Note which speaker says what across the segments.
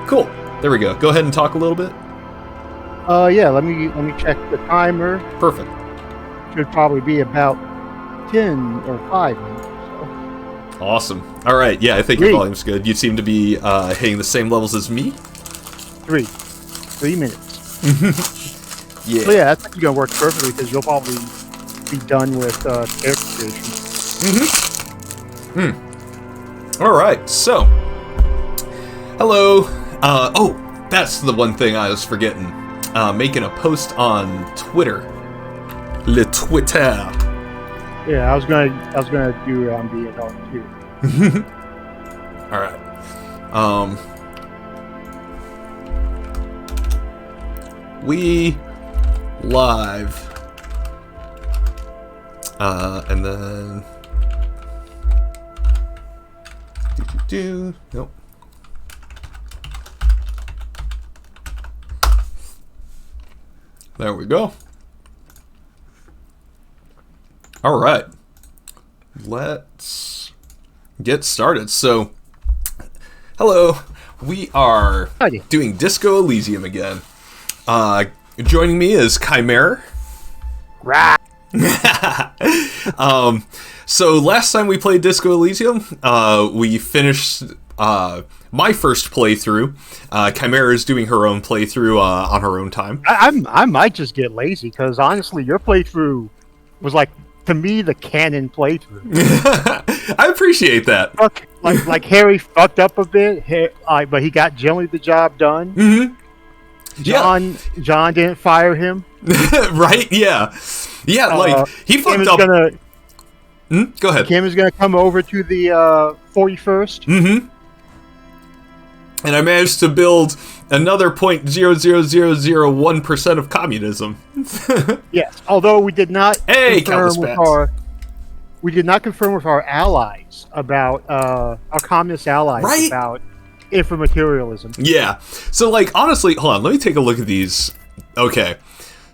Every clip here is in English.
Speaker 1: Cool. There we go. Go ahead and talk a little bit.
Speaker 2: Yeah. Let me check the timer.
Speaker 1: Perfect.
Speaker 2: Should probably be about 10 or 5 minutes. So.
Speaker 1: Awesome. All right. Yeah, I think your volume's good. You seem to be hitting the same levels as me.
Speaker 2: 3 minutes.
Speaker 1: Yeah.
Speaker 2: So yeah, that's actually gonna work perfectly because you'll probably be done with character creation.
Speaker 1: All right. So, hello. Oh, that's the one thing I was forgetting. Making a post on Twitter. Le Twitter.
Speaker 2: Yeah, I was gonna do it on the adult too.
Speaker 1: All right. We live. And then nope. There we go. All right. Let's get started. So, hello. We are doing Disco Elysium again. Joining me is Chimerror. So last time we played Disco Elysium, we finished my first playthrough. Chimerror is doing her own playthrough on her own time.
Speaker 2: I might just get lazy because honestly, your playthrough was like, to me, the canon playthrough.
Speaker 1: I appreciate that.
Speaker 2: Like Harry fucked up a bit, but he got generally the job done.
Speaker 1: Mm-hmm.
Speaker 2: John didn't fire him.
Speaker 1: Right? Yeah. Yeah, like, he fucked up. Go ahead.
Speaker 2: Kim is going to come over to the 41st.
Speaker 1: Mm-hmm. And I managed to build another 0.00001% of communism.
Speaker 2: Yes, although we did not
Speaker 1: confirm
Speaker 2: with our allies about our communist allies about inframaterialism.
Speaker 1: Yeah. So, like, honestly, hold on. Let me take a look at these. Okay.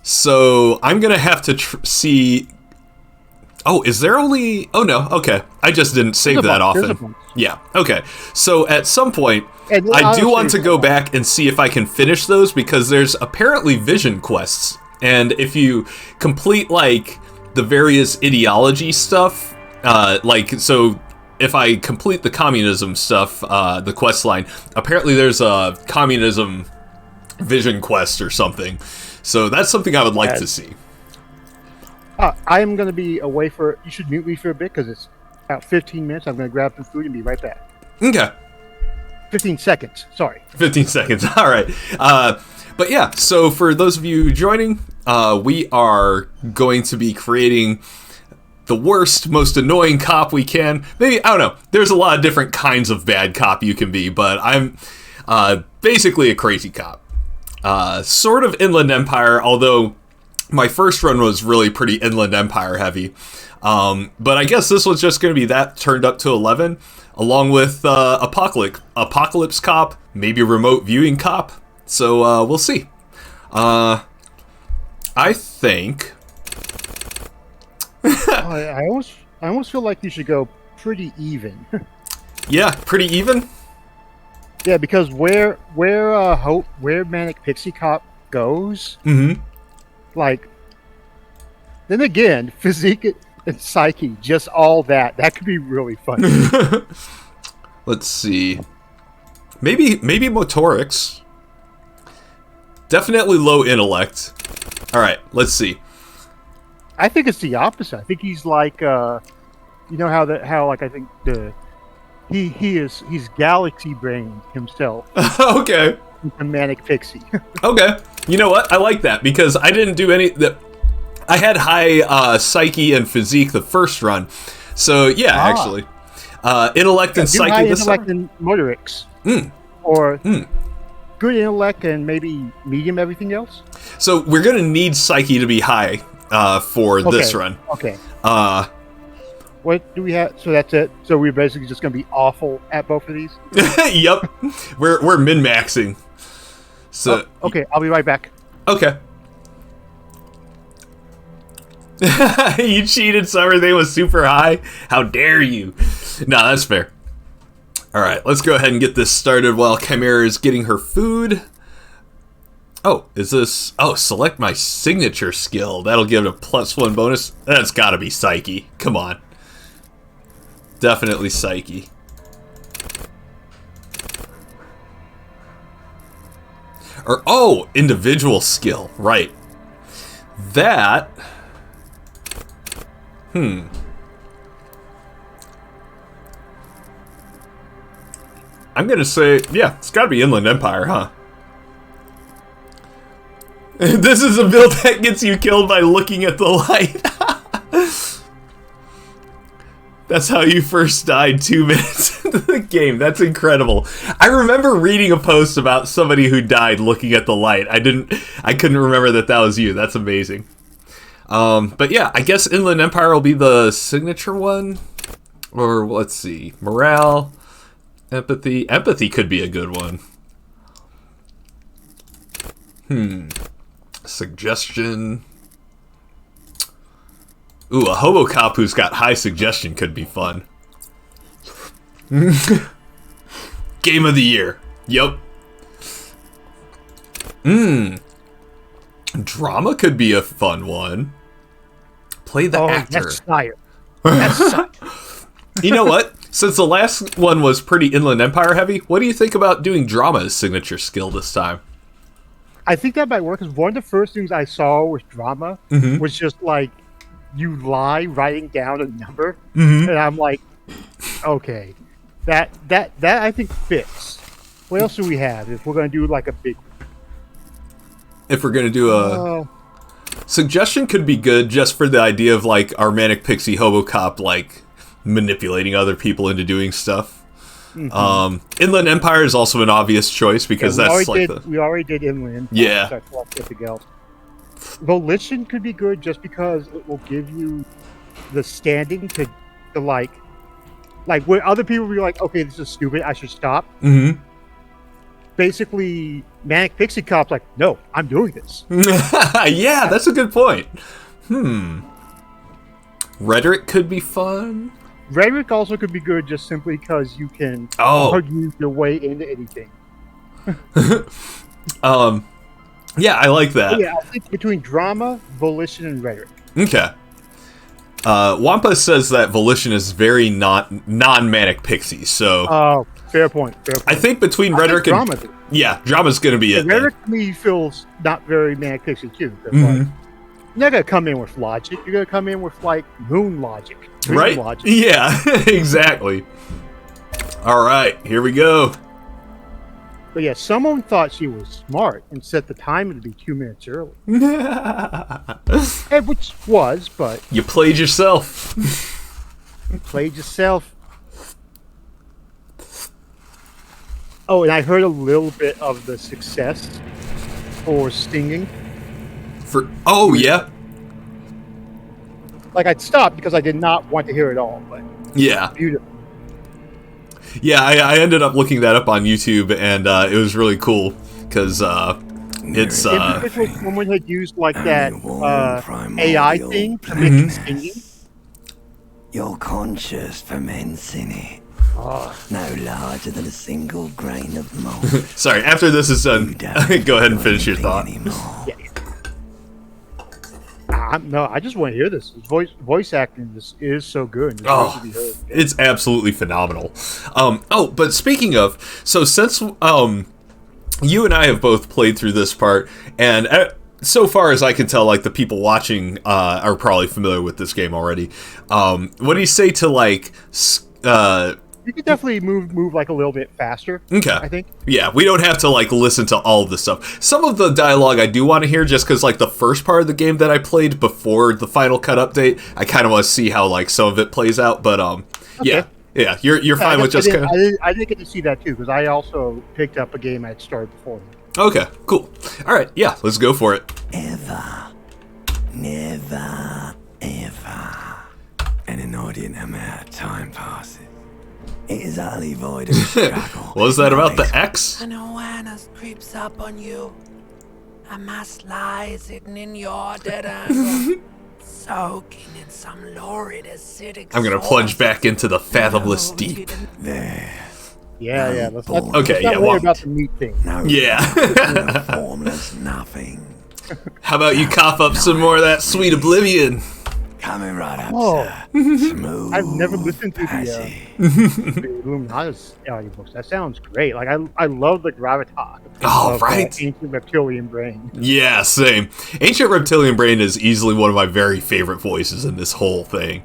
Speaker 1: So, I'm going to have to see... Oh, is there only... Oh, no. Okay. I just didn't save that often. Yeah. Okay. So, at some point, I do want to go back and see if I can finish those, because there's apparently vision quests. And if you complete, like, the various ideology stuff, so... If I complete the communism stuff, the quest line, apparently there's a communism vision quest or something. So that's something I would like to see.
Speaker 2: I am going to be away for... You should mute me for a bit because it's about 15 minutes. I'm going to grab some food and be right back.
Speaker 1: Okay.
Speaker 2: 15 seconds. Sorry.
Speaker 1: 15 seconds. All right. But yeah, so for those of you joining, we are going to be creating... the worst, most annoying cop we can. Maybe, I don't know. There's a lot of different kinds of bad cop you can be, but I'm basically a crazy cop. Sort of Inland Empire, although my first run was really pretty Inland Empire heavy. But I guess this was just going to be that turned up to 11, along with Apocalypse Cop, maybe Remote Viewing Cop. So we'll see. I think...
Speaker 2: I almost feel like you should go pretty even.
Speaker 1: Yeah, pretty even.
Speaker 2: Yeah, because where Manic Pixie Cop goes, like, then again, physique and psyche, just all that could be really fun.
Speaker 1: Let's see, maybe motorics. Definitely low intellect. All right, let's see.
Speaker 2: I think it's the opposite. I think he's like, you know how I think he's galaxy brained himself.
Speaker 1: Okay.
Speaker 2: A Manic Pixie.
Speaker 1: Okay. You know what? I like that because I didn't do any. I had high psyche and physique the first run, so yeah, actually, intellect and psyche.
Speaker 2: High intellect and motorics, or good intellect and maybe medium everything else.
Speaker 1: So we're gonna need psyche to be high. For this run.
Speaker 2: Okay. What do we have? So that's it. So we're basically just going to be awful at both of these.
Speaker 1: Yep. We're min-maxing. So
Speaker 2: okay, I'll be right back.
Speaker 1: Okay. You cheated, so everything was super high. How dare you? No, that's fair. Alright, let's go ahead and get this started while Chimerror is getting her food. Oh, is this... Oh, select my signature skill. That'll give it a +1 bonus. That's gotta be Psyche. Come on. Definitely Psyche. Or, oh, individual skill. Right. That... I'm gonna say, yeah, it's gotta be Inland Empire, huh? This is a build that gets you killed by looking at the light. That's how you first died 2 minutes into the game. That's incredible. I remember reading a post about somebody who died looking at the light. I couldn't remember that was you. That's amazing. But yeah, I guess Inland Empire will be the signature one. Or let's see, morale. Empathy. Empathy could be a good one. Suggestion. Ooh, a Hobocop who's got high suggestion could be fun. Game of the year. Yup. Drama could be a fun one. Play the actor.
Speaker 2: That's fire. That's fire.
Speaker 1: You know what? Since the last one was pretty Inland Empire heavy, what do you think about doing drama as signature skill this time?
Speaker 2: I think that might work, because one of the first things I saw with drama was just like, you lie writing down a number, and I'm like, okay, that I think fits. What else do we have if we're going to do like a big one?
Speaker 1: If we're going to do a... Suggestion could be good just for the idea of like our Manic Pixie Hobocop like manipulating other people into doing stuff. Inland Empire is also an obvious choice because that's like
Speaker 2: we already did Inland.
Speaker 1: Yeah.
Speaker 2: So everything else. Volition could be good just because it will give you the standing to like where other people will be like, okay, this is stupid, I should stop. Basically, Manic Pixie Cop's like, no, I'm doing this.
Speaker 1: Yeah, that's a good point. Rhetoric could be fun.
Speaker 2: Rhetoric also could be good just simply because you can argue your way into anything.
Speaker 1: Yeah, I like that.
Speaker 2: Yeah, I think between drama, volition, and rhetoric.
Speaker 1: Okay. Wampa says that volition is very non-Manic Pixie, so...
Speaker 2: Oh, fair point.
Speaker 1: I think between rhetoric and...
Speaker 2: drama.
Speaker 1: Yeah, drama's gonna be it.
Speaker 2: Rhetoric to me feels not very Manic Pixie too. Like, you're not gonna come in with logic. You're gonna come in with like moon logic.
Speaker 1: Right?
Speaker 2: Logic.
Speaker 1: Yeah, exactly. All right, here we go.
Speaker 2: But yeah, someone thought she was smart and set the timer to be 2 minutes early. Which was, but...
Speaker 1: You played yourself.
Speaker 2: You played yourself. Oh, and I heard a little bit of the success for stinging.
Speaker 1: Oh, yeah?
Speaker 2: Like, I'd stopped because I did not want to hear it all, but...
Speaker 1: Yeah.
Speaker 2: Beautiful.
Speaker 1: Yeah, I ended up looking that up on YouTube, and it was really cool, because it's...
Speaker 2: In particular, someone had used, like, that AI thing to make it singing.
Speaker 3: Your conscious ferments in it. No larger than a single grain of mold.
Speaker 1: Sorry, after this is done, go ahead and finish your thought.
Speaker 2: Yeah. No, I just want to hear this. Voice acting is so good.
Speaker 1: It's absolutely phenomenal. But speaking of, so since you and I have both played through this part, and so far as I can tell, like the people watching are probably familiar with this game already. What do you say to like?
Speaker 2: You could definitely move like a little bit faster.
Speaker 1: Okay.
Speaker 2: I think.
Speaker 1: Yeah, we don't have to like listen to all of this stuff. Some of the dialogue I do want to hear, just because like the first part of the game that I played before the Final Cut update, I kind of want to see how like some of it plays out. But
Speaker 2: okay.
Speaker 1: yeah, you're fine with just kind of.
Speaker 2: I didn't get to see that too because I also picked up a game I'd started before.
Speaker 1: Okay, cool. All right, yeah, let's go for it.
Speaker 3: Ever, never, ever, and inordinate amount of time passes. It is utterly void of struggle.
Speaker 1: What was that about the X?
Speaker 4: An awareness creeps up on you. A mass lies hidden in your dead end, soaking in some lurid acidic
Speaker 1: I'm gonna plunge back into the fathomless deep.
Speaker 3: There,
Speaker 2: Yeah. Let's
Speaker 1: Okay,
Speaker 2: not
Speaker 1: yeah,
Speaker 2: worry
Speaker 1: well-
Speaker 2: about the meat thing.
Speaker 3: No
Speaker 1: Yeah.
Speaker 3: formless nothing.
Speaker 1: How about you cough up some more of that sweet oblivion?
Speaker 3: Coming right up,
Speaker 2: Oh.
Speaker 3: sir. Smooth.
Speaker 2: I've never listened to
Speaker 3: passy.
Speaker 2: the Illuminatus audiobooks. That sounds great. Like I love the gravitas.
Speaker 1: Oh,
Speaker 2: of,
Speaker 1: right.
Speaker 2: Ancient Reptilian Brain.
Speaker 1: Yeah, same. Ancient Reptilian Brain is easily one of my very favorite voices in this whole thing.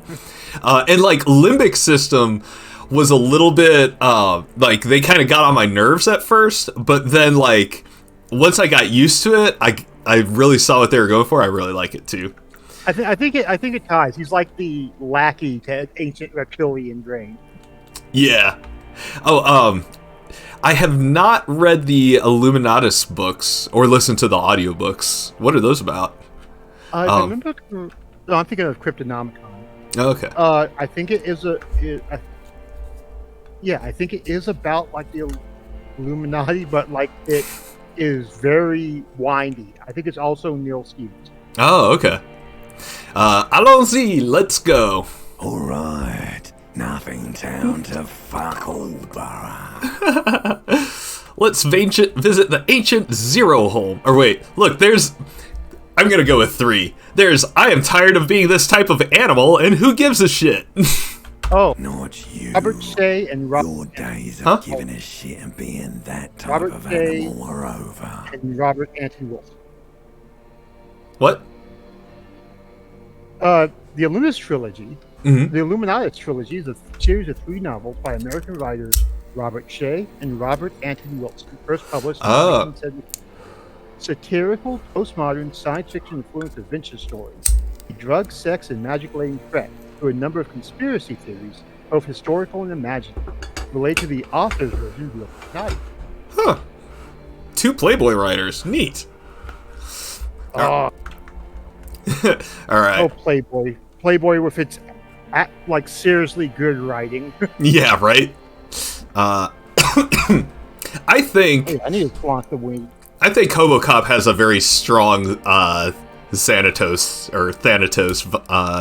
Speaker 1: And like Limbic System was a little bit like they kind of got on my nerves at first, but then like once I got used to it, I really saw what they were going for. I really like it too.
Speaker 2: I think it ties. He's like the lackey to Ancient Reptilian Brain.
Speaker 1: Yeah. Oh, I have not read the Illuminatus books or listened to the audiobooks. What are those about?
Speaker 2: I remember. No, I'm thinking of Cryptonomicon.
Speaker 1: Okay.
Speaker 2: I think it is I think it is about like the Illuminati, but like it is very windy. I think it's also Neil Stevens.
Speaker 1: Oh, okay. Allons-y, let's go.
Speaker 3: All right. Nothing down to fuck all borough.
Speaker 1: Let's visit the ancient Zero home. Or wait, look, I'm gonna go with 3. There's I am tired of being this type of animal, and who gives a shit?
Speaker 2: Oh,
Speaker 3: Not you.
Speaker 2: Robert Shea and
Speaker 3: Your days of giving a shit and being that type
Speaker 2: Robert
Speaker 3: of
Speaker 2: Shea
Speaker 3: animal are over.
Speaker 2: and Robert Anthony Wilson.
Speaker 1: What?
Speaker 2: The Illuminatus trilogy.
Speaker 1: Mhm.
Speaker 2: The Illuminatus trilogy is a series of 3 novels by American writers Robert Shea and Robert Anthony Wilson, first published in 1970. Satirical, postmodern, science fiction influenced adventure stories. A drug, sex, and magic-laden threat through a number of conspiracy theories, both historical and imaginary, related to the author's version of the Illuminati.
Speaker 1: Huh. 2 Playboy writers. Neat.
Speaker 2: Oh,
Speaker 1: All right.
Speaker 2: oh, Playboy with its like seriously good writing.
Speaker 1: Yeah, right? I think
Speaker 2: Hey, I need to flaunt the wing.
Speaker 1: Hobocop has a very strong Thanatos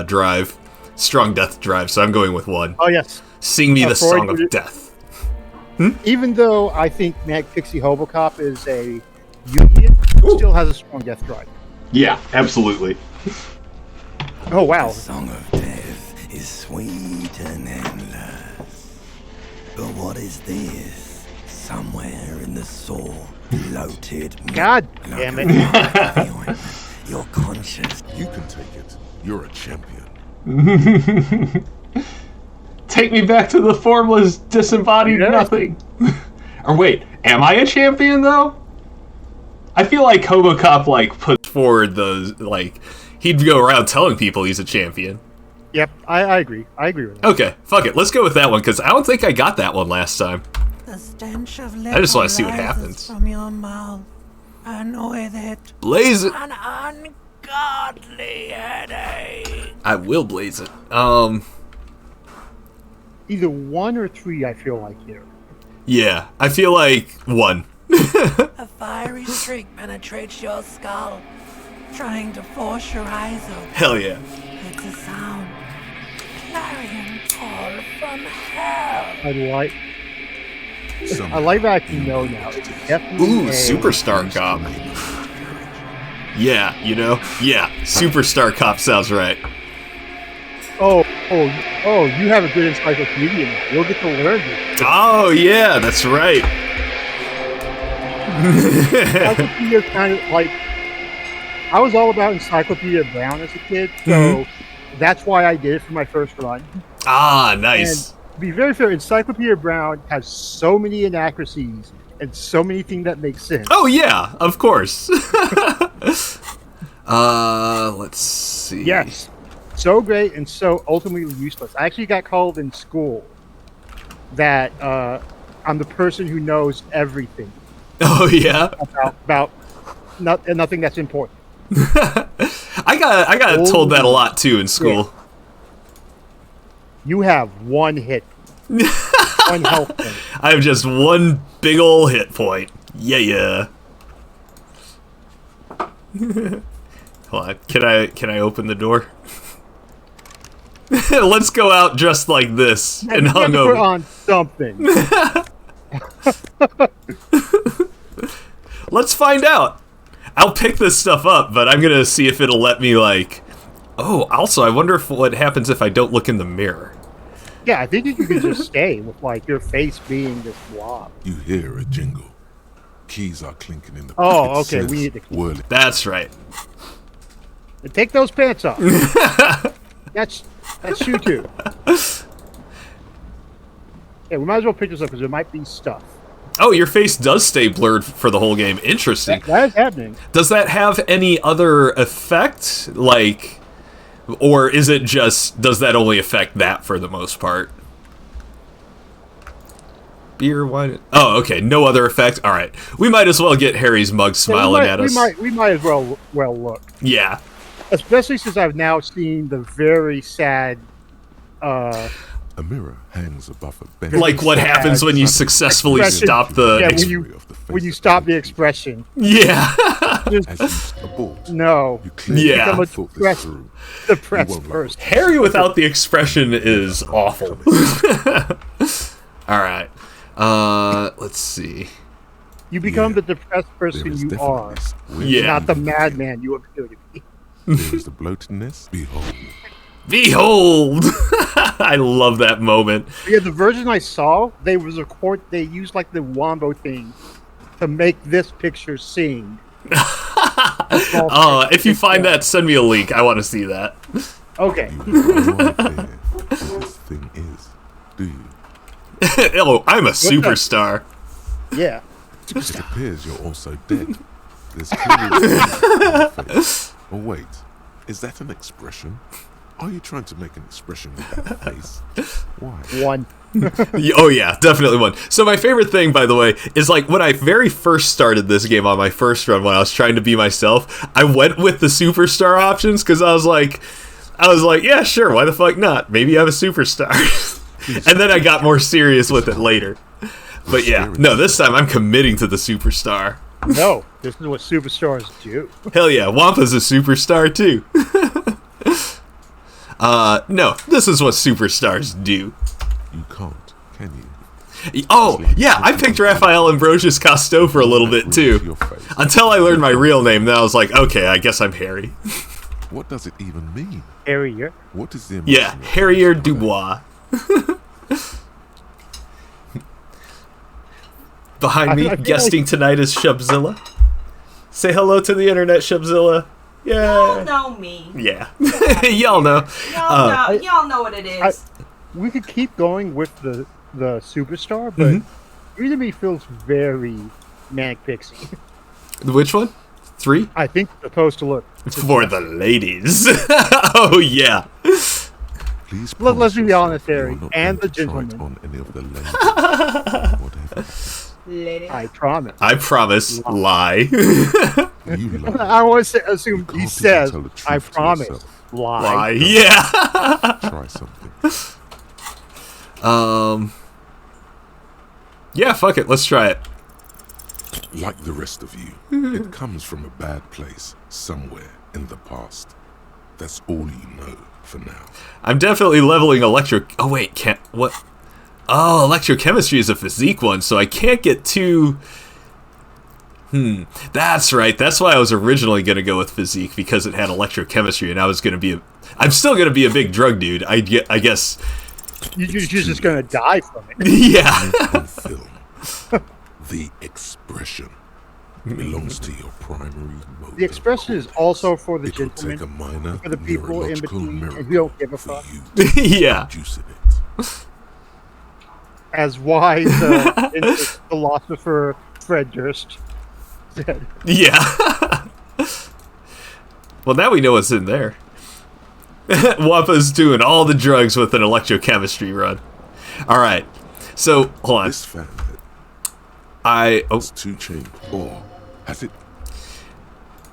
Speaker 1: drive. Strong death drive, so I'm going with 1.
Speaker 2: Oh yes.
Speaker 1: Sing me the
Speaker 2: Freud
Speaker 1: song of
Speaker 2: would-
Speaker 1: death.
Speaker 2: Even though I think Manic Pixie Hobocop is a Jungian, it still has a strong death drive.
Speaker 1: Yeah, absolutely.
Speaker 2: Oh wow.
Speaker 3: The song of death is sweet and endless. But what is this? Somewhere in the soul, bloated.
Speaker 2: God
Speaker 3: like
Speaker 2: damn
Speaker 3: a
Speaker 2: it.
Speaker 3: rock ointment, You're conscious.
Speaker 5: You can take it. You're a champion.
Speaker 1: Take me back to the formless, disembodied
Speaker 2: Yeah.
Speaker 1: nothing. Or wait, am I a champion though? I feel like Hobocop like puts forward those like he'd go around telling people he's a champion.
Speaker 2: Yep, I agree. I agree with that.
Speaker 1: Okay, fuck it. Let's go with that one because I don't think I got that one last time.
Speaker 4: The stench of
Speaker 1: I just wanna see what
Speaker 4: liquor rises
Speaker 1: happens.
Speaker 4: from your mouth, and with it,
Speaker 1: Blaze it.
Speaker 4: an ungodly headache.
Speaker 1: I will blaze it.
Speaker 2: Either 1 or 3, I feel like here.
Speaker 1: Yeah, I feel like 1.
Speaker 4: A fiery streak penetrates your skull, trying to force your eyes open.
Speaker 1: Hell yeah.
Speaker 4: It's a sound. Clarion call from hell.
Speaker 2: I like that I can know now. It's definitely
Speaker 1: Ooh,
Speaker 2: a
Speaker 1: Superstar Cop. Yeah, you know? Yeah, Superstar Cop sounds right.
Speaker 2: Oh, you have a good encyclopedia now. You'll get to learn this.
Speaker 1: Oh, yeah, that's right.
Speaker 2: Encyclopedia kind of like I was all about Encyclopedia Brown as a kid, so that's why I did it for my first run.
Speaker 1: Ah, nice.
Speaker 2: And to be very fair, Encyclopedia Brown has so many inaccuracies and so many things that make sense.
Speaker 1: Oh, yeah, of course. Let's see.
Speaker 2: Yes, so great and so ultimately useless. I actually got called in school that I'm the person who knows everything
Speaker 1: Oh, yeah?
Speaker 2: about nothing that's important.
Speaker 1: I got told that a lot, too, in school.
Speaker 2: You have 1 hit, 1 health point.
Speaker 1: I have just 1 big ol' hit point. Yeah. Hold on. Can I open the door? Let's go out dressed like this and
Speaker 2: You have to put
Speaker 1: hungover.
Speaker 2: on something.
Speaker 1: Let's find out. I'll pick this stuff up, but I'm gonna see if it'll let me, like... Oh, also, I wonder if what happens if I don't look in the mirror.
Speaker 2: Yeah, I think you can just stay with, like, your face being this blob.
Speaker 5: You hear a jingle. Keys are clinking in the
Speaker 2: Oh,
Speaker 5: it
Speaker 2: okay,
Speaker 5: says,
Speaker 2: we need to...
Speaker 5: whirling.
Speaker 1: That's right.
Speaker 2: And take those pants off. That's you too. Yeah, we might as well pick this up because there might be stuff.
Speaker 1: Oh, your face does stay blurred for the whole game. Interesting.
Speaker 2: That is happening.
Speaker 1: Does that have any other effect? Like... Or is it just... Does that only affect that for the most part? Beer, wine... Oh, okay. No other effect? Alright. We might as well get Harry's mug smiling at us.
Speaker 2: We might as well look.
Speaker 1: Yeah.
Speaker 2: Especially since I've now seen the very sad...
Speaker 5: A mirror hangs above a bench.
Speaker 1: Like what happens when you successfully stop the...
Speaker 2: Yeah, when you stop the expression.
Speaker 1: Yeah.
Speaker 2: Just,
Speaker 5: As you abort,
Speaker 2: no.
Speaker 5: you clearly
Speaker 1: Yeah.
Speaker 5: haven't thought this through.
Speaker 2: Depressed
Speaker 5: You won't
Speaker 2: person.
Speaker 1: Harry without the expression is awful. Alright. Let's see.
Speaker 2: You become
Speaker 5: Yeah.
Speaker 2: the depressed
Speaker 5: There
Speaker 2: person
Speaker 5: is
Speaker 2: you
Speaker 5: definitely
Speaker 2: are.
Speaker 1: Yeah.
Speaker 2: Not the madman you appear to be.
Speaker 5: There is the bloatedness. Behold.
Speaker 1: Behold! I love that moment.
Speaker 2: Yeah, the version I saw, they used like the Wombo thing to make this picture sing.
Speaker 1: If you find that, send me a link. I want to see that.
Speaker 2: Okay.
Speaker 5: You have no idea what this thing is, do you?
Speaker 1: Oh, I'm a superstar.
Speaker 2: Yeah.
Speaker 5: It appears you're also dead. There's clearly a face. Oh wait, is that an expression? Are you trying to make an expression with that face? Why?
Speaker 2: One.
Speaker 1: Oh yeah, definitely one. So my favorite thing, by the way, is like when I very first started this game on my first run when I was trying to be myself, I went with the superstar options because I was like, yeah, sure, why the fuck not? Maybe I'm a superstar. And then I got more serious with it later. But yeah, no, this time I'm committing to the superstar.
Speaker 2: No, this is what superstars do.
Speaker 1: Hell yeah, Wampa's a superstar too. No, this is what superstars do.
Speaker 5: You can't, can you?
Speaker 1: Oh, yeah, I picked Raphael Ambrosius Cousteau for a little bit too. Until I learned my real name, then I was like, okay, I guess I'm Harry.
Speaker 5: What does it even mean?
Speaker 2: Harrier.
Speaker 5: What is the
Speaker 1: Yeah,
Speaker 5: emotion of
Speaker 1: Harrier
Speaker 5: this
Speaker 1: Dubois. Behind me,
Speaker 2: I feel
Speaker 1: guesting tonight is Shubzilla. Say hello to the internet, Shubzilla.
Speaker 6: Y'all
Speaker 1: Yeah.
Speaker 6: know me.
Speaker 1: Yeah. Y'all know.
Speaker 6: Y'all know what it is.
Speaker 2: We could keep going with the superstar, but Three to me feels very Manic Pixie.
Speaker 1: Which one? 3?
Speaker 2: I think it's supposed to look.
Speaker 1: For the ladies. Oh, yeah.
Speaker 5: Please
Speaker 2: Let's be
Speaker 5: promise
Speaker 2: honest,
Speaker 5: yourself you
Speaker 2: Harry,
Speaker 5: are not
Speaker 2: and
Speaker 5: going
Speaker 2: the
Speaker 5: to try it
Speaker 2: gentleman.
Speaker 5: on any of the ladies. Whatever.
Speaker 6: Ladies.
Speaker 2: I promise.
Speaker 1: I promise. Lie.
Speaker 5: You lie.
Speaker 2: I always assume
Speaker 5: You
Speaker 2: he
Speaker 5: can't
Speaker 2: says,
Speaker 5: even tell the truth
Speaker 2: I
Speaker 5: to
Speaker 2: promise.
Speaker 5: yourself.
Speaker 2: Lie.
Speaker 1: Lie. Yeah.
Speaker 5: Try something.
Speaker 1: Yeah, fuck it. Let's try it.
Speaker 5: Like the rest of you, it comes from a bad place somewhere in the past. That's all you know for now.
Speaker 1: I'm definitely leveling electro... Oh, wait. Can't... What? Oh, electrochemistry is a physique one, so I can't get too... That's right. That's why I was originally going to go with physique, because it had electrochemistry, and I was going to be a... I'm still going to be a big drug dude. I guess...
Speaker 2: You're just going to die from it.
Speaker 1: Yeah.
Speaker 5: In film, the expression belongs to your primary motive.
Speaker 2: The expression is also for the
Speaker 5: It will take a
Speaker 2: gentlemen,
Speaker 5: minor
Speaker 2: for the people in
Speaker 5: neurological
Speaker 2: between,
Speaker 5: miracle
Speaker 2: and we don't give a
Speaker 5: for
Speaker 2: fuck.
Speaker 5: you to
Speaker 1: Yeah.
Speaker 5: produce it.
Speaker 2: As wise philosopher Fred Durst said.
Speaker 1: Yeah. Well, now we know what's in there. Wampa's doing all the drugs with an electrochemistry run. Alright. So, hold on.
Speaker 5: This fan head
Speaker 1: Oh,
Speaker 5: is 2-chained, or has it?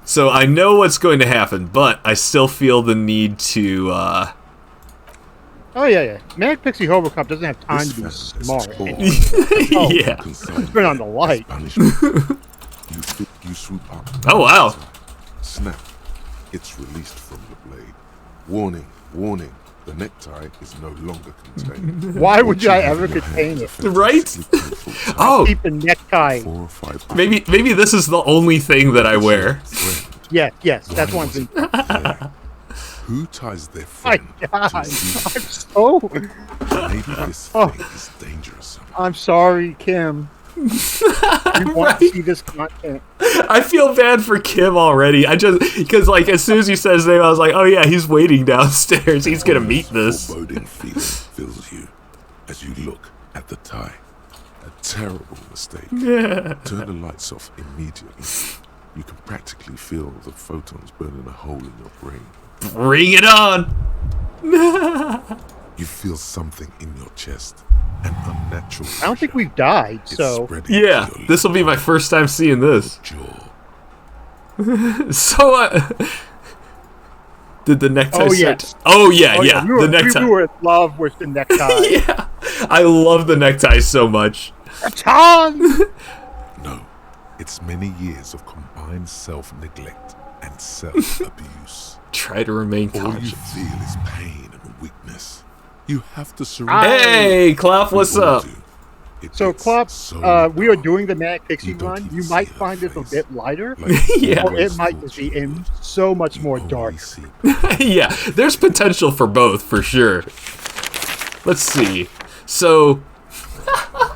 Speaker 1: so I know what's going to happen, but I still feel the need to,
Speaker 2: Oh, yeah. Manic Pixie Hobocop doesn't have time
Speaker 5: This
Speaker 2: to be
Speaker 5: fan has
Speaker 2: smart.
Speaker 5: its paw.
Speaker 2: Oh.
Speaker 1: yeah.
Speaker 2: Turn on the light.
Speaker 5: Punishment. You swoop up.
Speaker 1: Oh, wow.
Speaker 5: Snap. It's released from the blade. Warning, warning. The necktie is no longer contained.
Speaker 2: Why would I ever contain it?
Speaker 1: Right? Oh,
Speaker 2: Keep the necktie.
Speaker 5: 4 or 5
Speaker 1: maybe this is the only thing that I wear.
Speaker 2: Yes, that's one thing.
Speaker 5: Who ties their
Speaker 2: My
Speaker 5: friend
Speaker 2: God,
Speaker 5: to
Speaker 2: I'm
Speaker 5: his
Speaker 2: so.
Speaker 5: Maybe this
Speaker 2: Oh.
Speaker 5: thing is dangerous.
Speaker 2: I'm sorry, Kim. You want to see this content?
Speaker 1: I feel bad for Kim already. I just because like as soon as he says his name, I was like, oh yeah, he's waiting downstairs. He's gonna meet this.
Speaker 5: Foreboding feeling fills you as you look at the tie. A terrible mistake.
Speaker 1: Yeah.
Speaker 5: Turn the lights off immediately. You can practically feel the photons burning a hole in your brain.
Speaker 1: Bring it on.
Speaker 5: You feel something in your chest. An unnatural
Speaker 2: I don't think
Speaker 5: pressure.
Speaker 2: we've died,
Speaker 5: It's
Speaker 2: so
Speaker 5: spreading
Speaker 1: Yeah,
Speaker 5: to your
Speaker 1: this will be my first time seeing this.
Speaker 5: jaw.
Speaker 1: So, did the necktie
Speaker 2: Oh,
Speaker 1: start?
Speaker 2: yes.
Speaker 1: Oh yeah, yeah.
Speaker 2: we were,
Speaker 1: The necktie.
Speaker 2: we were in love with the necktie.
Speaker 1: Yeah, I love the necktie so much.
Speaker 2: Tom!
Speaker 5: No, it's many years of combined self-neglect and self-abuse.
Speaker 1: Try to remain
Speaker 5: All you
Speaker 1: conscious.
Speaker 5: feel is pain and weakness. You have to surrender.
Speaker 1: Hey, Clop, what's
Speaker 5: We all
Speaker 1: up?
Speaker 5: do. It
Speaker 2: So,
Speaker 5: gets
Speaker 2: Klopp,
Speaker 5: so
Speaker 2: we are
Speaker 5: dark.
Speaker 2: doing the Manic Pixie
Speaker 5: You don't
Speaker 2: run.
Speaker 5: even
Speaker 2: You
Speaker 5: see
Speaker 2: might
Speaker 5: her
Speaker 2: find this a
Speaker 5: face.
Speaker 2: bit lighter,
Speaker 5: Like
Speaker 1: Yeah.
Speaker 2: or it
Speaker 5: always
Speaker 2: might
Speaker 5: thought
Speaker 2: just be
Speaker 5: you
Speaker 2: in
Speaker 5: would.
Speaker 2: so much more
Speaker 5: You
Speaker 2: dark.
Speaker 5: only see
Speaker 1: Yeah, there's potential for both, for sure. Let's see. So,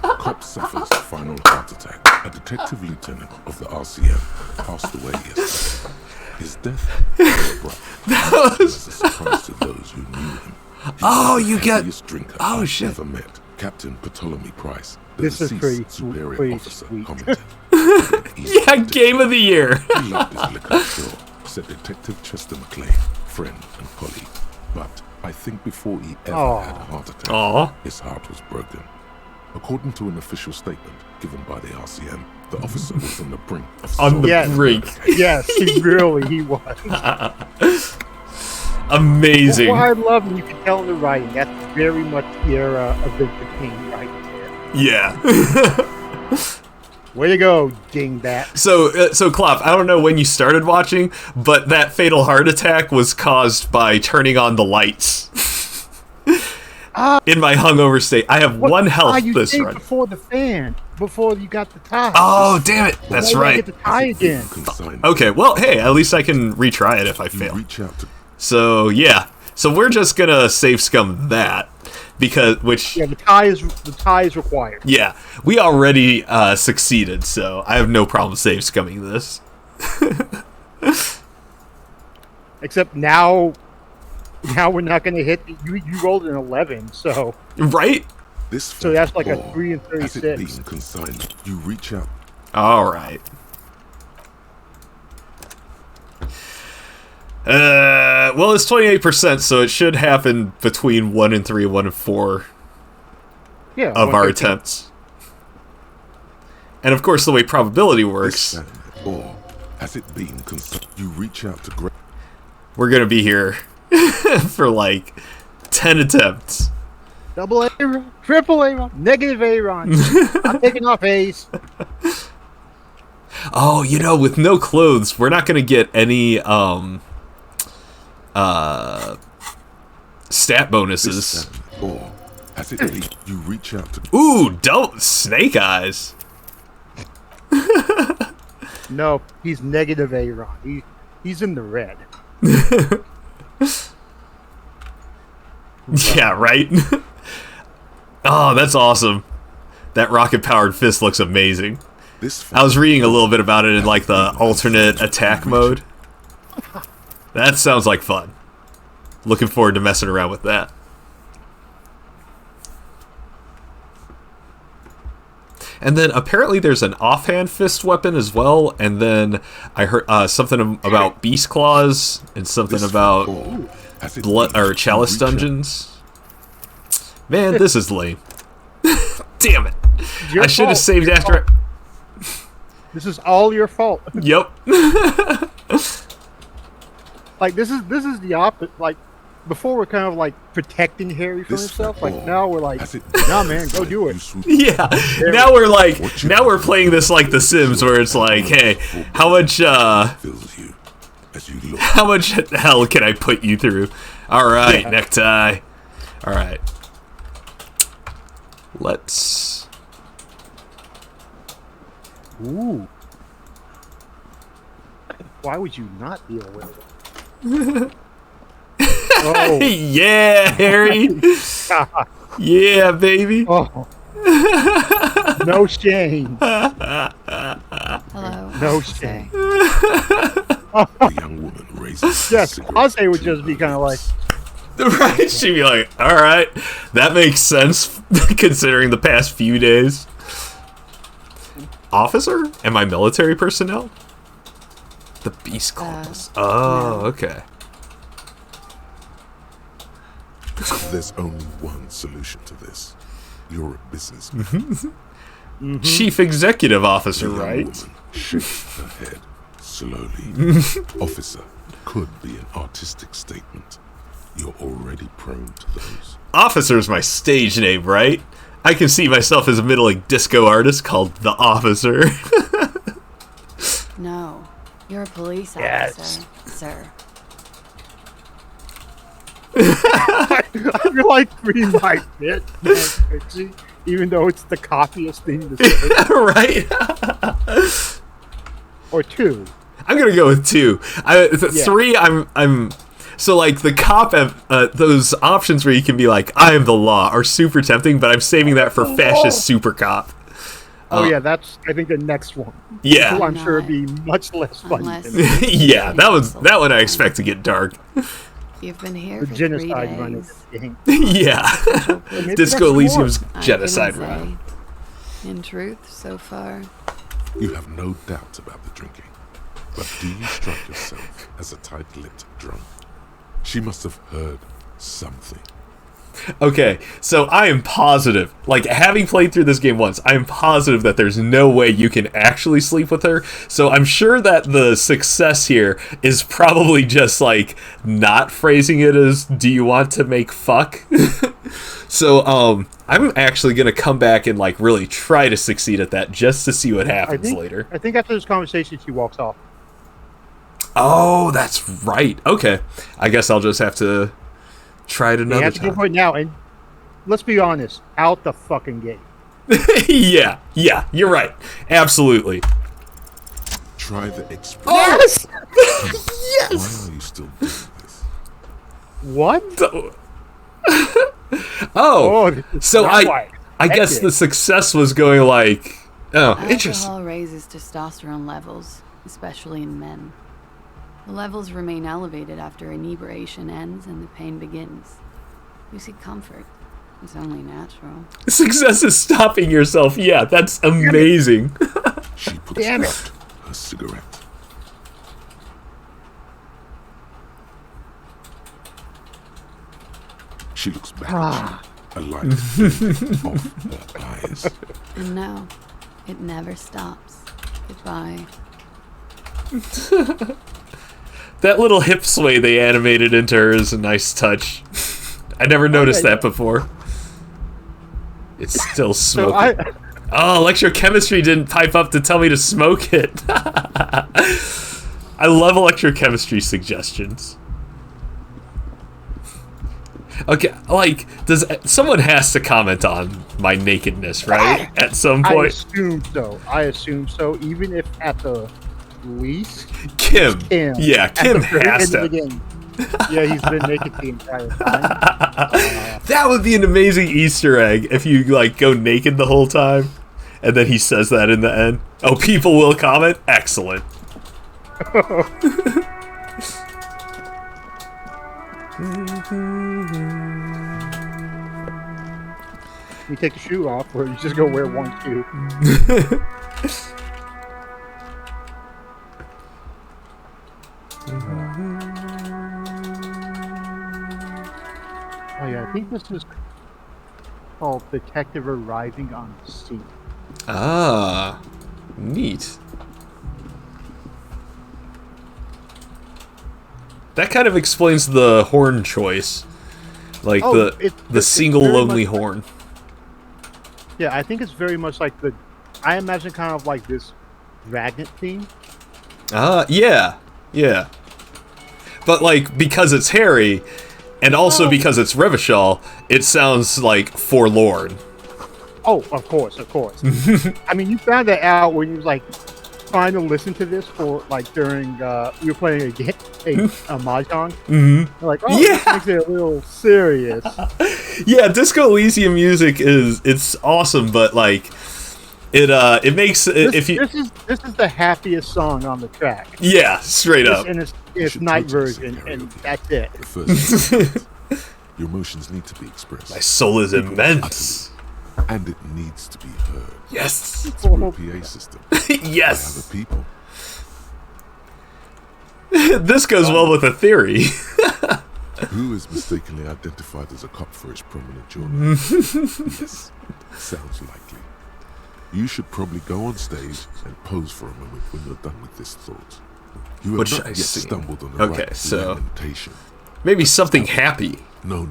Speaker 5: Cop suffers final heart attack. A detective lieutenant of the RCM passed away yesterday. His death was abrupt. Was a surprise to those who knew him. He
Speaker 1: Oh,
Speaker 5: was the
Speaker 1: you get-
Speaker 5: heaviest drinker
Speaker 1: Oh,
Speaker 5: I've
Speaker 1: shit.
Speaker 5: ever met. Captain Ptolemy Price, the
Speaker 2: This is
Speaker 5: deceased
Speaker 2: pretty
Speaker 5: superior
Speaker 2: pretty
Speaker 5: officer,
Speaker 2: sweet.
Speaker 5: commented.
Speaker 1: yeah, game of the year.
Speaker 5: He loved his liquor, sure, said Detective Chester McLean, friend and colleague. But I think before he ever
Speaker 2: Aw.
Speaker 5: had a heart attack,
Speaker 1: Aw.
Speaker 5: his heart was broken. According to an official statement given by the RCM, the officer was on the brink of
Speaker 1: On the
Speaker 2: Yes.
Speaker 1: brink.
Speaker 2: Yes, he was.
Speaker 1: Amazing.
Speaker 2: What I love, and you can tell in the writing, that's very much the era of Vince King right there.
Speaker 1: Yeah.
Speaker 2: Way to go, dingbat.
Speaker 1: So Clop, I don't know when you started watching, but that fatal heart attack was caused by turning on the lights. In my hungover state, I have one health
Speaker 2: you
Speaker 1: this
Speaker 2: saved
Speaker 1: run.
Speaker 2: before the fan, before you got the tie.
Speaker 1: Oh, damn it! That's
Speaker 2: Now you
Speaker 1: right.
Speaker 2: Get the tie again.
Speaker 5: consigned.
Speaker 1: Okay, well, hey, at least I can retry it if I
Speaker 5: You
Speaker 1: fail.
Speaker 5: reach out to
Speaker 1: So yeah, so we're just gonna save scum that because which
Speaker 2: Yeah, the tie is required.
Speaker 1: yeah, we already succeeded, so I have no problem save scumming this.
Speaker 2: Except now we're not going to hit. You rolled an 11, so
Speaker 1: Right?
Speaker 5: this.
Speaker 2: So that's like a
Speaker 5: ball.
Speaker 2: 3 and
Speaker 5: As it
Speaker 2: 36.
Speaker 5: being consigned, you reach out.
Speaker 1: All right. Well, it's 28%, so it should happen between 1 and 3, 1 and 4
Speaker 2: yeah,
Speaker 1: of our
Speaker 2: 115.
Speaker 1: attempts. And of course, the way probability
Speaker 5: This
Speaker 1: works,
Speaker 5: sand, or has it been consigned? You reach out to grab.
Speaker 1: we're gonna be here for like 10 attempts.
Speaker 2: Double A, triple A, negative A run. I'm taking off A's.
Speaker 1: Oh, you know, with no clothes, we're not gonna get any stat
Speaker 5: This
Speaker 1: bonuses.
Speaker 5: sand, or has it been? You reach out to.
Speaker 1: Ooh, don't snake eyes.
Speaker 2: No, he's negative A run. He's in the red.
Speaker 1: Yeah, right? Oh, that's awesome. That rocket-powered fist looks amazing.
Speaker 5: This
Speaker 1: I was reading a little bit about it in like the alternate attack mode. That sounds like fun. Looking forward to messing around with that. And then apparently there's an offhand fist weapon as well. And then I heard something about beast claws and something
Speaker 5: this
Speaker 1: about
Speaker 5: ball, has it
Speaker 1: blood
Speaker 5: been?
Speaker 1: or chalice
Speaker 5: You reach out.
Speaker 1: dungeons. Man, this is lame. Damn it!
Speaker 2: Your
Speaker 1: I should have
Speaker 2: fault.
Speaker 1: saved
Speaker 2: Your
Speaker 1: after.
Speaker 2: fault. This is all your fault.
Speaker 1: Yep.
Speaker 2: Like this is the opposite. Like before, we're kind of like protecting Harry from
Speaker 5: This
Speaker 2: himself. Like
Speaker 5: ball,
Speaker 2: now we're like,
Speaker 5: has it
Speaker 2: nah, man, go do
Speaker 5: You
Speaker 2: it.
Speaker 5: swoop
Speaker 1: Yeah. Now we're like, now we're playing this like The Sims, where it's like, hey, how much
Speaker 5: fills you as you look.
Speaker 1: hell can I put you through? All right,
Speaker 2: Yeah.
Speaker 1: necktie. All right. Let's.
Speaker 2: Ooh. Why would you not be aware of it? Oh,
Speaker 1: Yeah, Harry.
Speaker 2: God.
Speaker 1: Yeah, baby.
Speaker 2: Oh. No shame.
Speaker 7: Hello.
Speaker 2: No
Speaker 7: officer.
Speaker 2: shame.
Speaker 5: The young woman raises a
Speaker 2: Yes,
Speaker 5: cigarette
Speaker 2: Jose would
Speaker 5: to
Speaker 2: just be
Speaker 5: her
Speaker 2: kind of like,
Speaker 5: lips.
Speaker 1: Right? She'd be like, all right, that makes sense considering the past few days. Officer? Am I military personnel? The Beast Claws. Oh,
Speaker 7: no.
Speaker 1: okay.
Speaker 5: There's only one solution to this. You're a businessman.
Speaker 1: Chief Executive Officer,
Speaker 5: The young
Speaker 1: right?
Speaker 5: woman shakes her head slowly. Officer could be an artistic statement. You're already prone to those.
Speaker 1: Officer's my stage name, right? I can see myself as a middling disco artist called The Officer.
Speaker 7: No, you're a police
Speaker 2: Yes.
Speaker 7: officer, sir.
Speaker 2: I feel like 3 might fit, Pixie, even though it's the copyest thing to say.
Speaker 1: Right?
Speaker 2: Or 2.
Speaker 1: I'm gonna go with 2.
Speaker 2: Yeah.
Speaker 1: 3, I'm so like the cop have those options where you can be like, I am the law, are super tempting, but I'm saving that for fascist super cop.
Speaker 2: Oh yeah, that's I think the next one.
Speaker 1: Yeah.
Speaker 2: Who I'm sure would be much less funny.
Speaker 7: Unless
Speaker 2: Than that.
Speaker 1: Yeah, that one I expect to get dark.
Speaker 7: you've been here
Speaker 2: The
Speaker 7: for 3
Speaker 2: genocide run
Speaker 7: days.
Speaker 2: of the game.
Speaker 1: Yeah.
Speaker 2: Maybe
Speaker 1: Disco
Speaker 2: that's
Speaker 1: Elysium's
Speaker 7: I
Speaker 1: genocide
Speaker 7: couldn't
Speaker 1: run.
Speaker 7: say. In truth, so far,
Speaker 5: You have no doubt about the drinking. But do you strike yourself as a tight-lipped drunk? She must have heard something.
Speaker 1: Okay, so I am positive, like having played through this game once, I am positive that there's no way you can actually sleep with her. So I'm sure that the success here is probably just like not phrasing it as do you want to make fuck? So I'm actually gonna come back and like really try to succeed at that just to see what happens later.
Speaker 2: I think after this conversation, she walks off.
Speaker 1: Oh, that's right. Okay, I guess I'll just have to try it
Speaker 2: You
Speaker 1: another
Speaker 2: have to go
Speaker 1: time.
Speaker 2: for it now, and let's be honest, out the fucking gate.
Speaker 1: Yeah, you're right. Absolutely.
Speaker 5: Try the express.
Speaker 2: Yes.
Speaker 5: Why are you still doing this?
Speaker 2: What?
Speaker 1: Oh,
Speaker 2: this is
Speaker 1: so
Speaker 2: not
Speaker 1: I guess
Speaker 2: hectic.
Speaker 1: the success was going like, oh, interesting.
Speaker 7: alcohol raises testosterone levels, especially in men. The levels remain elevated after inebriation ends and the pain begins. You seek comfort. It's only natural.
Speaker 1: Success is stopping yourself. Yeah, that's amazing.
Speaker 5: She puts
Speaker 2: Damn it.
Speaker 5: out her cigarette. She looks back at you, a light fading off her eyes.
Speaker 7: And no, it never stops. Goodbye.
Speaker 1: That little hip sway they animated into her is a nice touch. I never noticed that before. It's still
Speaker 2: So
Speaker 1: smoking. Oh, electrochemistry didn't pipe up to tell me to smoke it. I love electrochemistry suggestions. Okay, like, someone has to comment on my nakedness, right? At some
Speaker 2: I
Speaker 1: point.
Speaker 2: assume so. Even if at the least,
Speaker 1: Kim.
Speaker 2: Kim.
Speaker 1: Yeah,
Speaker 2: at
Speaker 1: Kim
Speaker 2: the very
Speaker 1: has
Speaker 2: end of
Speaker 1: to.
Speaker 2: the game. Yeah, he's been naked the entire time.
Speaker 1: That would be an amazing Easter egg if you like go naked the whole time, and then he says that in the end. Oh, people will comment. Excellent.
Speaker 2: You take the shoe off, or you just go wear one shoe. Oh yeah, I think this is called Detective Arriving on the Scene.
Speaker 1: Ah, neat. That kind of explains the horn choice, like
Speaker 2: Oh,
Speaker 1: the
Speaker 2: it's
Speaker 1: single
Speaker 2: very
Speaker 1: lonely
Speaker 2: much-
Speaker 1: horn.
Speaker 2: Yeah, I think it's very much like I imagine kind of like this Dragnet theme.
Speaker 1: Yeah. But like because it's Harry, And also because it's Revachol, it sounds like forlorn.
Speaker 2: Oh, of course. I mean, you found that out when you was like trying to listen to this for like during you were playing a mahjong. You're like, oh,
Speaker 1: Yeah.
Speaker 2: this makes it a little serious.
Speaker 1: Yeah, Disco Elysium music it's awesome, but like it makes
Speaker 2: This is the happiest song on the track.
Speaker 1: yeah, straight up.
Speaker 2: And it's night version, and that's it.
Speaker 5: The first your emotions need to be expressed.
Speaker 1: My soul is immense.
Speaker 5: And it needs to be heard.
Speaker 1: Yes.
Speaker 5: Through a PA system.
Speaker 1: Yes.
Speaker 5: By other people.
Speaker 1: This goes well with a theory.
Speaker 5: Who is mistakenly identified as a cop for his prominent jawline? Yes, sounds likely. You should probably go on stage and pose for a moment when you're done with this thought. You have
Speaker 1: What should
Speaker 5: not
Speaker 1: I
Speaker 5: yet
Speaker 1: sing?
Speaker 5: stumbled on the
Speaker 1: Okay,
Speaker 5: right
Speaker 1: so-
Speaker 5: lamentation.
Speaker 1: Maybe something happy.
Speaker 5: No.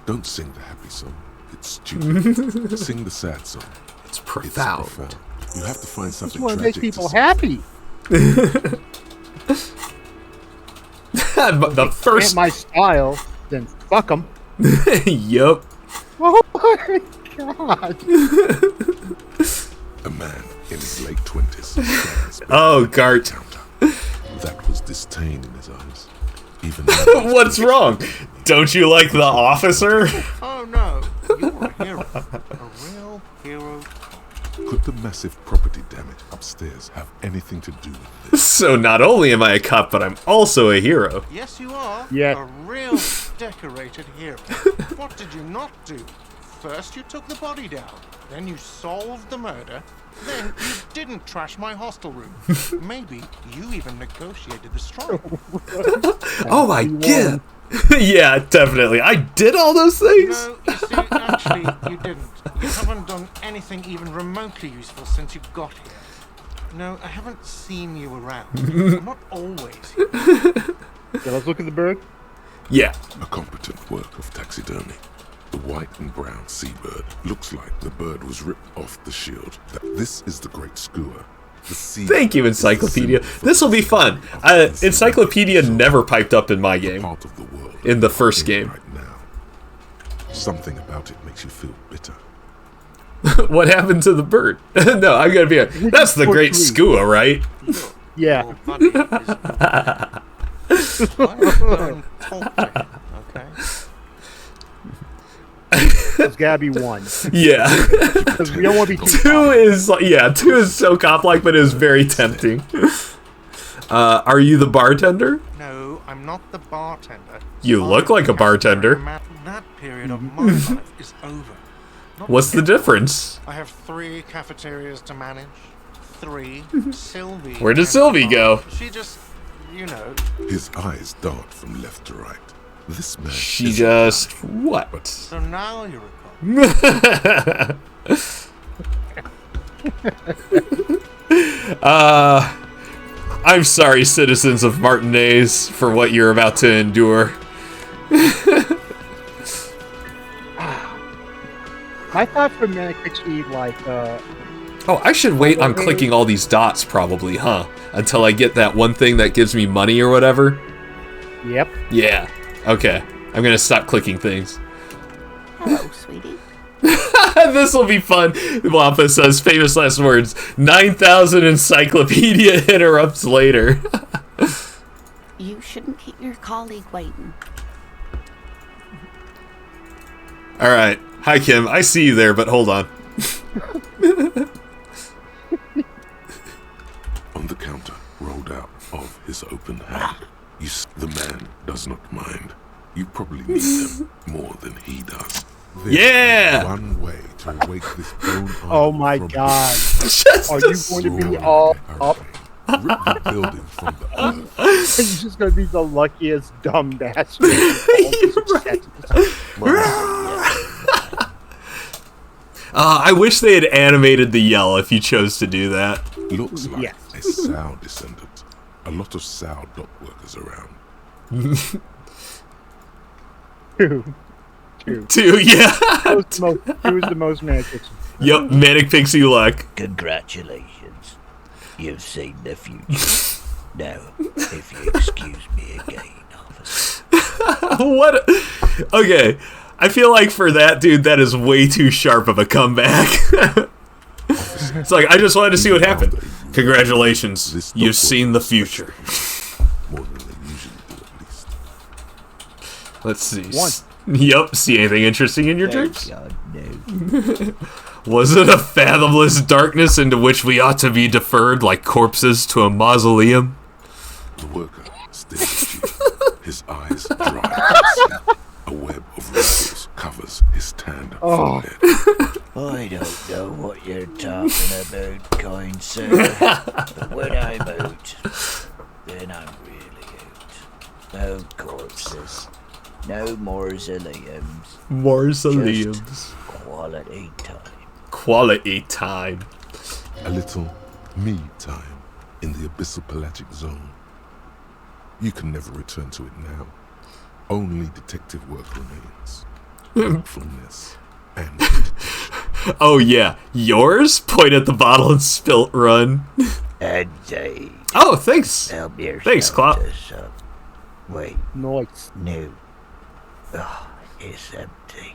Speaker 5: Don't sing the happy song. It's stupid. Sing the sad song.
Speaker 1: It's
Speaker 5: It's
Speaker 1: profound.
Speaker 5: profound. You have to find
Speaker 2: This
Speaker 5: something
Speaker 2: one makes
Speaker 5: tragic
Speaker 2: people
Speaker 5: to sing.
Speaker 2: happy.
Speaker 1: But the
Speaker 2: Ain't
Speaker 1: first
Speaker 2: my style, then fuck them.
Speaker 1: Yup.
Speaker 2: Oh my god.
Speaker 5: A man in his late 20s stands
Speaker 1: Oh,
Speaker 5: behind
Speaker 1: Gart.
Speaker 5: the counter. That was disdain in his eyes. Even now,
Speaker 1: What's wrong? Don't you like the officer?
Speaker 8: Oh no, you're a hero. A real hero.
Speaker 5: could the massive property damage upstairs have anything to do with this?
Speaker 1: So not only am I a cop, but I'm also a hero.
Speaker 8: Yes, you are.
Speaker 2: Yeah.
Speaker 8: A real decorated hero. What did you not do? First you took the body down, then you solved the murder, then you didn't trash my hostel room. Maybe you even negotiated the strike.
Speaker 1: Oh, I get. Yeah, definitely. I did all those things.
Speaker 8: No, you see, actually, you didn't. You haven't done anything even remotely useful since you got here. No, I haven't seen you around. I'm not always here.
Speaker 2: Yeah, let's look at the bird.
Speaker 1: Yeah.
Speaker 5: A competent work of taxidermy. The white and brown seabird looks like the bird was ripped off the shield. This is the great skua. The sea
Speaker 1: Thank you,
Speaker 5: is the
Speaker 1: Encyclopedia.
Speaker 5: symbol for
Speaker 1: This will be
Speaker 5: the
Speaker 1: fun.
Speaker 5: of the
Speaker 1: Encyclopedia
Speaker 5: sea.
Speaker 1: never piped up in my game.
Speaker 5: Part of the world
Speaker 1: In the first
Speaker 5: we are
Speaker 1: game.
Speaker 5: right now. Something about it makes you feel bitter.
Speaker 1: What happened to the bird? No, I'm gonna be. That's the great skua, right?
Speaker 2: Yeah.
Speaker 8: Your buddy is... Don't talk to him, okay?
Speaker 2: There's gotta be one.
Speaker 1: Yeah.
Speaker 2: Because we don't want to be too.
Speaker 1: Two is like, yeah, two is so cop-like, but it is very tempting. Are you the bartender?
Speaker 8: No, I'm not the bartender.
Speaker 1: You look like a bartender.
Speaker 8: That period of my life is over. Not
Speaker 1: What's the
Speaker 8: anymore.
Speaker 1: difference?
Speaker 8: I have 3 cafeterias to manage. 3. Sylvie.
Speaker 1: Where did
Speaker 8: and
Speaker 1: Sylvie
Speaker 8: Carl.
Speaker 1: go?
Speaker 8: She just, you know.
Speaker 5: His eyes dart from left to right. This man.
Speaker 1: She
Speaker 5: isn't
Speaker 1: just
Speaker 5: blind,
Speaker 1: what?
Speaker 8: So now you recall.
Speaker 1: I'm sorry, citizens of Martinez, for what you're about to endure.
Speaker 2: I thought for Manic Pixie, like,
Speaker 1: Oh, I should wait on clicking all these dots, probably, huh? Until I get that one thing that gives me money or whatever.
Speaker 2: yep.
Speaker 1: Yeah. Okay. I'm gonna stop clicking things.
Speaker 7: Hello, sweetie.
Speaker 1: This will be fun. Wampa says famous last words. 9,000 encyclopedia interrupts later.
Speaker 7: You shouldn't keep your colleague waiting.
Speaker 1: All right. Hi, Kim. I see you there, but hold on.
Speaker 5: On the counter, rolled out of his open hand. The man does not mind. You probably need him more than he does. There's
Speaker 1: Yeah!
Speaker 5: one way to awake this bone.
Speaker 2: Oh my god.
Speaker 1: Just
Speaker 2: Are
Speaker 1: a
Speaker 2: you going to be all up?
Speaker 5: Rip the building from the earth.
Speaker 2: He's just going to be the luckiest dumb bastard.
Speaker 1: I wish they had animated the yell if you chose to do that.
Speaker 5: Looks like
Speaker 2: Yes.
Speaker 5: a Sow descendant. A lot of Sow dock workers around.
Speaker 1: Too, yeah.
Speaker 2: Who's the most Manic Pixie?
Speaker 1: Yep, Manic Pixie luck.
Speaker 9: Congratulations. You've seen the future. Now, if you excuse me again, officer.
Speaker 1: What? Okay, I feel like for that dude, that is way too sharp of a comeback. It's like, I just wanted to see what happened. Congratulations, you've seen the future.
Speaker 5: More than they usually do, at least.
Speaker 1: Let's see.
Speaker 2: One.
Speaker 1: Yup, see anything interesting in your dreams?
Speaker 9: God, no.
Speaker 1: Was it a fathomless darkness into which we ought to be deferred like corpses to a mausoleum?
Speaker 5: The worker stares at you, his eyes dry. A web of wrinkles covers his tanned forehead.
Speaker 9: I don't know what you're talking about, kind sir. But when I'm out, then I'm really out. No corpses, no mausoleums.
Speaker 1: Mausoleums.
Speaker 9: Just quality time.
Speaker 1: Quality time.
Speaker 5: A little me time in the abyssal pelagic zone. You can never return to it now. Only detective work remains. Wakefulness and meditation.
Speaker 1: Oh yeah, yours? Point at the bottle and spilt run.
Speaker 9: Indeed.
Speaker 1: Oh, thanks.
Speaker 9: Help yourself
Speaker 1: Thanks, Clop.
Speaker 9: to some. Wait,
Speaker 2: Nice.
Speaker 9: no. Oh, it's empty.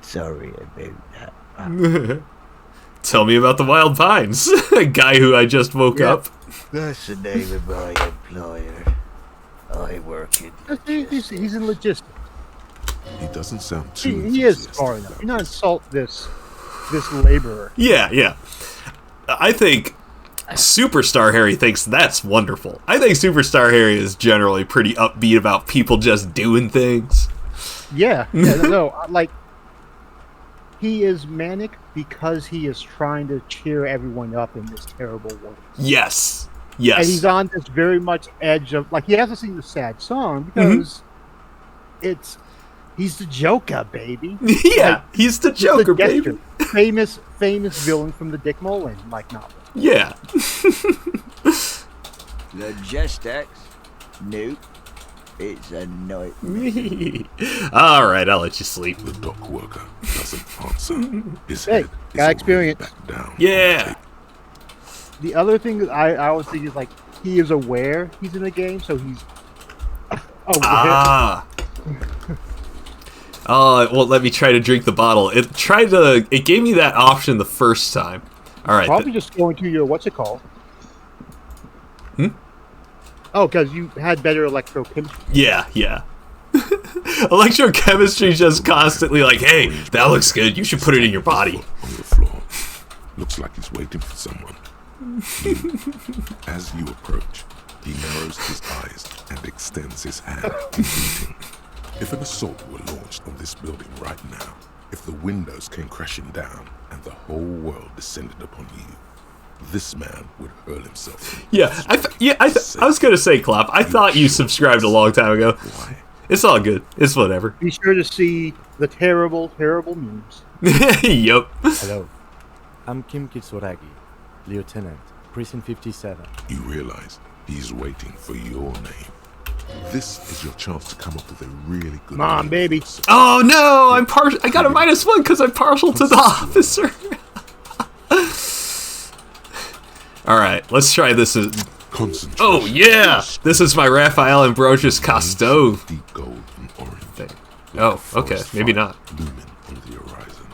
Speaker 9: Sorry about that.
Speaker 1: Tell me about the Wild Pines. A guy who I just woke
Speaker 2: Yeah.
Speaker 1: up.
Speaker 9: That's the name of my employer. I work in
Speaker 2: He's in logistics.
Speaker 5: He doesn't sound too
Speaker 2: He is
Speaker 5: enthusiastic
Speaker 2: far enough.
Speaker 5: about
Speaker 2: You're not insult this laborer.
Speaker 1: Yeah, yeah. I think Superstar Harry thinks that's wonderful. I think Superstar Harry is generally pretty upbeat about people just doing things.
Speaker 2: Yeah, no, like he is manic because he is trying to cheer everyone up in this terrible world.
Speaker 1: Yes. Yes.
Speaker 2: And he's on this very much edge of, like, he hasn't seen the sad song because he's the Joker, baby.
Speaker 1: Yeah,
Speaker 2: Like,
Speaker 1: he's the
Speaker 2: he's
Speaker 1: Joker,
Speaker 2: Jester.
Speaker 1: baby.
Speaker 2: Famous villain from the Dick Mullen novel.
Speaker 1: Yeah.
Speaker 9: logistics. Nope. It's a nightmare.
Speaker 1: All right, I'll let you sleep.
Speaker 5: The dock worker doesn't answer. His
Speaker 2: Hey,
Speaker 5: head is
Speaker 2: got
Speaker 5: already
Speaker 2: experience.
Speaker 5: back down.
Speaker 1: Yeah.
Speaker 2: The other thing that I always think is, like, he is aware he's in the game, so he's
Speaker 1: Ah. Oh, it won't let me try to drink the bottle. It gave me that option the first time. All right.
Speaker 2: probably just going to your what's it called? Oh, because you had better electrochemistry.
Speaker 1: Yeah, yeah. Electrochemistry just constantly like, hey, that looks good. You should put it in your body.
Speaker 5: On the floor. Looks like he's waiting for someone. As you approach, he narrows his eyes and extends his hand in greeting. If an assault were launched on this building right now, if the windows came crashing down and the whole world descended upon you, this man would hurl himself.
Speaker 1: Yeah, I was gonna say, Clop. I thought you subscribed a long time ago.
Speaker 5: Why?
Speaker 1: It's all good. It's whatever.
Speaker 2: Be sure to see the terrible memes.
Speaker 1: Yup.
Speaker 10: Hello, I'm Kim Kitsuragi, Lieutenant, Prison 57.
Speaker 5: You realize he's waiting for your name. This is your chance to come up with a really good
Speaker 2: Come on,
Speaker 5: name
Speaker 2: baby.
Speaker 5: for yourself.
Speaker 1: Oh no, I'm partial. I got a -1 because I'm partial to the officer. All right, let's try this.
Speaker 5: Concentration.
Speaker 1: Oh yeah, this is my Raphael Ambrosius Cousteau
Speaker 5: Deep gold and orange.
Speaker 1: thing.
Speaker 5: Like
Speaker 1: Oh,
Speaker 5: a forest
Speaker 1: okay, maybe
Speaker 5: fire
Speaker 1: not.
Speaker 5: Looming on the horizon,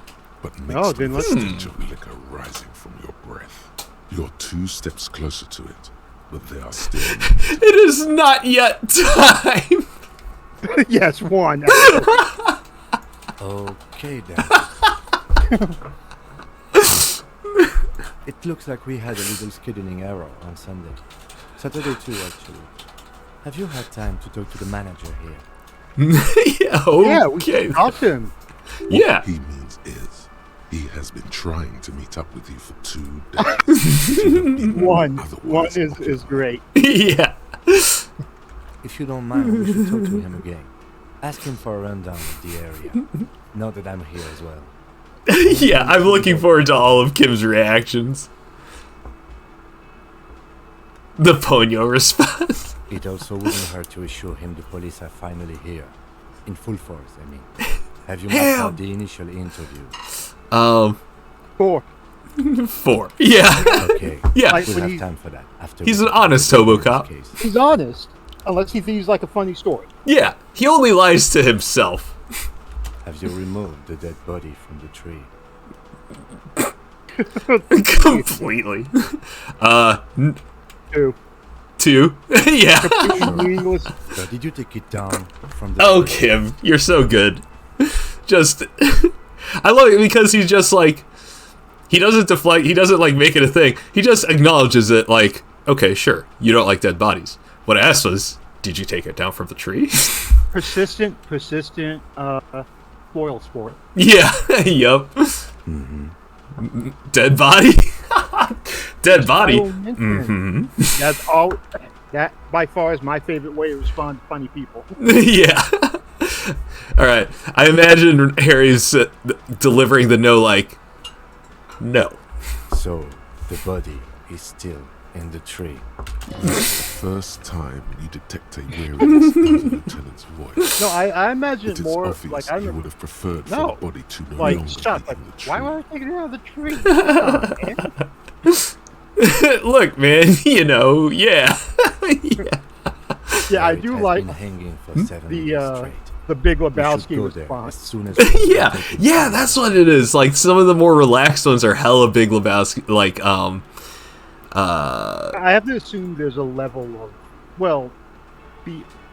Speaker 5: but mixed
Speaker 2: Oh,
Speaker 5: with
Speaker 2: then
Speaker 5: the
Speaker 2: let's-
Speaker 5: stench of liquor rising from your breath. You're 2 steps closer to it, but they are still.
Speaker 1: It is not yet time.
Speaker 2: Yes, one.
Speaker 10: Okay then. It looks like we had a little scheduling error on Sunday. Saturday too, actually. Have you had time to talk to the manager here?
Speaker 1: Yeah,
Speaker 2: Yeah, we
Speaker 1: okay.
Speaker 2: should talk to him.
Speaker 1: Yeah.
Speaker 5: He means is he has been trying to meet up with you for 2 days. You have been
Speaker 2: One
Speaker 5: otherwise
Speaker 2: is
Speaker 5: occupied.
Speaker 2: great.
Speaker 1: Yeah.
Speaker 10: If you don't mind, we should talk to him again. Ask him for a rundown of the area. Now that I'm here as well.
Speaker 1: Yeah, I'm looking forward to all of Kim's reactions. The Ponyo response.
Speaker 10: It also wouldn't hurt to assure him the police are finally here. In full force, I mean. Have you mapped out the initial interview?
Speaker 2: 4.
Speaker 1: 4. Yeah.
Speaker 10: Okay.
Speaker 1: Yeah.
Speaker 2: Like
Speaker 10: We'll
Speaker 2: when
Speaker 10: have
Speaker 2: he-
Speaker 10: time for that. After
Speaker 1: He's
Speaker 10: we
Speaker 1: an
Speaker 10: talk
Speaker 1: honest
Speaker 10: about the
Speaker 1: Hobocop.
Speaker 10: case.
Speaker 2: He's honest. Unless he thinks like a funny story.
Speaker 1: Yeah, he only lies to himself.
Speaker 10: Have you removed the dead body from the tree?
Speaker 1: Completely. Two. Yeah.
Speaker 10: So did you take it down from the
Speaker 1: Oh,
Speaker 10: tree?
Speaker 1: Kim, you're so good. Just, I love it because he's just like, he doesn't deflect, he doesn't like make it a thing. He just acknowledges it like, okay, sure, you don't like dead bodies. What I asked was, did you take it down from the tree?
Speaker 2: Persistent, spoil sport.
Speaker 1: Yeah, yup. Dead body? Dead body.
Speaker 2: That's all. That by far is my favorite way to respond to funny people.
Speaker 1: Yeah. All right. I imagine Harry's delivering the no like, no.
Speaker 10: So the body is still in the tree.
Speaker 5: The first time you detect a weariness in the lieutenant's voice.
Speaker 2: No, I imagine
Speaker 5: It is
Speaker 2: more
Speaker 5: obvious
Speaker 2: like I
Speaker 5: you would have preferred for
Speaker 2: no,
Speaker 5: the body to no
Speaker 2: like
Speaker 5: longer
Speaker 2: stop.
Speaker 5: be
Speaker 2: Like,
Speaker 5: in the tree.
Speaker 2: why would I take it out of the tree? Come on, man.
Speaker 1: Look, man, you know, yeah.
Speaker 2: Yeah, I
Speaker 10: It
Speaker 2: do
Speaker 10: has
Speaker 2: like
Speaker 10: been hanging for 7 years straight.
Speaker 2: the Big
Speaker 10: We should
Speaker 2: Lebowski
Speaker 10: go there
Speaker 2: response.
Speaker 10: as soon as
Speaker 1: Yeah, yeah, that's what it is. Like some of the more relaxed ones are hella Big Lebowski. Like,
Speaker 2: I have to assume there's a level of, well,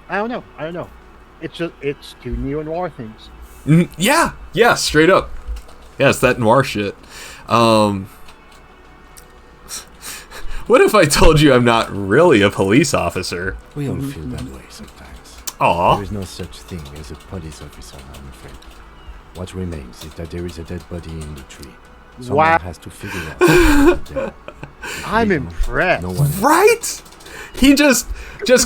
Speaker 2: I don't know. It's two neo-noir things.
Speaker 1: yeah, straight up. Yeah, it's that noir shit. What if I told you I'm not really a police officer?
Speaker 10: We all feel that way sometimes.
Speaker 1: Aw.
Speaker 10: There is no such thing as a police officer, I'm afraid. What remains is that there is a dead body in the tree. Someone
Speaker 2: Wow.
Speaker 10: has to figure out what's there.
Speaker 2: I'm impressed.
Speaker 10: No one
Speaker 1: Right? He just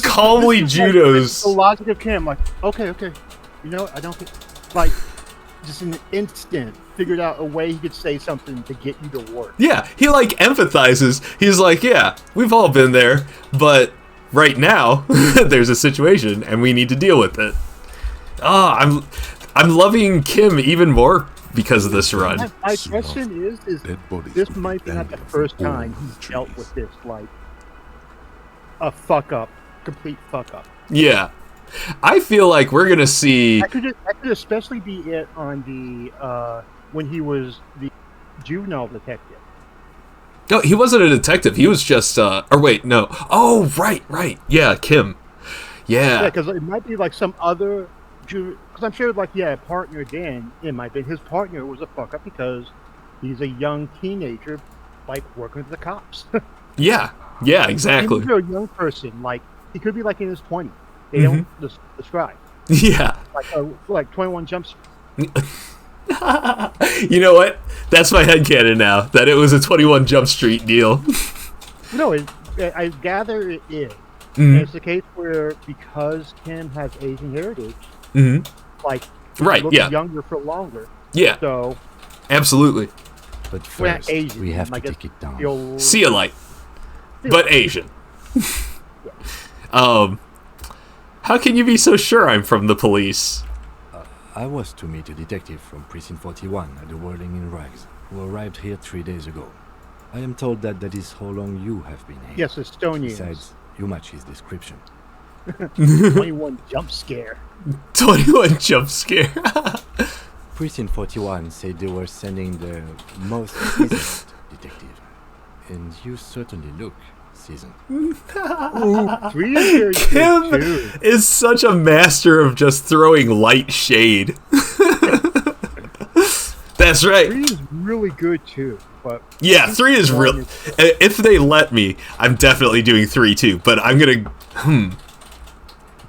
Speaker 1: calmly judos.
Speaker 2: The logic of Kim, like, okay. You know what? I don't think, like, just in an instant, figured out a way he could say something to get you to work.
Speaker 1: Yeah, he like empathizes. He's like, yeah, we've all been there, but right now there's a situation and we need to deal with it. I'm loving Kim even more because of this run.
Speaker 2: My question is
Speaker 5: Dead bodies
Speaker 2: this
Speaker 5: would be
Speaker 2: might be not the
Speaker 5: dangling
Speaker 2: first
Speaker 5: from all
Speaker 2: time
Speaker 5: the
Speaker 2: he's dealt
Speaker 5: trees.
Speaker 2: with this, like, a fuck up, complete fuck up.
Speaker 1: Yeah. I feel like we're gonna see.
Speaker 2: That could especially be it on the when he was the juvenile detective.
Speaker 1: No, he wasn't a detective. He was just. Or wait, no. Oh, right. Yeah, Kim.
Speaker 2: Yeah,
Speaker 1: Yeah.
Speaker 2: because it might be like some other. Because I'm sure, like, partner Dan, it might be his partner was a fuck up because he's a young teenager, like working with the cops.
Speaker 1: Yeah. Yeah. Exactly.
Speaker 2: Even if you're a young person, like he could be like in his 20s. They don't describe.
Speaker 1: Yeah.
Speaker 2: Like 21 Jump Street.
Speaker 1: You know what? That's my headcanon now. That it was a 21 Jump Street deal.
Speaker 2: No, I gather it is.
Speaker 1: Mhm.
Speaker 2: And it's the case where because Kim has Asian heritage, like he
Speaker 1: Right,
Speaker 2: looks
Speaker 1: yeah.
Speaker 2: younger for longer.
Speaker 1: Yeah.
Speaker 2: So
Speaker 1: Absolutely.
Speaker 10: But
Speaker 2: we're not
Speaker 10: first,
Speaker 2: Asian.
Speaker 10: we have to
Speaker 2: I guess
Speaker 10: take it down.
Speaker 2: the old-
Speaker 1: See a light. But Asian. How can you be so sure I'm from the police?
Speaker 10: I was to meet a detective from Precinct 41 at the Whirling in Rags, who arrived here 3 days ago. I am told that is how long you have been here.
Speaker 2: Yes, Estonians.
Speaker 10: Besides, you match his description.
Speaker 2: 21 Jump Scare.
Speaker 1: 21 Jump Scare.
Speaker 10: Precinct 41 said they were sending the most seasoned detective. And you certainly look seasoned.
Speaker 2: Ooh, 3 is very
Speaker 1: Kim
Speaker 2: good too.
Speaker 1: is such a master of just throwing light shade. That's right.
Speaker 2: 3 is really good too. But
Speaker 1: Yeah, 3 is real. If they let me, I'm definitely doing 3 too. But I'm gonna.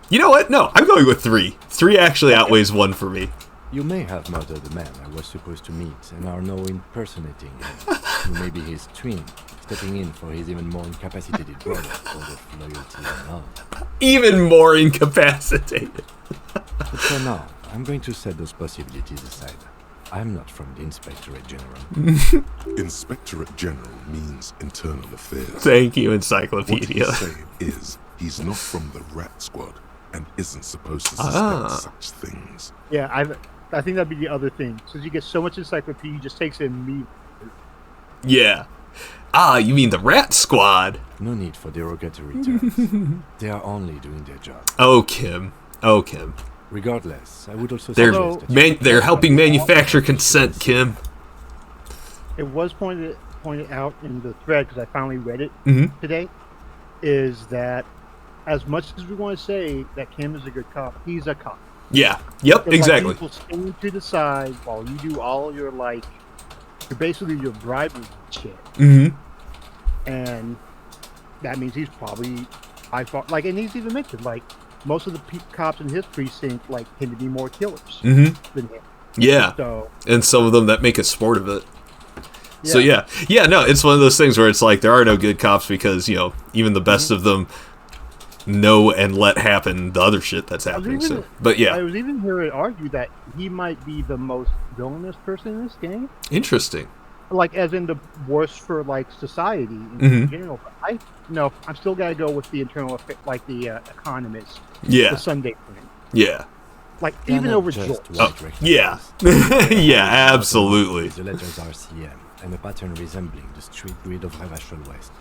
Speaker 1: You know what? No, I'm going with 3. 3 actually outweighs 1 for me.
Speaker 10: You may have murdered the man I was supposed to meet and are now impersonating him. You may be his twin, stepping in for his even more incapacitated brother for the loyalty and love.
Speaker 1: Even more incapacitated.
Speaker 10: But for now, I'm going to set those possibilities aside. I'm not from the Inspectorate General.
Speaker 5: Inspectorate General means internal affairs.
Speaker 1: Thank you,
Speaker 5: What
Speaker 1: Encyclopedia.
Speaker 5: he's saying is he's not from the Rat Squad and isn't supposed to suspect such things.
Speaker 2: yeah, I think that'd be the other thing. Since you get so much encyclopedia, he just takes it immediately.
Speaker 1: Yeah. Ah, you mean the Rat Squad?
Speaker 10: No need for derogatory terms. They are only doing their job.
Speaker 1: Oh, Kim. Oh, Kim.
Speaker 10: Regardless, I would also
Speaker 1: They're
Speaker 10: suggest that
Speaker 1: they're helping manufacture consent, Kim.
Speaker 2: It was pointed out in the thread, because I finally read it
Speaker 1: Mhm.
Speaker 2: today, is that as much as we want to say that Kim is a good cop, he's a cop.
Speaker 1: Yeah. Yep.
Speaker 2: It's
Speaker 1: Exactly.
Speaker 2: Like people stand to the side while you do all your you're basically your bribery shit,
Speaker 1: Mm-hmm.
Speaker 2: and that means he's probably by far and he's even mentioned most of the cops in his precinct tend to be more killers
Speaker 1: Mm-hmm.
Speaker 2: than him.
Speaker 1: Yeah.
Speaker 2: So
Speaker 1: And some of them that make a sport of it.
Speaker 2: yeah.
Speaker 1: So yeah, no, it's one of those things where it's like there are no good cops because even the best of them know and let happen the other shit that's happening. So, but
Speaker 2: I
Speaker 1: yeah,
Speaker 2: was even hearing it argued that he might be the most villainous person in this game,
Speaker 1: interesting.
Speaker 2: as in the worst for society in
Speaker 1: Mhm.
Speaker 2: general. But I'm still gotta go with the internal effect, the Economist,
Speaker 1: Yeah,
Speaker 2: the Sunday thing,
Speaker 1: yeah,
Speaker 10: they're
Speaker 2: even
Speaker 10: not
Speaker 2: over
Speaker 10: just
Speaker 2: Jolt.
Speaker 10: white
Speaker 1: Oh, yeah,
Speaker 10: rectangles.
Speaker 1: yeah, absolutely.
Speaker 10: The letters RCM and a pattern resembling the street grid of Ravachol West.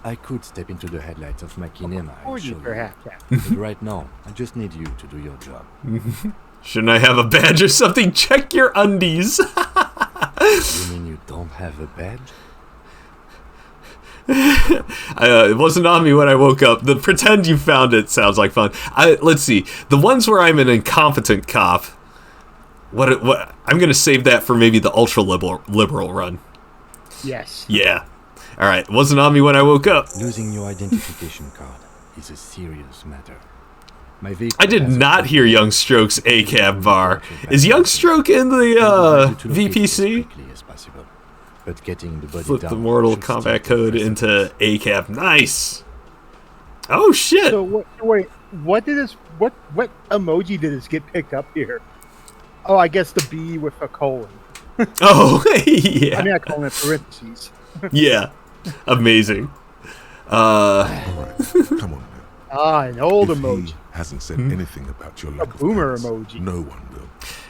Speaker 10: I could step into the headlights of my kinema
Speaker 2: Or
Speaker 10: and
Speaker 2: you
Speaker 10: show you.
Speaker 2: perhaps.
Speaker 10: But right now, I just need you to do your job.
Speaker 1: Shouldn't I have a badge or something? Check your undies.
Speaker 10: You mean you don't have a badge?
Speaker 1: It wasn't on me when I woke up. The pretend you found it sounds like fun. Let's see. The ones where I'm an incompetent cop. What? I'm gonna save that for maybe the ultra liberal run.
Speaker 2: Yes.
Speaker 1: Yeah. All right. It wasn't on me when I woke up.
Speaker 10: Losing your identification card is a serious matter. My vehicle
Speaker 1: I did
Speaker 10: has a
Speaker 1: not
Speaker 10: code
Speaker 1: hear Youngstroke's ACAB bar. Is Youngstroke in the VPC?
Speaker 10: But getting the body
Speaker 1: Flip
Speaker 10: down
Speaker 1: the Mortal
Speaker 10: should still
Speaker 1: Kombat
Speaker 10: be
Speaker 1: code
Speaker 10: present.
Speaker 1: into ACAB. Nice. Oh shit.
Speaker 2: So wait, what emoji did this get picked up here? Oh, I guess the B with a colon.
Speaker 1: Oh yeah.
Speaker 2: I mean, I call it parentheses.
Speaker 1: Yeah. Amazing.
Speaker 5: All right, come on now.
Speaker 2: An old
Speaker 5: If
Speaker 2: emoji.
Speaker 5: he hasn't said anything about your lack of
Speaker 2: boomer
Speaker 5: pants,
Speaker 2: emoji.
Speaker 5: no one will.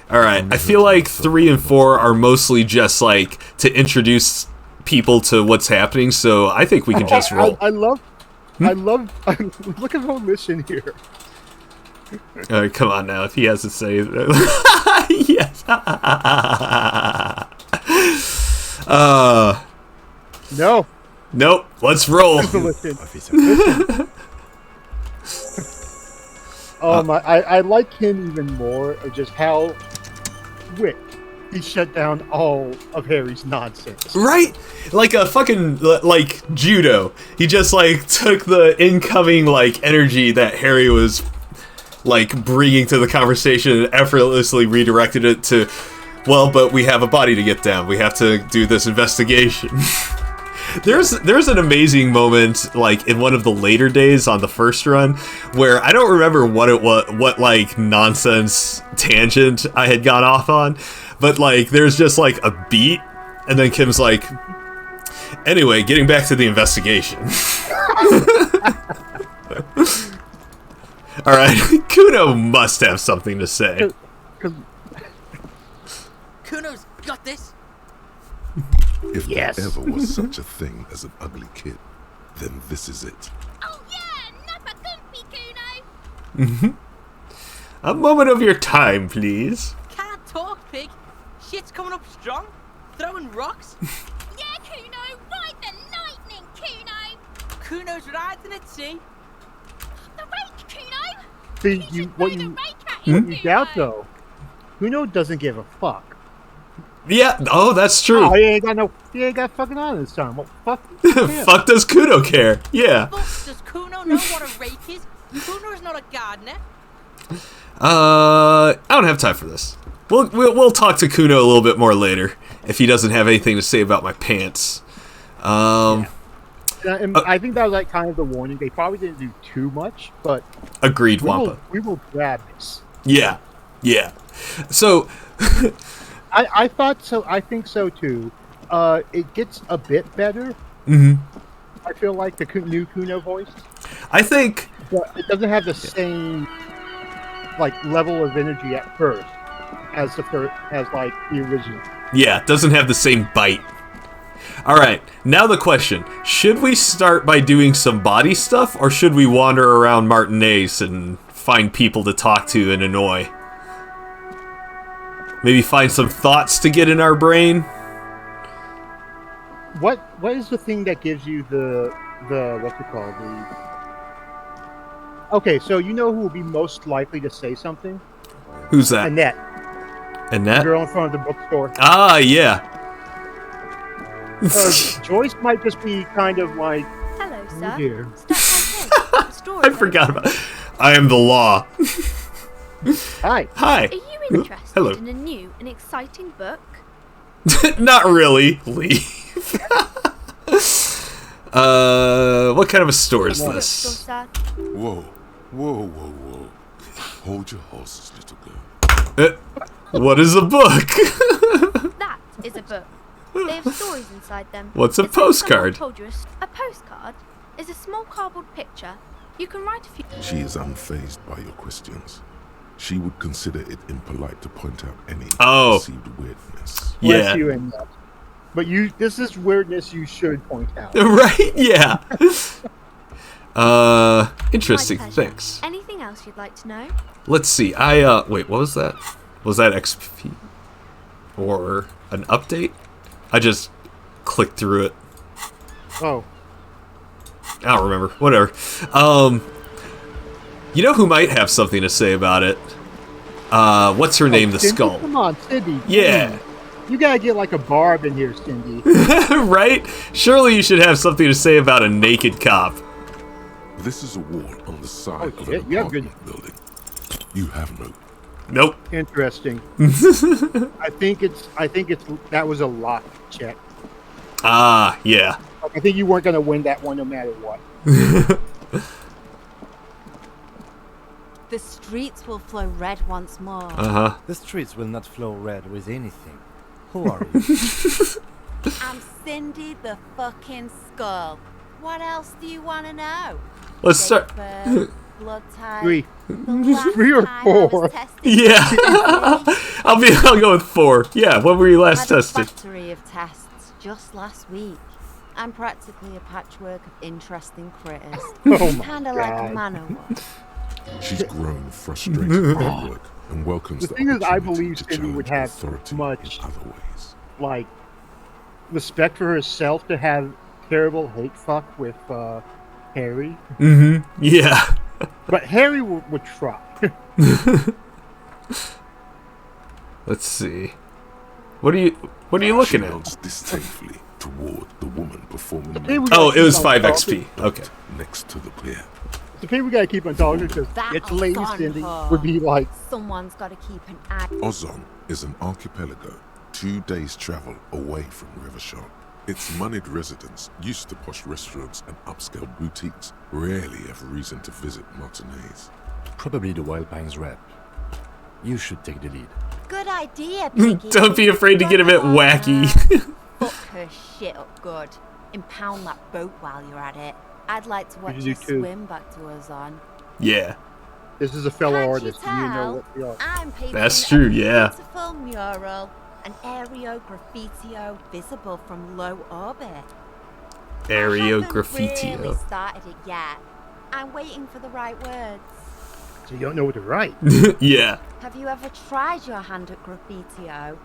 Speaker 1: All right. I feel like 3 and 4 are mostly just to introduce people to what's happening. So I think we can just roll.
Speaker 2: I love. Look at the mission here.
Speaker 1: All right, come on now. If he has to say, yes.
Speaker 2: No.
Speaker 1: Nope. Let's roll.
Speaker 2: Listen.
Speaker 10: Officer.
Speaker 2: Oh my! I like him even more of just how quick he shut down all of Harry's nonsense.
Speaker 1: Right? Like a fucking judo. He just took the incoming energy that Harry was bringing to the conversation and effortlessly redirected it to, well, but we have a body to get down. We have to do this investigation. There's an amazing moment in one of the later days on the first run where I don't remember what nonsense tangent I had gone off on, but there's just a beat and then Kim's anyway, getting back to the investigation. All right, Kuno must have something to say.
Speaker 4: Kuno's got this.
Speaker 5: If
Speaker 2: Yes.
Speaker 5: there ever was such a thing as an ugly kid, then this is it.
Speaker 11: Oh yeah, never good, Kuno.
Speaker 1: A moment of your time, please.
Speaker 4: Can't talk, pig. Shit's coming up strong. Throwing rocks.
Speaker 11: Yeah, Kuno, ride the lightning, Kuno.
Speaker 4: Kuno's riding it, see?
Speaker 11: The rake, Kuno.
Speaker 2: See,
Speaker 11: You should
Speaker 2: what
Speaker 11: throw the
Speaker 2: you
Speaker 11: rake at him,
Speaker 2: you doubt
Speaker 11: Kuno.
Speaker 2: though, Kuno doesn't give a fuck.
Speaker 1: Yeah, oh, that's true.
Speaker 2: Oh, he ain't got fucking on this time. Well, fuck. Yeah.
Speaker 1: Fuck does Kuno care? Yeah.
Speaker 4: Fuck, does Kuno know what a rake is? Kuno's not a gardener.
Speaker 1: I don't have time for this. We'll talk to Kuno a little bit more later if he doesn't have anything to say about my pants.
Speaker 2: And I think that was kind of the warning. They probably didn't do too much, but
Speaker 1: Agreed, Wampa.
Speaker 2: we will grab this.
Speaker 1: Yeah, yeah. So,
Speaker 2: I thought so. I think so too. It gets a bit better.
Speaker 1: mhm.
Speaker 2: I feel like the new Kuno voice,
Speaker 1: I think
Speaker 2: but it doesn't have the same level of energy at first as the original.
Speaker 1: yeah, it doesn't have the same bite. Alright, now the question. Should we start by doing some body stuff, or should we wander around Martinez and find people to talk to and annoy? Maybe find some thoughts to get in our brain?
Speaker 2: What is the thing that gives you the what's it called? Okay, so you know who will be most likely to say something?
Speaker 1: Who's that?
Speaker 2: Annette.
Speaker 1: Annette?
Speaker 2: The girl in front of the bookstore.
Speaker 1: Ah, yeah.
Speaker 2: Joyce might just be kind of like,
Speaker 11: Hello,
Speaker 2: oh
Speaker 11: sir.
Speaker 2: dear.
Speaker 1: I forgot about it. I am the law.
Speaker 2: Hi.
Speaker 1: Hi.
Speaker 11: Are you interested
Speaker 1: Hello.
Speaker 11: in a new and exciting book?
Speaker 1: Not really. Leave. What kind of a store is
Speaker 11: Bookstore,
Speaker 1: this?
Speaker 11: sir.
Speaker 5: Whoa, whoa, whoa, whoa. Hold your horses, little girl.
Speaker 1: What is a book?
Speaker 11: That is a book. They have stories inside them.
Speaker 1: What's a
Speaker 11: It's like someone
Speaker 1: postcard?
Speaker 11: told you a postcard is a small cardboard picture. You can write a few.
Speaker 5: She is unfazed by your questions. She would consider it impolite to point out any perceived weirdness.
Speaker 2: Bless you and but this is weirdness you should point out.
Speaker 1: Right? Yeah. Interesting.
Speaker 11: My pleasure.
Speaker 1: Thanks.
Speaker 11: Anything else you'd like to know?
Speaker 1: Let's see. Wait, what was that? Was that XP? Or an update? I just clicked through it.
Speaker 2: Oh.
Speaker 1: I don't remember. Whatever. You know who might have something to say about it? What's her name? The
Speaker 2: Cindy?
Speaker 1: skull.
Speaker 2: Come on, Cindy.
Speaker 1: Yeah.
Speaker 2: You gotta get like a barb in here, Cindy.
Speaker 1: Right? Surely you should have something to say about a naked cop.
Speaker 5: This is a wall on the side of
Speaker 2: shit,
Speaker 5: an
Speaker 2: you have good-
Speaker 5: apartment building. You have no.
Speaker 1: Nope.
Speaker 2: Interesting. I think that was a lock check.
Speaker 1: Ah, yeah.
Speaker 2: I think you weren't gonna win that one no matter what.
Speaker 12: The streets will flow red once more.
Speaker 1: Uh-huh.
Speaker 10: The streets will not flow red with anything. Who are you?
Speaker 12: I'm Cindy the fucking Skull. What else do you want to know?
Speaker 1: Let's start.
Speaker 12: Blood type.
Speaker 2: Three.
Speaker 12: The last
Speaker 2: 3 or
Speaker 12: time I was
Speaker 2: 4.
Speaker 12: tested.
Speaker 1: Yeah. I'll go with 4. Yeah, when were you last
Speaker 12: I had
Speaker 1: tested?
Speaker 12: a battery of tests just last week. I'm practically a patchwork of interesting critters.
Speaker 2: Oh my
Speaker 12: Kinda like a
Speaker 2: God.
Speaker 12: manowar.
Speaker 5: She's grown frustrated by work and welcomes
Speaker 2: The thing is, I
Speaker 5: opportunity
Speaker 2: believe
Speaker 5: to
Speaker 2: Cindy would
Speaker 5: challenge
Speaker 2: have
Speaker 5: authority
Speaker 2: much
Speaker 5: in other ways.
Speaker 2: like respect for herself to have terrible hate fuck with Harry.
Speaker 1: Mm-hmm. Yeah.
Speaker 2: But Harry would try.
Speaker 1: Let's see. What are you looking
Speaker 5: She
Speaker 1: at?
Speaker 5: nods disdainfully toward the woman performing.
Speaker 2: Okay, we
Speaker 1: Oh,
Speaker 2: gotta
Speaker 1: it was
Speaker 2: keep on
Speaker 1: 5
Speaker 2: talking.
Speaker 1: XP. Okay.
Speaker 5: Next to the pier.
Speaker 2: Okay, we gotta keep on talking because
Speaker 12: That
Speaker 2: it's lady
Speaker 12: Ozon
Speaker 2: Cindy
Speaker 12: her.
Speaker 2: would be like,
Speaker 12: Someone's got to keep an eye.
Speaker 5: Ozon is an archipelago 2 days' travel away from Rivershark. Its moneyed residents, used to posh restaurants and upscale boutiques, rarely have reason to visit Martinez.
Speaker 10: Probably the Wild Pines rep. You should take the lead.
Speaker 12: Good idea, Piggy.
Speaker 1: Don't be afraid to get a bit wacky.
Speaker 12: Fuck her shit up good. Impound that boat while you're at it. I'd like to watch
Speaker 2: You
Speaker 12: you
Speaker 2: do too.
Speaker 12: swim back to Ozon.
Speaker 1: Yeah.
Speaker 2: this is a fellow
Speaker 12: Can't
Speaker 2: artist.
Speaker 12: you
Speaker 2: You know
Speaker 12: tell?
Speaker 2: what we are.
Speaker 12: I'm painting
Speaker 1: That's true,
Speaker 12: a
Speaker 1: yeah.
Speaker 12: beautiful mural, an aereo graffitio visible from low orbit.
Speaker 1: Aereo
Speaker 12: I haven't really
Speaker 1: graffitio.
Speaker 12: started it yet. I'm waiting for the right words.
Speaker 2: So you don't know what to write.
Speaker 1: Yeah.
Speaker 12: Have you ever tried your hand at graffitio?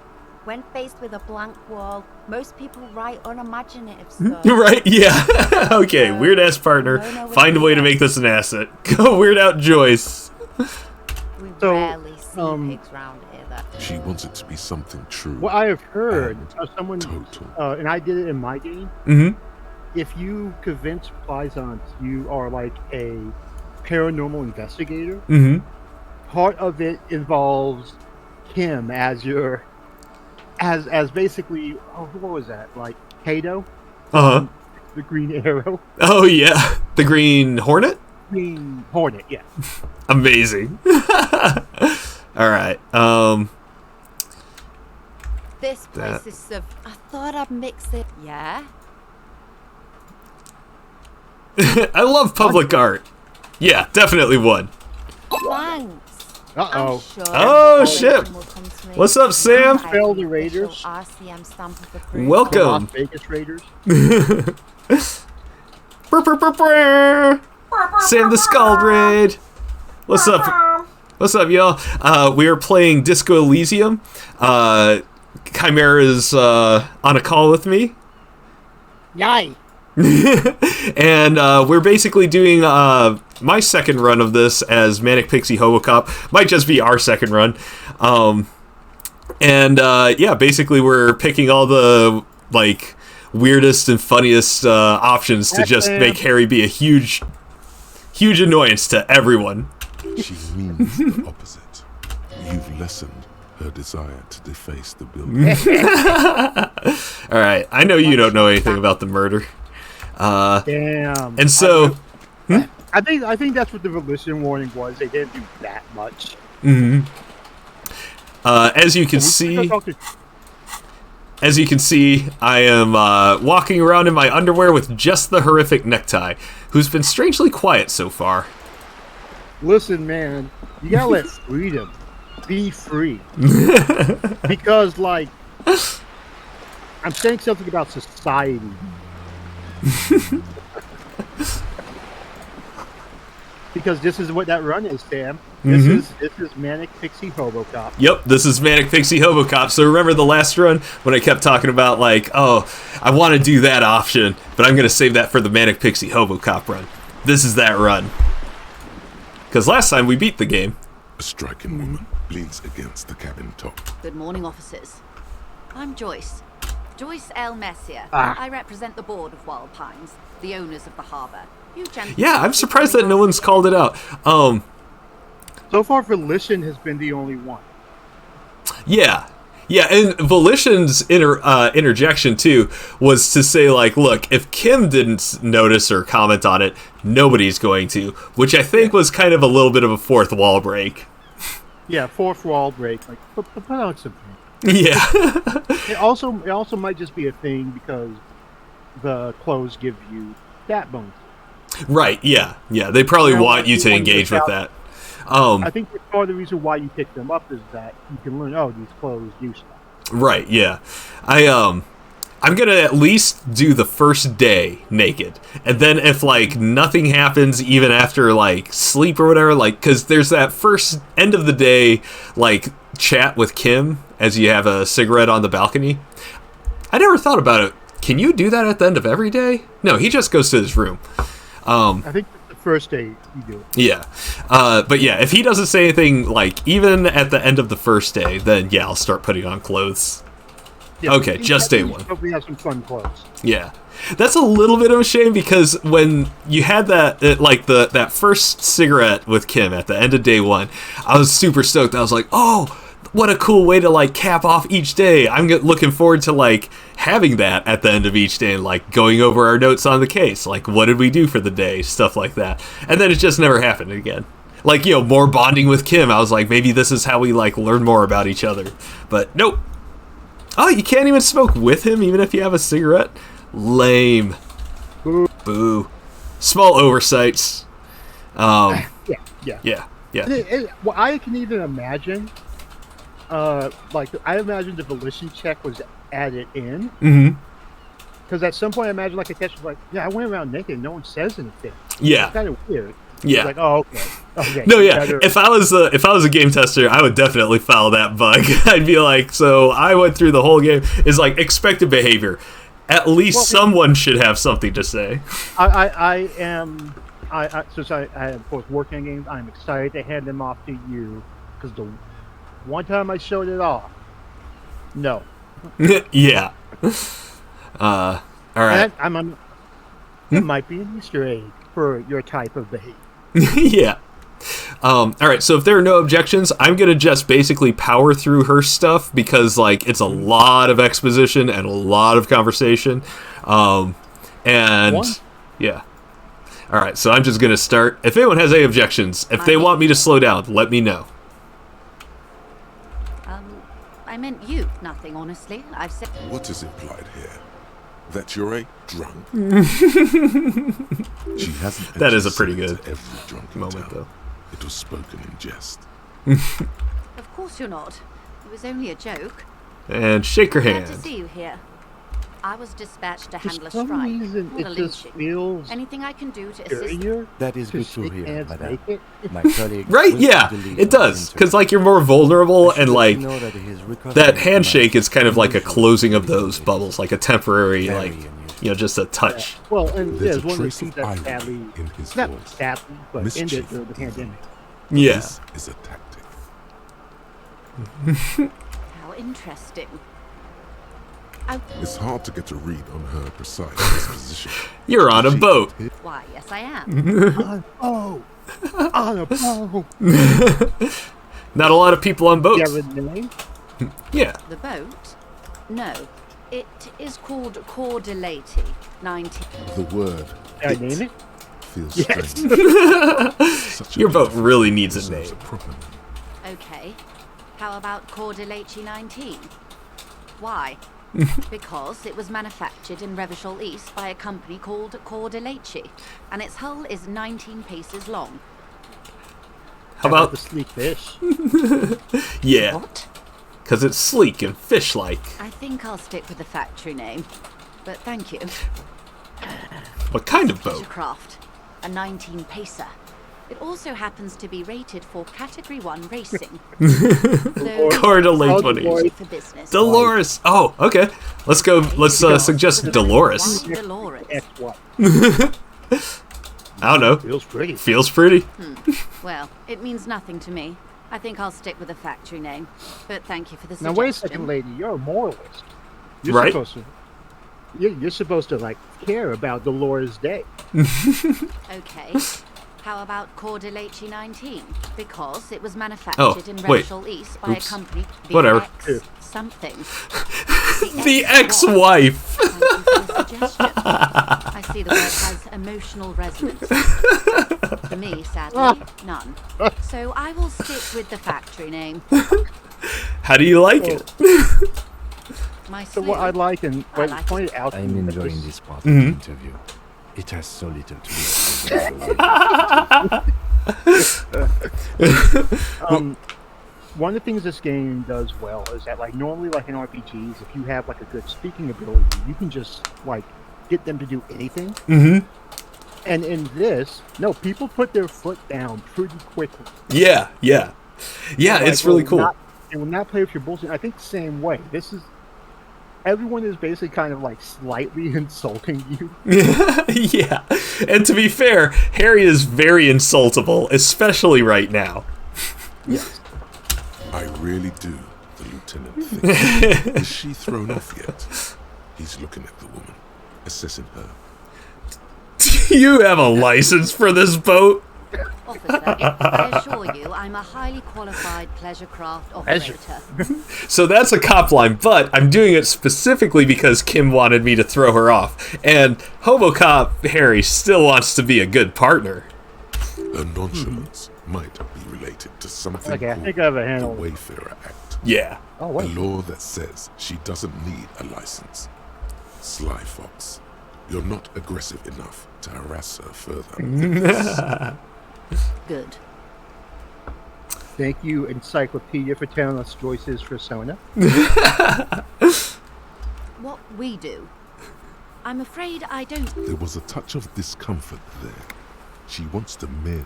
Speaker 12: When faced with a blank wall, most people write unimaginative stuff.
Speaker 1: Right? Yeah. Okay, weird ass partner. Find a way to make this an asset. Go weird out Joyce.
Speaker 12: We
Speaker 2: So,
Speaker 12: rarely see pigs round here, though.
Speaker 5: She wants it to be something true.
Speaker 2: What I have heard,
Speaker 5: and
Speaker 2: someone,
Speaker 5: total.
Speaker 2: and I did it in my game.
Speaker 1: Mm-hmm.
Speaker 2: If you convince Plaisance you are like a paranormal investigator,
Speaker 1: Mm-hmm.
Speaker 2: part of it involves him as your, as basically, what was that? Like Kato,
Speaker 1: Uh-huh.
Speaker 2: the Green Arrow,
Speaker 1: Oh yeah. The Green Hornet?
Speaker 2: Green Hornet, yeah.
Speaker 1: Amazing. Alright.
Speaker 12: This place
Speaker 1: That-
Speaker 12: is so. I thought I'd mix it. Yeah?
Speaker 1: I love public art. Yeah, definitely one.
Speaker 12: Thanks.
Speaker 2: Uh-oh.
Speaker 12: Sure
Speaker 1: Oh, shit. What's up, Sam?
Speaker 2: Spell the Raiders.
Speaker 12: RCM stamp of approval.
Speaker 1: Welcome.
Speaker 2: Las Vegas Raiders.
Speaker 1: Sam the Scald Raid. What's up? What's up, y'all? We are playing Disco Elysium. Chimerror is on a call with me.
Speaker 2: Yay!
Speaker 1: And we're basically doing my second run of this as Manic Pixie Hobocop. Might just be our second run. Yeah, basically we're picking all the like weirdest and funniest options to just make Harry be a huge annoyance to everyone.
Speaker 5: She means the opposite. You've lessened her desire to deface the building.
Speaker 1: Alright, I know you don't know anything about the murder.
Speaker 2: Damn.
Speaker 1: And so...
Speaker 2: I think that's what the volition warning was. They didn't do that much.
Speaker 1: Mm-hmm. As you can see, I am walking around in my underwear with just the horrific necktie, who's been strangely quiet so far.
Speaker 2: Listen, man, you gotta let freedom be free. Because, like, I'm saying something about society. Because this is what that run is, Sam. This is Manic Pixie Hobocop.
Speaker 1: Yep, this is Manic Pixie Hobocop. So remember the last run when I kept talking about, like, oh, I want to do that option, but I'm going to save that for the Manic Pixie Hobocop run. This is that run. Because last time we beat the game.
Speaker 5: A striking woman leans against the cabin top.
Speaker 13: Good morning, officers. I'm Joyce. Joyce L. Messier.
Speaker 2: Ah.
Speaker 13: I represent the board of Wild Pines, the owners of the harbour. You gentlemen...
Speaker 1: Yeah, I'm surprised that no one's called it out.
Speaker 2: So far, Volition has been the only one.
Speaker 1: Yeah. Yeah, and Volition's interjection, too, was to say, like, look, if Kim didn't notice or comment on it, nobody's going to, which I think was kind of a little bit of a fourth wall break.
Speaker 2: Yeah, fourth wall break. Like, put out something.
Speaker 1: Yeah.
Speaker 2: It also might just be a thing because the clothes give you stat bonuses.
Speaker 1: Right, yeah. Yeah, they probably want you to engage with that.
Speaker 2: I think part of the reason why you pick them up is that you can learn, oh, these clothes do stuff.
Speaker 1: Right, yeah. I'm gonna at least do the first day naked. And then if, like, nothing happens even after, like, sleep or whatever, like, because there's that first end of the day, like, chat with Kim as you have a cigarette on the balcony. I never thought about it. Can you do that at the end of every day? No, he just goes to his room.
Speaker 2: I think the first day you do it.
Speaker 1: Yeah. But yeah, if he doesn't say anything, like, even at the end of the first day, then yeah, I'll start putting on clothes.
Speaker 2: Yeah,
Speaker 1: okay, just day one.
Speaker 2: Hope we have some fun clothes.
Speaker 1: Yeah. That's a little bit of a shame because when you had that, that first cigarette with Kim at the end of day one, I was super stoked. I was like, oh, what a cool way to, like, cap off each day. I'm looking forward to, like, having that at the end of each day and, like, going over our notes on the case. Like, what did we do for the day? Stuff like that. And then it just never happened again. Like, you know, more bonding with Kim. I was like, maybe this is how we, like, learn more about each other. But nope. Oh, you can't even smoke with him even if you have a cigarette? Lame.
Speaker 2: Boo.
Speaker 1: Boo. Small oversights.
Speaker 2: Yeah. Well, I can even imagine... like, I imagine the volition check was added in.
Speaker 1: Mm-hmm.
Speaker 2: Because at some point, I imagine, like, a test was like, yeah, I went around naked and no one says anything.
Speaker 1: Yeah.
Speaker 2: It's kind of weird.
Speaker 1: Yeah.
Speaker 2: It's like, oh, okay.
Speaker 1: No, yeah. If I was a game tester, I would definitely follow that bug. I'd be like, so I went through the whole game. Is like expected behavior. At least someone should have something to say.
Speaker 2: Since I have both working games, I'm excited to hand them off to you because the one time I showed it off, no.
Speaker 1: Yeah. All right.
Speaker 2: It might be an Easter egg for your type of behavior.
Speaker 1: Yeah. All right. So if there are no objections, I'm gonna just basically power through her stuff because, like, it's a lot of exposition and a lot of conversation. Yeah. All right. So I'm just gonna start. If anyone has any objections, if they want me to slow down, let me know.
Speaker 13: I meant you, nothing, honestly. I've said...
Speaker 5: What is implied here? That you're a drunk? She hasn't.
Speaker 1: That is a pretty good
Speaker 5: every drunk
Speaker 1: moment, though.
Speaker 5: It was spoken in jest.
Speaker 13: Of course you're not. It was only a joke.
Speaker 1: And shake her
Speaker 13: Glad to
Speaker 1: hand.
Speaker 13: see you here. I was dispatched to
Speaker 2: For
Speaker 13: handle a
Speaker 2: some
Speaker 13: strike.
Speaker 2: reason,
Speaker 13: Not a
Speaker 2: it just
Speaker 13: lynching.
Speaker 2: feels
Speaker 13: Anything I can do to assist?
Speaker 2: superior.
Speaker 10: That is good to
Speaker 2: shake
Speaker 10: hear,
Speaker 2: hands
Speaker 10: madame.
Speaker 2: naked.
Speaker 10: My colleague
Speaker 1: Right?
Speaker 10: will
Speaker 1: Yeah,
Speaker 10: delete
Speaker 1: it
Speaker 10: our
Speaker 1: does. Because,
Speaker 10: interview.
Speaker 1: like, you're more vulnerable, and, like,
Speaker 10: Know that he is recovering
Speaker 1: that
Speaker 10: from
Speaker 1: handshake is kind of like a
Speaker 10: unusual
Speaker 1: closing of those
Speaker 10: disabilities.
Speaker 1: bubbles, like a temporary,
Speaker 10: Very
Speaker 1: like,
Speaker 10: unusual.
Speaker 1: you know, just a touch.
Speaker 2: Well, and
Speaker 5: There's
Speaker 2: yeah,
Speaker 5: a
Speaker 2: one of the
Speaker 5: trace
Speaker 2: things
Speaker 5: of
Speaker 2: that
Speaker 5: irony
Speaker 2: sadly,
Speaker 5: in his
Speaker 2: not
Speaker 5: voice.
Speaker 2: sadly, but ended
Speaker 5: Mischief
Speaker 2: during the
Speaker 5: even.
Speaker 2: pandemic.
Speaker 1: Yeah.
Speaker 5: This is a tactic.
Speaker 13: How interesting.
Speaker 5: It's hard to get a read on her precise disposition.
Speaker 1: You're on a boat.
Speaker 13: Why, yes, I am.
Speaker 2: On a boat.
Speaker 1: Not a lot of people on
Speaker 2: Do you
Speaker 1: boats.
Speaker 2: have a name?
Speaker 1: Yeah.
Speaker 13: The boat? No. It is called Cordelati 19.
Speaker 5: The word
Speaker 2: Can I name it?
Speaker 5: feels
Speaker 2: Yes.
Speaker 5: strange. Such a
Speaker 1: Your boat
Speaker 5: beautiful
Speaker 1: really
Speaker 5: thing
Speaker 1: needs a
Speaker 5: deserves
Speaker 1: name.
Speaker 5: proper name.
Speaker 13: Okay. How about Cordelati 19? Why? Because it was manufactured in Revachol East by a company called Cordelati, and its hull is 19 paces long.
Speaker 1: How about
Speaker 2: the sleek fish?
Speaker 1: Yeah.
Speaker 13: What?
Speaker 1: Because it's sleek and fish-like.
Speaker 13: I think I'll stick with the factory name, but thank you.
Speaker 1: What kind of boat?
Speaker 13: Craft, a 19 pacer. It also happens to be rated for Category 1 racing.
Speaker 1: Cordelate bunnies.
Speaker 13: For business.
Speaker 1: Dolores. Oh, okay. Let's go. Let's suggest Dolores.
Speaker 13: Why Dolores?
Speaker 1: I don't know.
Speaker 2: Feels pretty.
Speaker 1: Feels pretty.
Speaker 13: Well, it means nothing to me. I think I'll stick with the factory name. But thank you for the
Speaker 2: Now
Speaker 13: suggestion.
Speaker 2: wait a second, lady. You're a moralist. You're
Speaker 1: Right.
Speaker 2: supposed to. You're supposed to like care about Dolores Day.
Speaker 13: Okay. How about Cordelati 19? Because it was manufactured in
Speaker 1: wait.
Speaker 13: Revachol East by
Speaker 1: Oops.
Speaker 13: a company. The
Speaker 1: Whatever.
Speaker 13: X something.
Speaker 1: The ex-wife.
Speaker 13: Thank you for the suggestion. I see the word has emotional resonance. For me, sadly, none. So I will stick with the factory name.
Speaker 1: How do you like it?
Speaker 13: My
Speaker 2: So what I like and
Speaker 13: I
Speaker 2: what
Speaker 13: like
Speaker 2: pointed out to
Speaker 10: I'm
Speaker 2: me that
Speaker 10: enjoying this part of
Speaker 1: Mhm.
Speaker 10: the interview. It has so little to do with
Speaker 2: one of the things this game does well is that like normally like in RPGs, if you have like a good speaking ability, you can just like get them to do anything.
Speaker 1: Mm-hmm.
Speaker 2: And in this, no, people put their foot down pretty quickly.
Speaker 1: Yeah, yeah. Yeah,
Speaker 2: Like,
Speaker 1: it's really
Speaker 2: will
Speaker 1: cool.
Speaker 2: not- They will not play with your bullshit. I think the same way. This is everyone is basically kind of like slightly insulting you.
Speaker 1: Yeah. And to be fair, Harry is very insultable, especially right now.
Speaker 2: Yes.
Speaker 5: I really do, the lieutenant thinks. Is she thrown off yet? He's looking at the woman, assessing her.
Speaker 1: You have a license for this boat?
Speaker 13: Officer, I assure you, I'm a highly qualified pleasure craft operator.
Speaker 1: So that's a cop line, but I'm doing it specifically because Kim wanted me to throw her off. And Hobocop Harry still wants to be a good partner.
Speaker 5: Her nonchalance might be related to something
Speaker 2: Okay, I
Speaker 5: called
Speaker 2: think I have a
Speaker 5: the
Speaker 2: handle.
Speaker 5: Wayfarer Act.
Speaker 1: Yeah.
Speaker 2: Oh,
Speaker 5: A
Speaker 2: wait.
Speaker 5: law that says she doesn't need a license. Sly Fox, you're not aggressive enough to harass her further.
Speaker 13: Good.
Speaker 2: Thank you, Encyclopedia, for telling us Joyce's persona.
Speaker 13: What we do. I'm afraid I don't.
Speaker 5: There was a touch of discomfort there. She wants to merely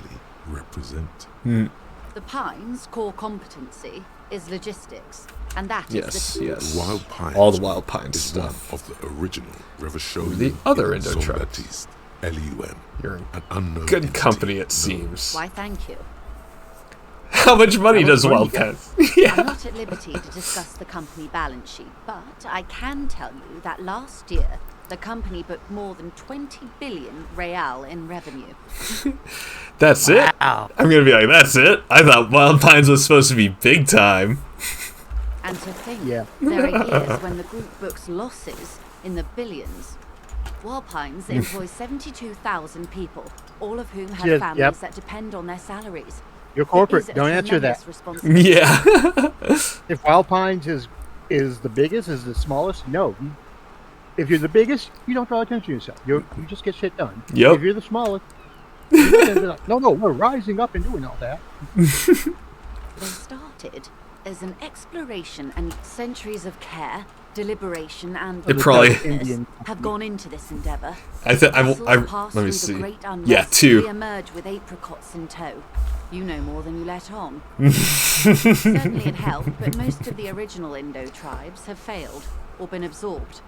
Speaker 5: represent.
Speaker 13: The Pines' core competency is logistics, and that is
Speaker 1: Yes,
Speaker 13: the
Speaker 1: yes.
Speaker 5: Wild Pines
Speaker 1: All the Wild Pines
Speaker 5: is
Speaker 1: stuff.
Speaker 5: one of the original Revacholian
Speaker 1: The other
Speaker 5: Indo
Speaker 1: Indo-Tribes.
Speaker 5: Baptiste, Elysium,
Speaker 1: You're in
Speaker 5: an unknown
Speaker 1: good
Speaker 5: entity
Speaker 1: company, it
Speaker 5: known
Speaker 1: seems.
Speaker 13: Why, thank you.
Speaker 1: How much money
Speaker 2: How much
Speaker 1: does
Speaker 2: money
Speaker 1: Wild
Speaker 2: you got?
Speaker 1: Pines?
Speaker 13: I'm not at liberty to discuss the company balance sheet, but I can tell you that last year the company booked more than 20 billion real in revenue.
Speaker 1: That's it?
Speaker 2: Wow.
Speaker 1: I'm gonna be like, that's it? I thought Wild Pines was supposed to be big time.
Speaker 13: And to think,
Speaker 2: Yeah.
Speaker 13: there are years when the group books losses in the billions. Wild Pines employs 72,000 people, all of whom have
Speaker 2: Yes,
Speaker 13: families
Speaker 2: yep.
Speaker 13: that depend on their salaries.
Speaker 2: You're
Speaker 13: It
Speaker 2: corporate.
Speaker 13: is a
Speaker 2: Don't answer
Speaker 13: tremendous
Speaker 2: that.
Speaker 13: responsibility.
Speaker 1: Yeah.
Speaker 2: If Wild Pines is the biggest, is the smallest, no. If you're the biggest, you don't draw attention to yourself. You just get shit done.
Speaker 1: Yep.
Speaker 2: If you're the smallest, you're gonna be like, no, we're rising up and doing all that.
Speaker 13: They started as an exploration, and centuries of care, deliberation, and
Speaker 1: It probably
Speaker 13: have gone into this endeavor.
Speaker 1: Let me see. Yeah, 2.
Speaker 13: We emerge with apricots in tow. You know more than you let on. Certainly it helped, but most of the original Indo tribes have failed or been absorbed.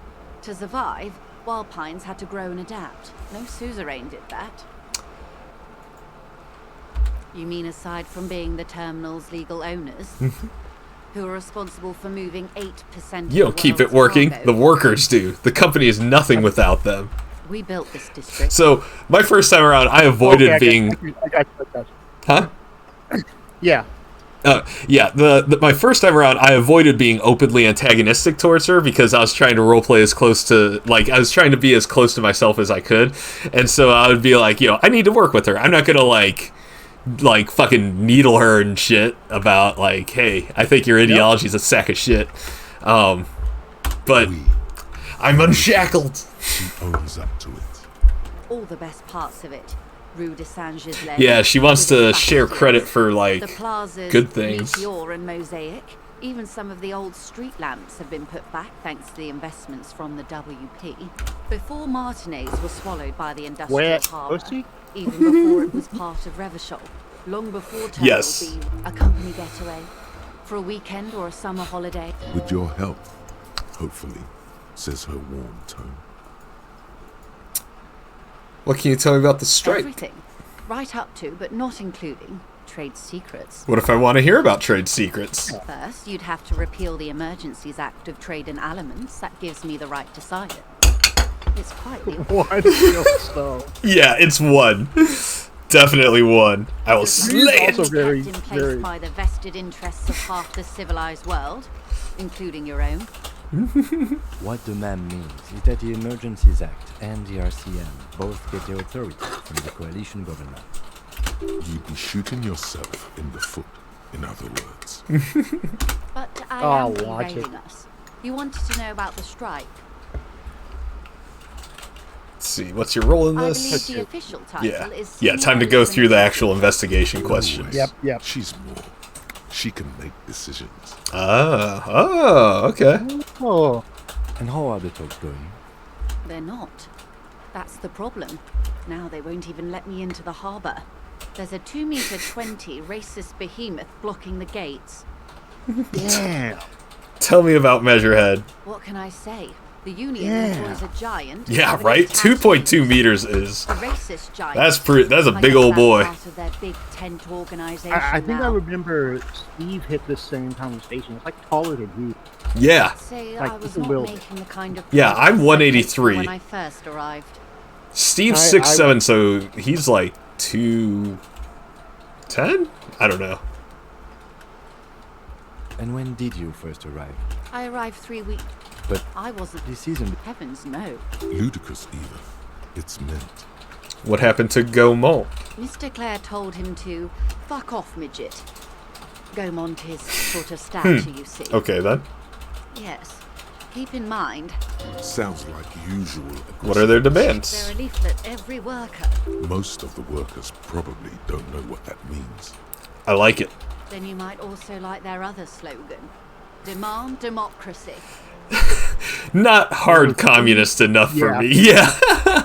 Speaker 13: To survive, wild pines had to grow and adapt. No suzerain did that. You mean aside from being the terminal's legal owners? Who are responsible for moving 8%
Speaker 1: You don't keep it working.
Speaker 13: cargo.
Speaker 1: The workers do. The company is nothing without them.
Speaker 13: We built this district.
Speaker 1: So, my first time around, I avoided being...
Speaker 2: I got you.
Speaker 1: Huh?
Speaker 2: Yeah.
Speaker 1: Yeah, my first time around, I avoided being openly antagonistic towards her because I was trying to roleplay as close to, like, I was trying to be as close to myself as I could. And so I would be like, I need to work with her. I'm not gonna, like fucking needle her and shit about, like, hey, I think your ideology's a sack of shit. But I'm unshackled.
Speaker 5: She owns up to it.
Speaker 13: All the best parts of it. Rue de Saint-Gislain.
Speaker 1: Yeah, she wants to share credit for, like,
Speaker 13: the plazas,
Speaker 1: good things.
Speaker 13: Meteor and Mosaic. Even some of the old street lamps have been put back thanks to the investments from the WP. Before Martinez was swallowed by the industrial harbour, even before it was part of Revachol, long before Terminal B, a company getaway, for a weekend or a summer holiday.
Speaker 5: With your help, hopefully, says her warm tone.
Speaker 1: What can you tell me about the strike?
Speaker 13: Everything. Right up to, but not including, trade secrets.
Speaker 1: What if I want to hear about trade secrets?
Speaker 13: First, you'd have to repeal the Emergencies Act of Trade in Elements. That gives me the right to sign it. It's quite
Speaker 2: so.
Speaker 1: Yeah, it's 1. Definitely 1. I will slay it.
Speaker 2: Also very,
Speaker 13: kept in place by the vested interests of half the civilized world, including your own.
Speaker 10: What the ma'am means is that the Emergencies Act and the RCM both get their authority from the coalition government.
Speaker 5: You'd be shooting yourself in the foot, in other words.
Speaker 13: But I am derailing us. You wanted to know about the strike.
Speaker 1: Let's see, what's your role in
Speaker 13: I
Speaker 1: this?
Speaker 13: believe the official title is
Speaker 1: Yeah, time to go through the actual investigation questions.
Speaker 2: Yep.
Speaker 5: She's more. She can make decisions.
Speaker 1: Okay.
Speaker 2: Oh.
Speaker 10: And how are the talks going?
Speaker 13: They're not. That's the problem. Now they won't even let me into the harbour. There's a 2-meter-20 racist behemoth blocking the gates.
Speaker 2: Damn.
Speaker 1: Tell me about Measurehead.
Speaker 13: What can I say? The Union employs a giant.
Speaker 1: Yeah, right? 2.2 meters is...
Speaker 13: A racist giant.
Speaker 1: That's a big old boy.
Speaker 13: Part of their big tent organization
Speaker 2: I think
Speaker 13: now.
Speaker 2: I remember Steve hit the same conversation. It's like taller than you.
Speaker 1: Yeah.
Speaker 13: Say
Speaker 2: Like,
Speaker 13: I was
Speaker 2: just a
Speaker 13: not
Speaker 2: little
Speaker 13: making the kind of
Speaker 1: Yeah, I'm
Speaker 13: progress
Speaker 1: 183.
Speaker 13: when I first arrived.
Speaker 1: Steve's 6'7", so he's like 210? I don't know.
Speaker 10: And when did you first arrive?
Speaker 13: I arrived 3 weeks.
Speaker 10: But
Speaker 13: I wasn't.
Speaker 10: this isn't.
Speaker 13: Heavens no.
Speaker 5: Ludicrous even. It's meant.
Speaker 1: What happened to Gaumont?
Speaker 13: Mr. Clare told him to fuck off, midget. Gaumont is sort of stature, you see.
Speaker 1: Okay, then.
Speaker 13: Yes. Keep in mind.
Speaker 5: Sounds like usual.
Speaker 1: What are their demands?
Speaker 13: They're a leaflet every worker.
Speaker 5: Most of the workers probably don't know what that means.
Speaker 1: I like it.
Speaker 13: Then you might also like their other slogan. Demand democracy.
Speaker 1: Not hard communist enough for me. Yeah.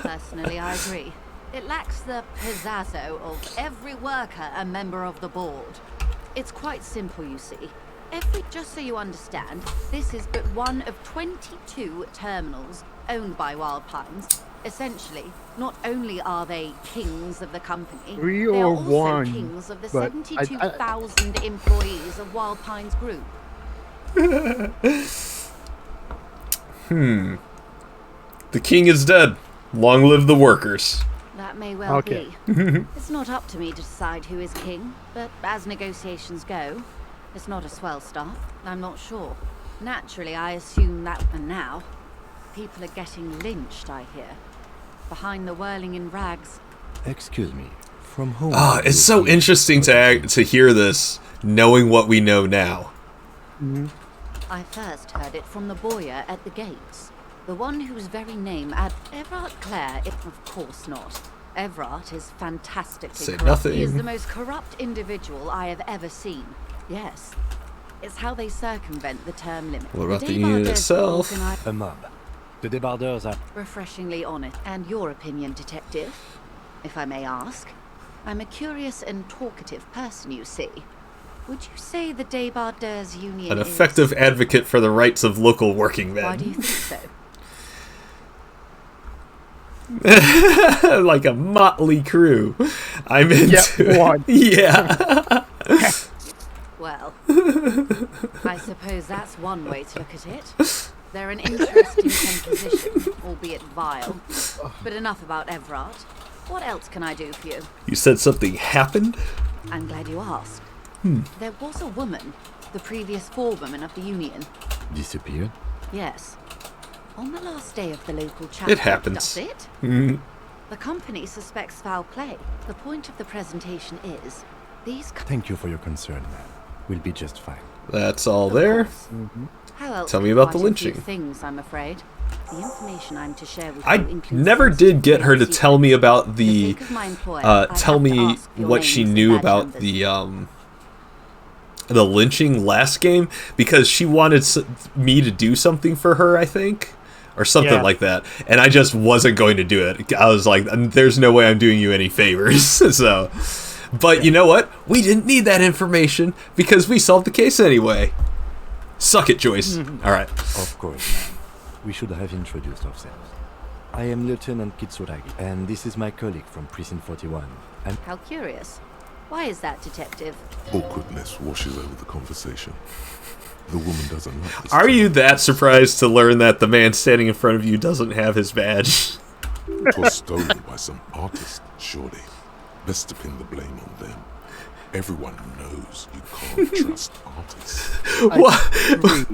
Speaker 13: Personally, I agree. It lacks the pizazzo of every worker a member of the board. It's quite simple, you see. Just so you understand, this is but one of 22 terminals owned by Wild Pines. Essentially, not only are they kings of the company,
Speaker 2: Three
Speaker 13: they are
Speaker 2: or
Speaker 13: also
Speaker 2: one,
Speaker 13: kings of the
Speaker 2: but
Speaker 13: 72,000 employees of Wild Pines Group.
Speaker 1: The king is dead. Long live the workers.
Speaker 13: That may well
Speaker 2: Okay.
Speaker 13: be. It's not up to me to decide who is king, but as negotiations go, it's not a swell start. I'm not sure. Naturally, I assume that, and now, people are getting lynched, I hear. Behind the whirling in rags.
Speaker 10: Excuse me. From whom?
Speaker 1: It's so interesting to hear this, knowing what we know now.
Speaker 13: I first heard it from the bowyer at the gates. The one whose very name Everard Clare, of course not. Everard is fantastically
Speaker 1: Say
Speaker 13: corrupt.
Speaker 1: nothing.
Speaker 13: He is the most corrupt individual I have ever seen. Yes. It's how they circumvent the term limit.
Speaker 1: What about the unit itself?
Speaker 10: A mob. The débardeurs are...
Speaker 13: Refreshingly honest. And your opinion, detective, if I may ask? I'm a curious and talkative person, you see. Would you say the Débardeurs Union
Speaker 1: An effective advocate for the rights of local working men.
Speaker 13: Why do you think so?
Speaker 1: Like a motley crew. I'm into
Speaker 2: one.
Speaker 1: Yeah.
Speaker 13: Well, I suppose that's one way to look at it. They're an interesting composition, albeit vile. But enough about Everard. What else can I do for you?
Speaker 1: You said something happened?
Speaker 13: I'm glad you asked. There was a woman, the previous forewoman of the Union.
Speaker 10: Disappeared?
Speaker 13: Yes. On the last day of the local chapter.
Speaker 1: It happens.
Speaker 13: Does it? The company suspects foul play. The point of the presentation is, these...
Speaker 10: Thank you for your concern, man. We'll be just fine.
Speaker 1: That's all there.
Speaker 13: How else
Speaker 1: Tell me about
Speaker 13: quite
Speaker 1: the
Speaker 13: a few
Speaker 1: lynching.
Speaker 13: things, I'm afraid. The information I'm to share with
Speaker 1: I
Speaker 13: you includes
Speaker 1: never did get her to
Speaker 13: sensitive
Speaker 1: tell me about
Speaker 13: For
Speaker 1: the
Speaker 13: sake of my employer, I
Speaker 1: tell
Speaker 13: have to
Speaker 1: me
Speaker 13: ask your
Speaker 1: what she
Speaker 13: names and
Speaker 1: knew
Speaker 13: badge
Speaker 1: about
Speaker 13: numbers.
Speaker 1: the lynching last game, because she wanted me to do something for her, I think, or something like that, and I just wasn't going to do it. I was like, there's no way I'm doing you any favors. So, but you know what? We didn't need that information because we solved the case anyway. Suck it, Joyce. All right.
Speaker 10: Of course, man. We should have introduced ourselves. I am Lieutenant Kitsuragi, and this is my colleague from Precinct 41. And
Speaker 13: How curious. Why is that, detective?
Speaker 5: Awkwardness washes over the conversation. The woman doesn't like this.
Speaker 1: Are you that surprised to learn that the man standing in front of you doesn't have his badge?
Speaker 5: It was stolen by some artist, surely. Best to pin the blame on them. Everyone knows you can't trust artists.
Speaker 1: What?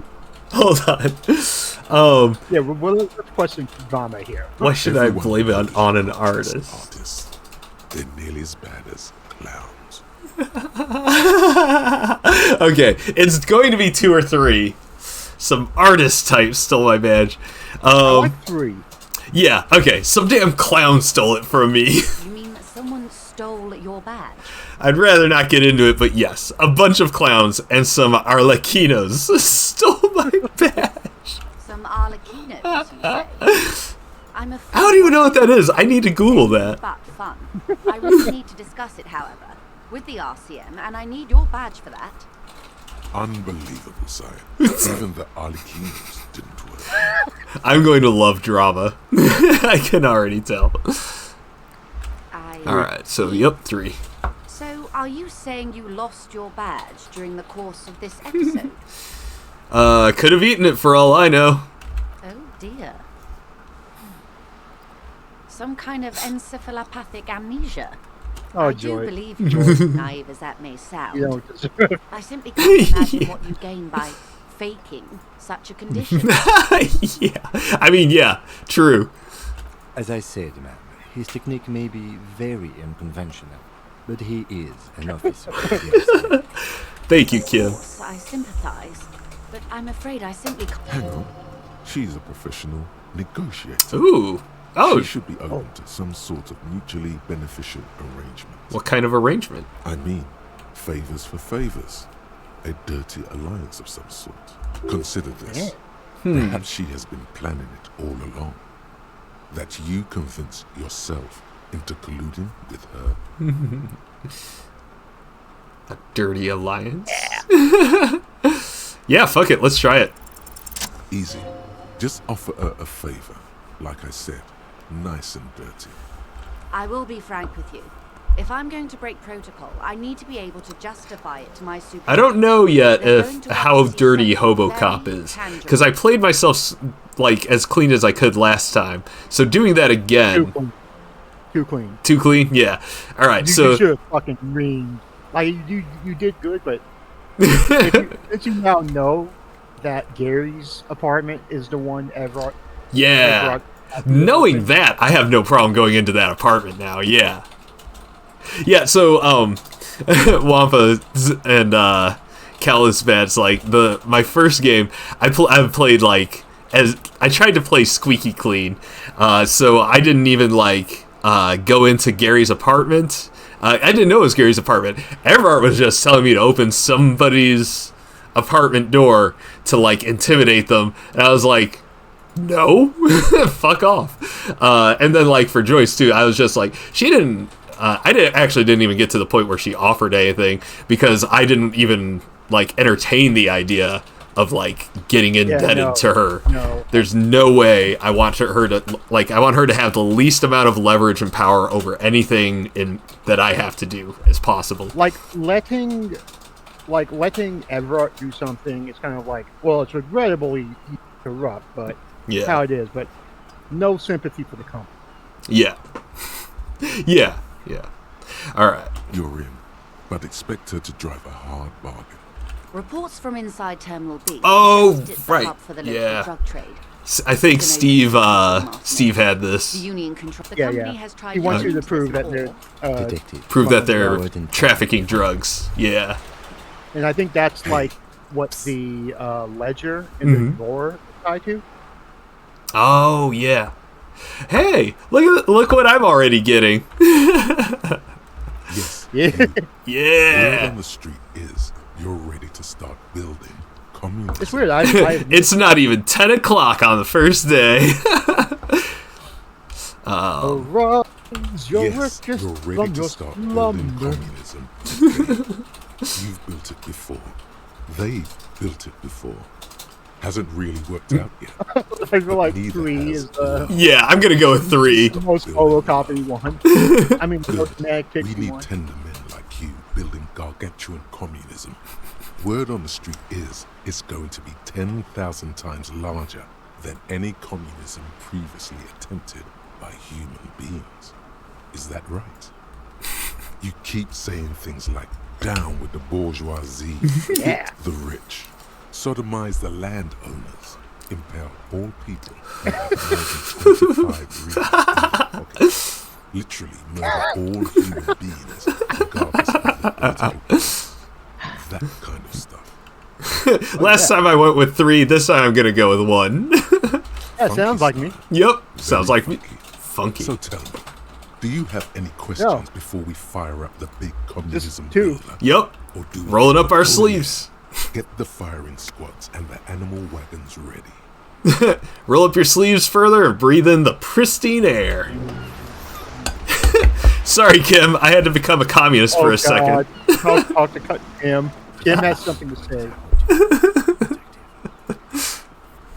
Speaker 1: Hold on.
Speaker 2: Yeah, well, let's question drama here.
Speaker 1: Why should I blame it on an
Speaker 5: Artists.
Speaker 1: artist?
Speaker 5: They're nearly as bad as clowns.
Speaker 1: Okay, it's going to be 2 or 3. Some artist type stole my badge.
Speaker 2: I like 3.
Speaker 1: Yeah, okay, some damn clown stole it from me.
Speaker 13: You mean that someone stole your badge?
Speaker 1: I'd rather not get into it, but yes, a bunch of clowns and some arlequinos stole my badge.
Speaker 13: Some arlequinos, you say? I'm afraid
Speaker 1: How do you know what that is? I need to Google that.
Speaker 13: but fun. I really need to discuss it, however, with the RCM, and I need your badge for that.
Speaker 5: Unbelievable, sire. Even the Arlequinos didn't work.
Speaker 1: I'm going to love drama. I can already tell. Alright, so yep, 3.
Speaker 13: So, are you saying you lost your badge during the course of this episode?
Speaker 1: Could have eaten it for all I know.
Speaker 13: Oh dear. Some kind of encephalopathic amnesia.
Speaker 2: Oh,
Speaker 13: I do
Speaker 2: Joy.
Speaker 13: believe you, as naive as that may sound.
Speaker 2: You don't deserve.
Speaker 13: I simply can't imagine what you gain by faking such a condition.
Speaker 1: Yeah, I mean, yeah, true.
Speaker 10: as I said, ma'am, his technique may be very unconventional, but he is an officer. Yes.
Speaker 1: Thank you, Kim.
Speaker 13: I sympathize, but I'm afraid I simply can't.
Speaker 5: Hang on. She's a professional negotiator.
Speaker 1: Ooh. Oh.
Speaker 5: She should be open to some sort of mutually beneficial arrangement.
Speaker 1: What kind of arrangement?
Speaker 5: I mean, favors for favors. A dirty alliance of some sort. Consider this. Perhaps she has been planning it all along. That you convince yourself into colluding with her.
Speaker 1: A dirty alliance? Yeah, fuck it. Let's try it.
Speaker 5: Easy. Just offer her a favor. Like I said, nice and dirty.
Speaker 13: I will be frank with you. If I'm going to break protocol, I need to be able to justify it to my superior.
Speaker 1: I don't know yet if how dirty Hobocop is, because I played myself like as clean as I could last time. So doing that again,
Speaker 2: Too clean.
Speaker 1: too clean. Yeah. All right.
Speaker 2: You
Speaker 1: So
Speaker 2: should have fucking read. Like you did good, but since you now know that Gary's apartment is the one ever.
Speaker 1: yeah, knowing that, I have no problem going into that apartment now. Yeah. Yeah, so Wampa and Calisbat's like my first game. I've played like as I tried to play squeaky clean, so I didn't even like go into Gary's apartment. I didn't know it was Gary's apartment. Everard was just telling me to open somebody's apartment door to like intimidate them, and I was like, no, fuck off. And then like for Joyce too, I was just like, she didn't. Didn't even get to the point where she offered anything because I didn't even like entertain the idea of like getting indebted to her.
Speaker 2: No.
Speaker 1: There's no way I want her to have the least amount of leverage and power over anything that I have to do as possible.
Speaker 2: Like letting Everett do something, it's kind of like, well, it's regrettably corrupt, but how it is. But no sympathy for the company.
Speaker 1: Yeah. Yeah. All right.
Speaker 5: You're in, but expect her to drive a hard bargain.
Speaker 13: Reports from inside Terminal B.
Speaker 1: Oh,
Speaker 13: it's the
Speaker 1: right.
Speaker 13: hub for the local drug trade.
Speaker 1: I think Steve had this.
Speaker 13: The union control. The
Speaker 2: Yeah,
Speaker 13: company
Speaker 2: yeah.
Speaker 13: has tried
Speaker 2: He wants
Speaker 13: to
Speaker 2: you to prove that they're
Speaker 1: trafficking drugs. Yeah.
Speaker 2: And I think that's like what the ledger in the drawer is tied to.
Speaker 1: Oh yeah. Hey, look what I'm already getting.
Speaker 5: Yes.
Speaker 2: Yeah.
Speaker 1: Yeah.
Speaker 5: Word on the street is you're ready to start building communism.
Speaker 2: It's weird.
Speaker 1: It's not even 10 o'clock on the first day.
Speaker 2: Arise, your work is
Speaker 5: you're ready to start building communism. You've built it before. They've built it before. Hasn't really worked out yet.
Speaker 2: I feel like 3 is
Speaker 1: yeah, I'm gonna go with 3.
Speaker 2: The most Hobocop one. I mean, the most Manic Pixie
Speaker 5: We need
Speaker 2: one.
Speaker 5: tender men like you building gargantuan communism. Word on the street is it's going to be 10,000 times larger than any communism previously attempted by human beings. Is that right? You keep saying things like, down with the bourgeoisie,
Speaker 2: Yeah.
Speaker 5: the rich, sodomize the landowners, impale all people who have more than 25 reals in their pockets, literally murder all human beings, regardless of their political beliefs. That kind of stuff.
Speaker 1: Last time I went with 3. This time I'm gonna go with 1.
Speaker 2: That sounds like me.
Speaker 1: Yep, sounds like me. Funky.
Speaker 5: So tell me, do you have any questions before we fire up the big communism?
Speaker 1: Yep. Rolling up our sleeves.
Speaker 5: Get the firing squads and the animal wagons ready.
Speaker 1: Roll up your sleeves further and breathe in the pristine air. Sorry, Kim. I had to become a communist for a second.
Speaker 2: Talk to Kim. Kim has something to say.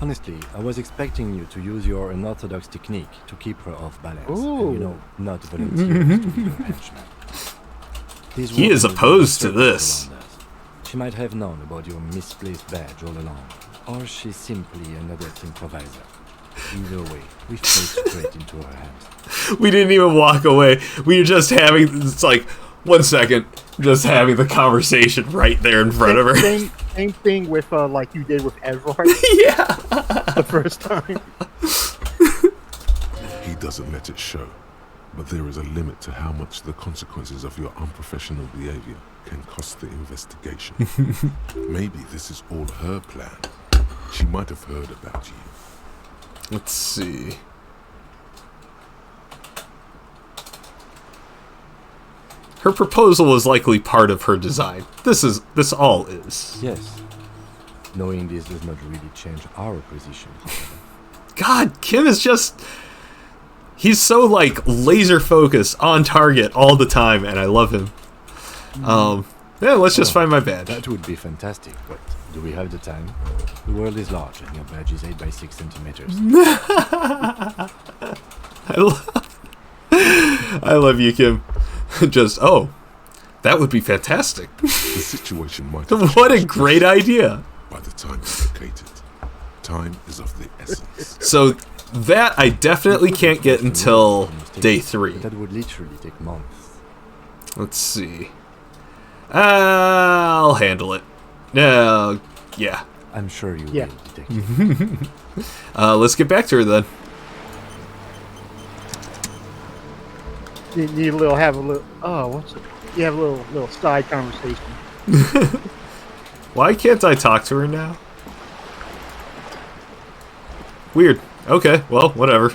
Speaker 10: Honestly, I was expecting you to use your unorthodox technique to keep her off balance.
Speaker 2: Ooh.
Speaker 10: And, not volunteer to be your henchman.
Speaker 1: He is opposed to this.
Speaker 10: She might have known about your misplaced badge all along, or she's simply an adept improviser. Either way, we fell straight into her hands.
Speaker 1: We didn't even walk away. We were just having, it's like, 1 second, just having the conversation right there in front of her.
Speaker 2: Same thing with, like you did with Everard.
Speaker 1: Yeah.
Speaker 2: The first time.
Speaker 5: He doesn't let it show, but there is a limit to how much the consequences of your unprofessional behavior can cost the investigation. Maybe this is all her plan. She might have heard about you.
Speaker 1: Let's see. Her proposal was likely part of her design. This all is.
Speaker 10: Yes. Knowing this does not really change our position.
Speaker 1: God, Kim is just... He's so, like, laser focused, on target all the time, and I love him. Yeah, let's just find my badge.
Speaker 10: That would be fantastic, but do we have the time? The world is large, and your badge is 8 by 6 centimeters.
Speaker 1: I love you, Kim. Just, that would be fantastic.
Speaker 5: The situation might have
Speaker 1: What a
Speaker 5: changed
Speaker 1: great idea.
Speaker 5: by the time you locate it. Time is of the essence.
Speaker 1: So, that I definitely can't get until day 3.
Speaker 10: That would literally take months.
Speaker 1: Let's see. I'll handle it. No, yeah.
Speaker 10: I'm sure you will, Detective.
Speaker 1: Let's get back to her then.
Speaker 2: You need have a little. Oh, what's it? You have a little side conversation.
Speaker 1: Why can't I talk to her now? Weird. Okay, well, whatever.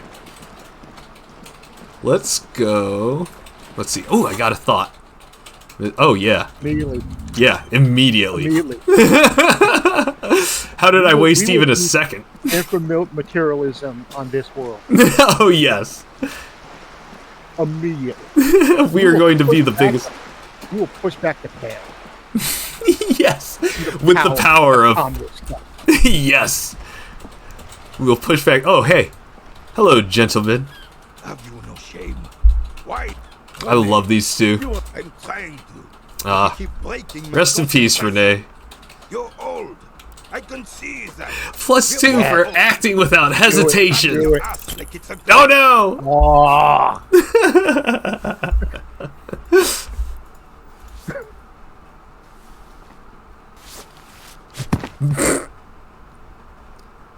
Speaker 1: Let's go. Let's see. Oh, I got a thought. Oh, yeah.
Speaker 2: Immediately.
Speaker 1: Yeah, immediately.
Speaker 2: Immediately.
Speaker 1: How did I waste even a second?
Speaker 2: Infomercial materialism on this world.
Speaker 1: Oh, yes.
Speaker 2: Immediately.
Speaker 1: We are going to be the biggest.
Speaker 2: We will push back the tail.
Speaker 1: Yes. With the power of. Yes. We will push back. Oh, hey. Hello, gentlemen.
Speaker 3: Have you no shame? Why?
Speaker 1: I love these two.
Speaker 3: I'm trying to. Keep breaking my
Speaker 1: Rest in peace, Renee.
Speaker 3: You're old. I can see that.
Speaker 1: +2 for acting without hesitation.
Speaker 2: Do it.
Speaker 1: Oh no!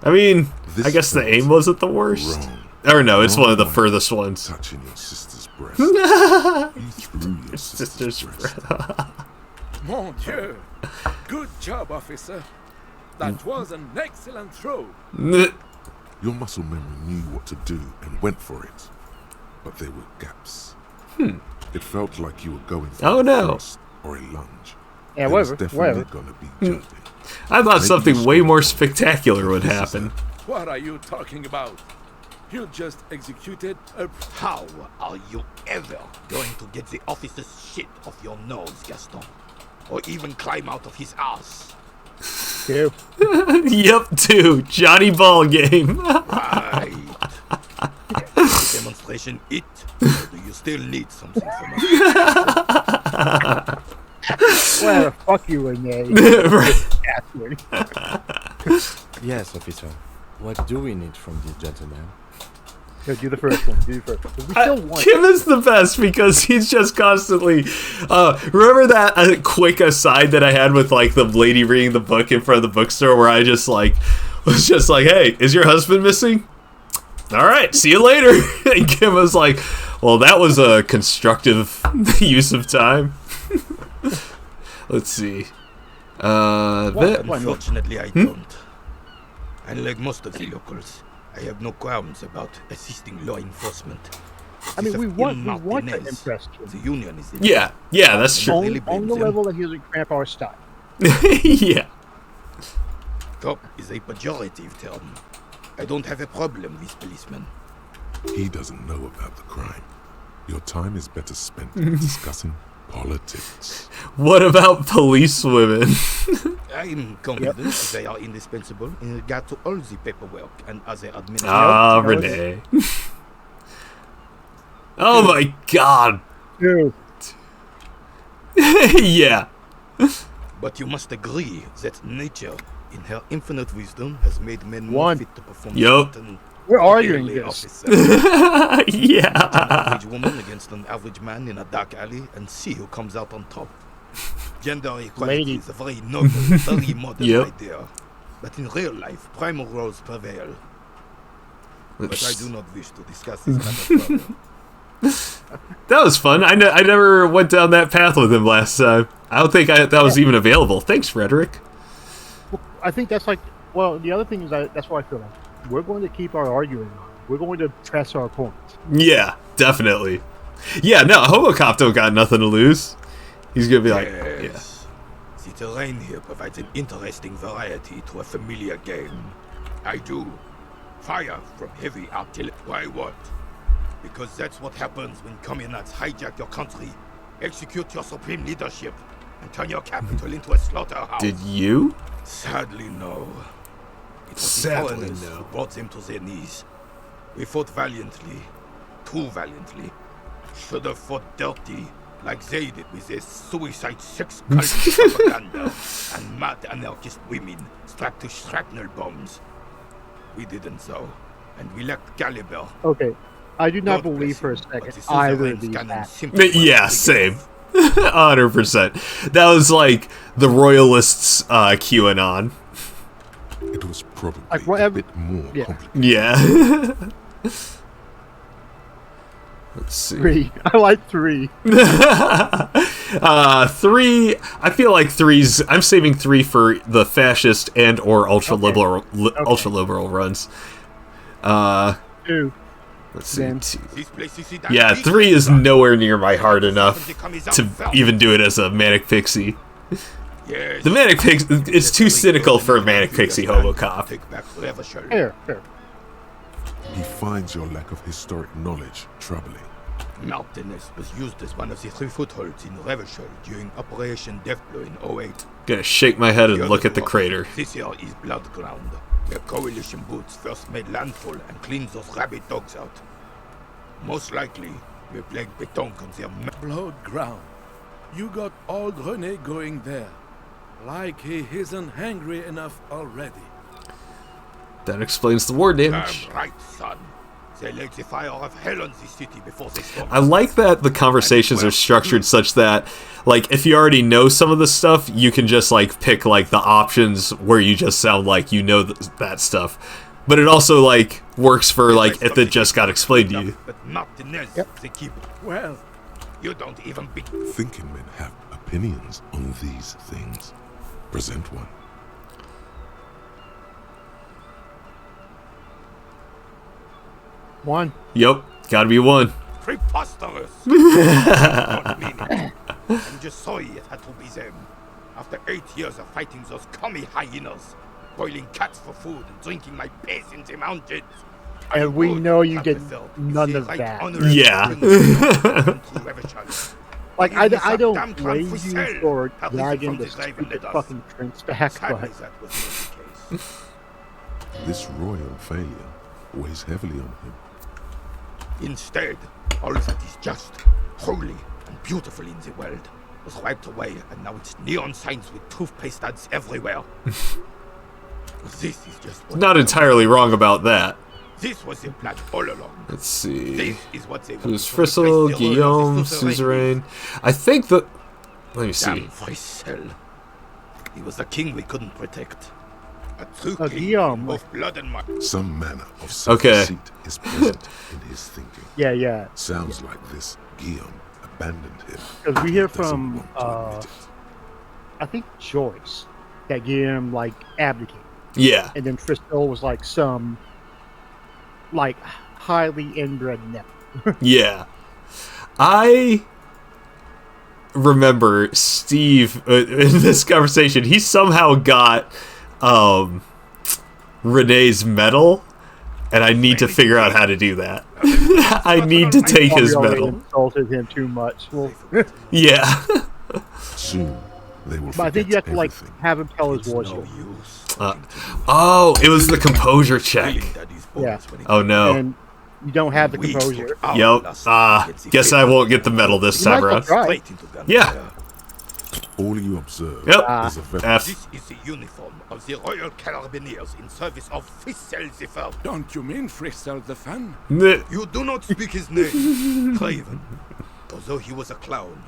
Speaker 1: I mean, I guess the aim wasn't the worst. Or no, it's one of the furthest ones.
Speaker 5: Touching your sister's breast. You threw your sister's breast.
Speaker 14: Mon Dieu! Good job, officer. That was an excellent throw.
Speaker 5: Your muscle memory knew what to do and went for it. But there were gaps. It felt like you were going for a thrust or a lunge.
Speaker 2: Yeah,
Speaker 5: there was
Speaker 2: whatever.
Speaker 5: definitely gonna be jumping.
Speaker 1: I thought something way more spectacular would happen.
Speaker 14: What are you talking about? You just executed a...
Speaker 3: How are you ever going to get the officer's shit off your nose, Gaston? Or even climb out of his ass?
Speaker 2: Two.
Speaker 1: Yep, 2. Johnny Ball game.
Speaker 3: Right. Demonstration it. Or do you still need something from us?
Speaker 2: Well, fuck you, Renee.
Speaker 10: Yes, officer. What do we need from this gentleman?
Speaker 2: So do the first one. Do the first one. We still want
Speaker 1: Kim is the best because he's just constantly. Remember that quick aside that I had with like the lady reading the book in front of the bookstore, where I just like was just like, "Hey, is your husband missing?" All right, see you later. And Kim was like, "Well, that was a constructive use of time." Let's see.
Speaker 3: Unfortunately, I don't. Unlike most of the locals, I have no qualms about assisting law enforcement.
Speaker 2: I mean, we want to impress Kim.
Speaker 3: The union is
Speaker 1: Yeah, that's true.
Speaker 2: On the level that he doesn't cramp our style.
Speaker 1: Yeah.
Speaker 3: Cop is a pejorative term. I don't have a problem with policemen.
Speaker 5: He doesn't know about the crime. Your time is better spent discussing politics.
Speaker 1: What about police women?
Speaker 3: I'm confident they are indispensable in regard to all the paperwork and other administrative.
Speaker 1: Ah, Renee. Oh my god.
Speaker 2: Dude.
Speaker 1: Yeah.
Speaker 3: But you must agree that nature, in her infinite wisdom, has made men more fit to perform certain
Speaker 2: We're arguing this.
Speaker 1: Yeah.
Speaker 3: An average woman against an average man in a dark alley and see who comes out on top. Gender equality is a very noble, very modern idea. But in real life, primal roles prevail. But I do not wish to discuss this matter further.
Speaker 1: That was fun. I never went down that path with him last time. I don't think that was even available. Thanks, Frederick.
Speaker 2: I think that's like, well, the other thing is that's what I feel like. We're going to keep our arguing on. We're going to press our points.
Speaker 1: Yeah, definitely. Yeah, no, Hobocop don't got nothing to lose. He's gonna be like,
Speaker 3: yes. The terrain here provides an interesting variety to a familiar game. I do. Fire from heavy artillery. Why what? Because that's what happens when communards hijack your country, execute your supreme leadership, and turn your capital into a slaughterhouse.
Speaker 1: Did you?
Speaker 3: Sadly, no. It was the foreigners who brought them to their knees. We fought valiantly, too valiantly. Should have fought dirty, like they did with their suicide sex cult propaganda and mad anarchist women strapped to shrapnel bombs. We didn't though, and we lacked caliber.
Speaker 2: Okay, I do not believe for a second either of these.
Speaker 1: Yeah, same. 100%. That was like the royalists' QAnon.
Speaker 5: It was probably
Speaker 2: a
Speaker 5: bit more complicated.
Speaker 1: Yeah. Let's see.
Speaker 2: 3. I like 3.
Speaker 1: 3. I feel like 3's. I'm saving 3 for the fascist and or ultra liberal runs.
Speaker 2: 2.
Speaker 1: Let's see.
Speaker 2: Then-
Speaker 1: Yeah, 3 is nowhere near my heart enough to even do it as a Manic Pixie. The Manic Pixie is too cynical for a Manic Pixie Hobocop.
Speaker 2: Fair, fair.
Speaker 5: He finds your lack of historic knowledge troubling.
Speaker 3: Martinez was used as one of the 3 footholds in Revachol during Operation Deathblow in 08.
Speaker 1: Gonna shake my head and look at the crater.
Speaker 3: This here is Blood Ground, where coalition boots first made landfall and cleaned those rabid dogs out. Most likely, we plagued Betonk on their
Speaker 14: Blood Ground. You got old René going there. Like he isn't hungry enough already.
Speaker 1: That explains the war damage.
Speaker 3: Damn right, son. They laid the fire of hell on the city before they stormed.
Speaker 1: I like that the conversations are structured such that, like, if you already know some of the stuff, you can just, like, pick, like, the options where you just sound like you know that stuff. But it also, like, works for, like, if it just got explained to you.
Speaker 3: But Martinez, they keep.
Speaker 14: Well,
Speaker 3: you don't even be.
Speaker 5: Thinking men have opinions on these things. Present one.
Speaker 2: One.
Speaker 1: Yup, gotta be 1.
Speaker 3: Preposterous! Don't mean it. I'm just sorry it had to be them. After 8 years of fighting those commie hyenas, boiling cats for food and drinking my piss in the mountains.
Speaker 2: And we know you did none of that.
Speaker 1: Yeah.
Speaker 2: Like, I don't blame you for dragging the stupid fucking prince back, but...
Speaker 5: This royal failure weighs heavily on him.
Speaker 3: Instead, all that is just, holy, and beautiful in the world was wiped away, and now it's neon signs with toothpaste ads everywhere. This is just what
Speaker 1: Not entirely wrong about that.
Speaker 3: This was the plan all along.
Speaker 1: Let's see.
Speaker 3: This is what they
Speaker 1: Who's Frisell, Guillaume, Suzerain? I think that... Let me see.
Speaker 3: Damn Frisell. He was the king we couldn't protect. A true king
Speaker 2: Guillaume.
Speaker 3: of blood and mud.
Speaker 5: Some manner of
Speaker 1: Okay.
Speaker 5: self-deceit is present in his thinking.
Speaker 2: Yeah, yeah.
Speaker 5: Sounds like this Guillaume abandoned him.
Speaker 2: Because we hear from, I think Joyce, that Guillaume, like, abdicated.
Speaker 1: Yeah.
Speaker 2: And then Frisell was, like, some, like, highly inbred nephew.
Speaker 1: Yeah. I remember Steve, in this conversation, he somehow got Renee's medal, and I need to figure out how to do that. I need to take his medal.
Speaker 2: Insulted him too much. Well,
Speaker 1: yeah.
Speaker 5: Soon they will
Speaker 2: but I think you have to, like,
Speaker 5: everything.
Speaker 2: have him tell his voice.
Speaker 1: Oh, it was the composure check.
Speaker 2: Yeah.
Speaker 1: Oh no.
Speaker 2: And you don't have the composure.
Speaker 1: Yup. Guess I won't get the medal this time around. Yeah.
Speaker 5: All you observe
Speaker 1: Yep.
Speaker 5: is a very
Speaker 1: F.
Speaker 3: This is the uniform of the Royal Carabineers in service of Frisell the First.
Speaker 14: Don't you mean Frisell the Fan?
Speaker 3: You do not speak his name, Craven. Although he was a clown.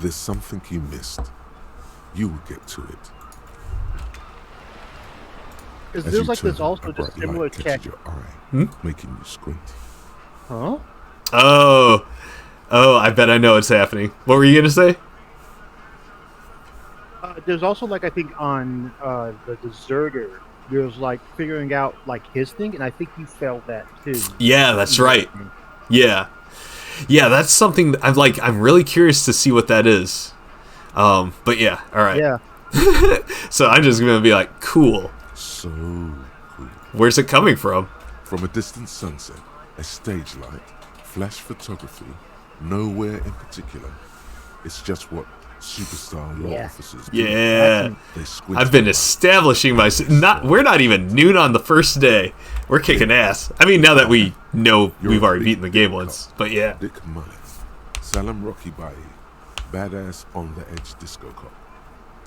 Speaker 5: There's something you missed. You will get to it.
Speaker 2: Because
Speaker 5: As
Speaker 2: there's
Speaker 5: you
Speaker 2: like this
Speaker 5: turn,
Speaker 2: also
Speaker 5: a
Speaker 2: this
Speaker 5: bright
Speaker 2: similar
Speaker 5: light
Speaker 2: check.
Speaker 5: catches your eye, making you squint.
Speaker 2: Huh?
Speaker 1: Oh. Oh, I bet I know what's happening. What were you gonna say?
Speaker 2: There's also, like, I think on the Deserter, there's, like, figuring out, like, his thing, and I think you failed that too.
Speaker 1: Yeah, that's right. Yeah. Yeah, that's something that I'm really curious to see what that is. But yeah, alright.
Speaker 2: Yeah.
Speaker 1: So I'm just gonna be like, cool.
Speaker 5: So cool.
Speaker 1: Where's it coming from?
Speaker 5: From a distant sunset, a stage light, flash photography, nowhere in particular. It's just what superstar law officers do.
Speaker 1: Yeah.
Speaker 5: They squint
Speaker 1: I've been
Speaker 5: their
Speaker 1: establishing my... We're not even noon on the first day. We're kicking ass. I mean, now that we know we've already beaten the game once. But yeah.
Speaker 5: Dick Mullet, Salam Rocky Bai, badass on the edge disco cop.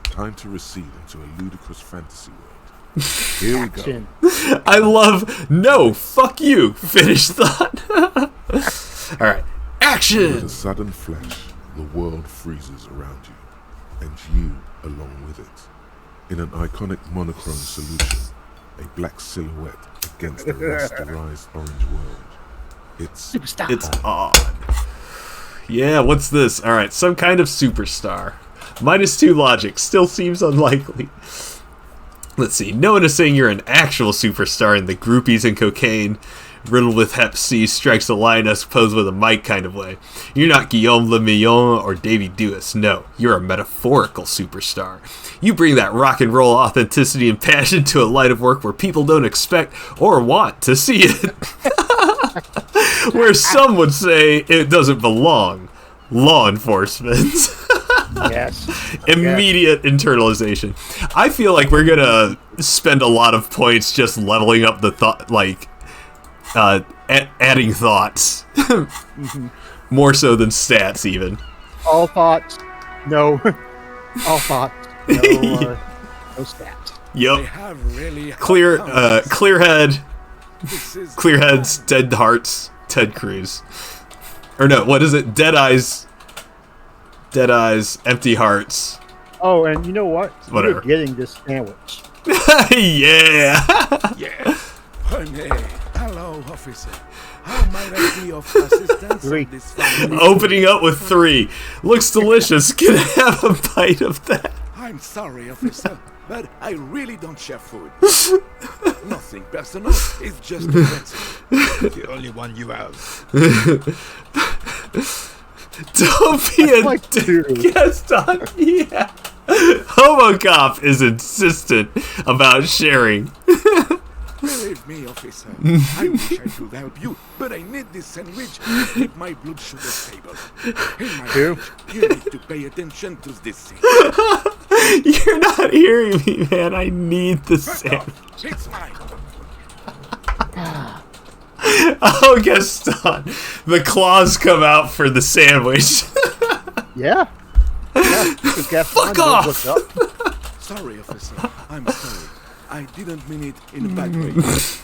Speaker 5: Time to recede into a ludicrous fantasy world. Here we go.
Speaker 1: I love... No, fuck you. Finish thought. Alright. Action!
Speaker 5: With a sudden flash, the world freezes around you, and you along with it. In an iconic monochrome solution, a black silhouette against the rasterized orange world. It's
Speaker 1: on. Yeah, what's this? Alright, some kind of superstar. -2 logic. Still seems unlikely. Let's see. No one is saying you're an actual superstar in the groupies and cocaine riddled with hep C, strikes a lioness posed with a mic kind of way. You're not Guillaume Le Million or Davy Dewis. No, you're a metaphorical superstar. You bring that rock and roll authenticity and passion to a line of work where people don't expect or want to see it. Where some would say it doesn't belong. Law enforcement.
Speaker 2: Yes.
Speaker 1: Immediate internalization. I feel like we're gonna spend a lot of points just leveling up the thought, like adding thoughts. More so than stats, even.
Speaker 2: All thoughts, no. All thoughts, no, no stats.
Speaker 1: Yep. Clear head. Clear heads, dead hearts, Ted Cruz. Or no, what is it? Dead eyes, empty hearts.
Speaker 2: Oh, and you know what?
Speaker 1: Whatever.
Speaker 2: You're getting this sandwich.
Speaker 1: Yeah.
Speaker 3: Yeah.
Speaker 14: Rene, hello, officer. How might I be of assistance in this family?
Speaker 1: Opening up with 3. Looks delicious. Can I have a bite of that?
Speaker 14: I'm sorry, officer, but I really don't share food. Nothing personal. It's just a principle.
Speaker 3: The only one you have.
Speaker 1: Don't be a dick. Yes, Don. Yeah. Hobocop is insistent about sharing.
Speaker 14: Believe me, officer. I wish I could help you, but I need this sandwich to keep my blood sugar stable. In my age, you need to pay attention to this thing.
Speaker 1: You're not hearing me, man. I need the sandwich.
Speaker 14: It's mine.
Speaker 1: Oh, Gaston. The claws come out for the sandwich.
Speaker 2: Yeah.
Speaker 1: Fuck off!
Speaker 2: What's up?
Speaker 14: Sorry, officer. I'm sorry. I didn't mean it in a bad way.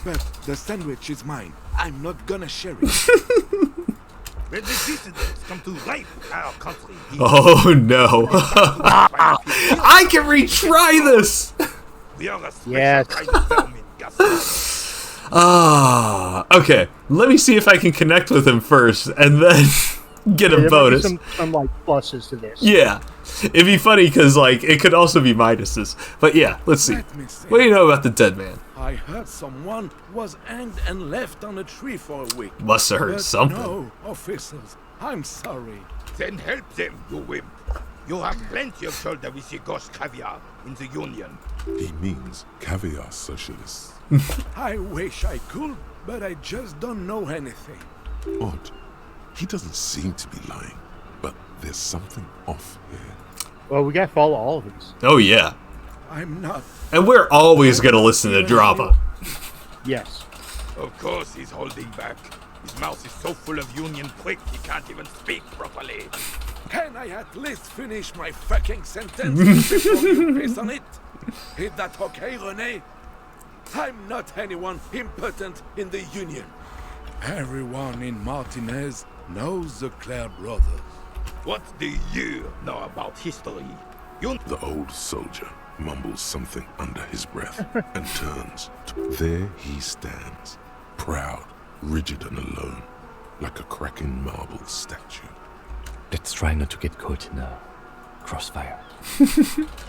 Speaker 14: But the sandwich is mine. I'm not gonna share it.
Speaker 3: When the dissidents come to rape our country.
Speaker 1: Oh no. I can retry this!
Speaker 3: We are a special kind of vermin, Gaston.
Speaker 1: Okay. Let me see if I can connect with him first, and then get a bonus.
Speaker 2: Some like pluses to this.
Speaker 1: Yeah. It'd be funny because like it could also be minuses. But yeah, let's see. What do you know about the dead man?
Speaker 14: I heard someone was hanged and left on a tree for a week.
Speaker 1: Must have heard
Speaker 14: But
Speaker 1: something.
Speaker 14: No, officers. I'm sorry.
Speaker 3: Then help them, you wimp. You have plenty of shoulder with your ghost caviar in the Union.
Speaker 5: He means caviar socialists.
Speaker 14: I wish I could, but I just don't know anything.
Speaker 5: Odd. He doesn't seem to be lying, but there's something off here.
Speaker 2: Well, we gotta follow all of these.
Speaker 1: Oh yeah.
Speaker 14: I'm not.
Speaker 1: And we're always gonna listen to drama.
Speaker 2: Yes.
Speaker 3: Of course he's holding back. His mouth is so full of Union prick he can't even speak properly.
Speaker 14: Can I at least finish my fucking sentence before you piss on it? Is that okay, Rene? I'm not anyone important in the Union. Everyone in Martinez knows the Clare brothers.
Speaker 3: What do you know about history?
Speaker 5: The old soldier mumbles something under his breath and turns. There he stands, proud, rigid and alone, like a cracking marble statue.
Speaker 10: Let's try not to get caught in a crossfire.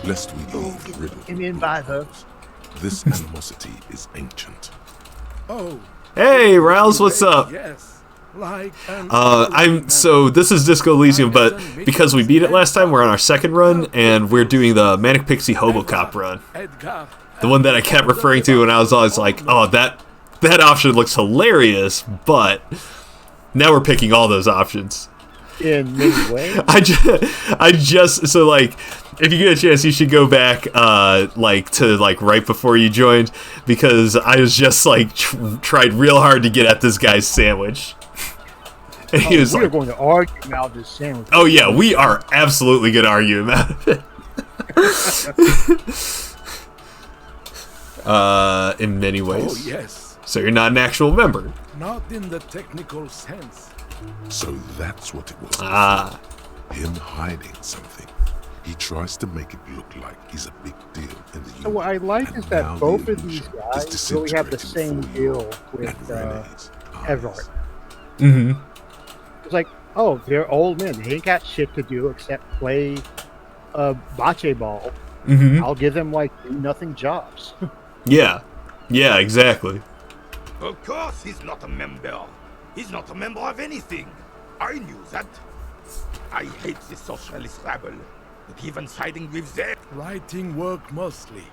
Speaker 5: Lest we leave riddled
Speaker 2: Come in by her.
Speaker 5: This animosity is ancient.
Speaker 14: Oh.
Speaker 1: Hey, Riles, what's up?
Speaker 14: Yes. Like
Speaker 1: so this is Disco Elysium, but because we beat it last time, we're on our second run, and we're doing the Manic Pixie Hobocop run. The one that I kept referring to when I was always like, oh, that option looks hilarious, but now we're picking all those options.
Speaker 2: In many ways.
Speaker 1: I just so like if you get a chance you should go back to right before you joined, because I was just like tried real hard to get at this guy's sandwich. And he was
Speaker 2: we're going to argue about this sandwich.
Speaker 1: Oh yeah, we are absolutely gonna argue about it. In many ways.
Speaker 14: Oh yes.
Speaker 1: So you're not an actual member.
Speaker 14: Not in the technical sense.
Speaker 5: So that's what it was.
Speaker 1: Ah.
Speaker 5: Him hiding something. He tries to make it look like he's a big deal in the
Speaker 2: So
Speaker 5: union.
Speaker 2: what I like is that both of these guys really have the same deal with Everard.
Speaker 1: Mm-hmm.
Speaker 2: It's like, oh, they're old men. They ain't got shit to do except play bocce ball.
Speaker 1: Mm-hmm.
Speaker 2: I'll give them like nothing jobs.
Speaker 1: Yeah. Yeah, exactly.
Speaker 3: Of course he's not a member. He's not a member of anything. I knew that. I hate the socialist rabble, but even siding with them...
Speaker 14: Writing work mostly.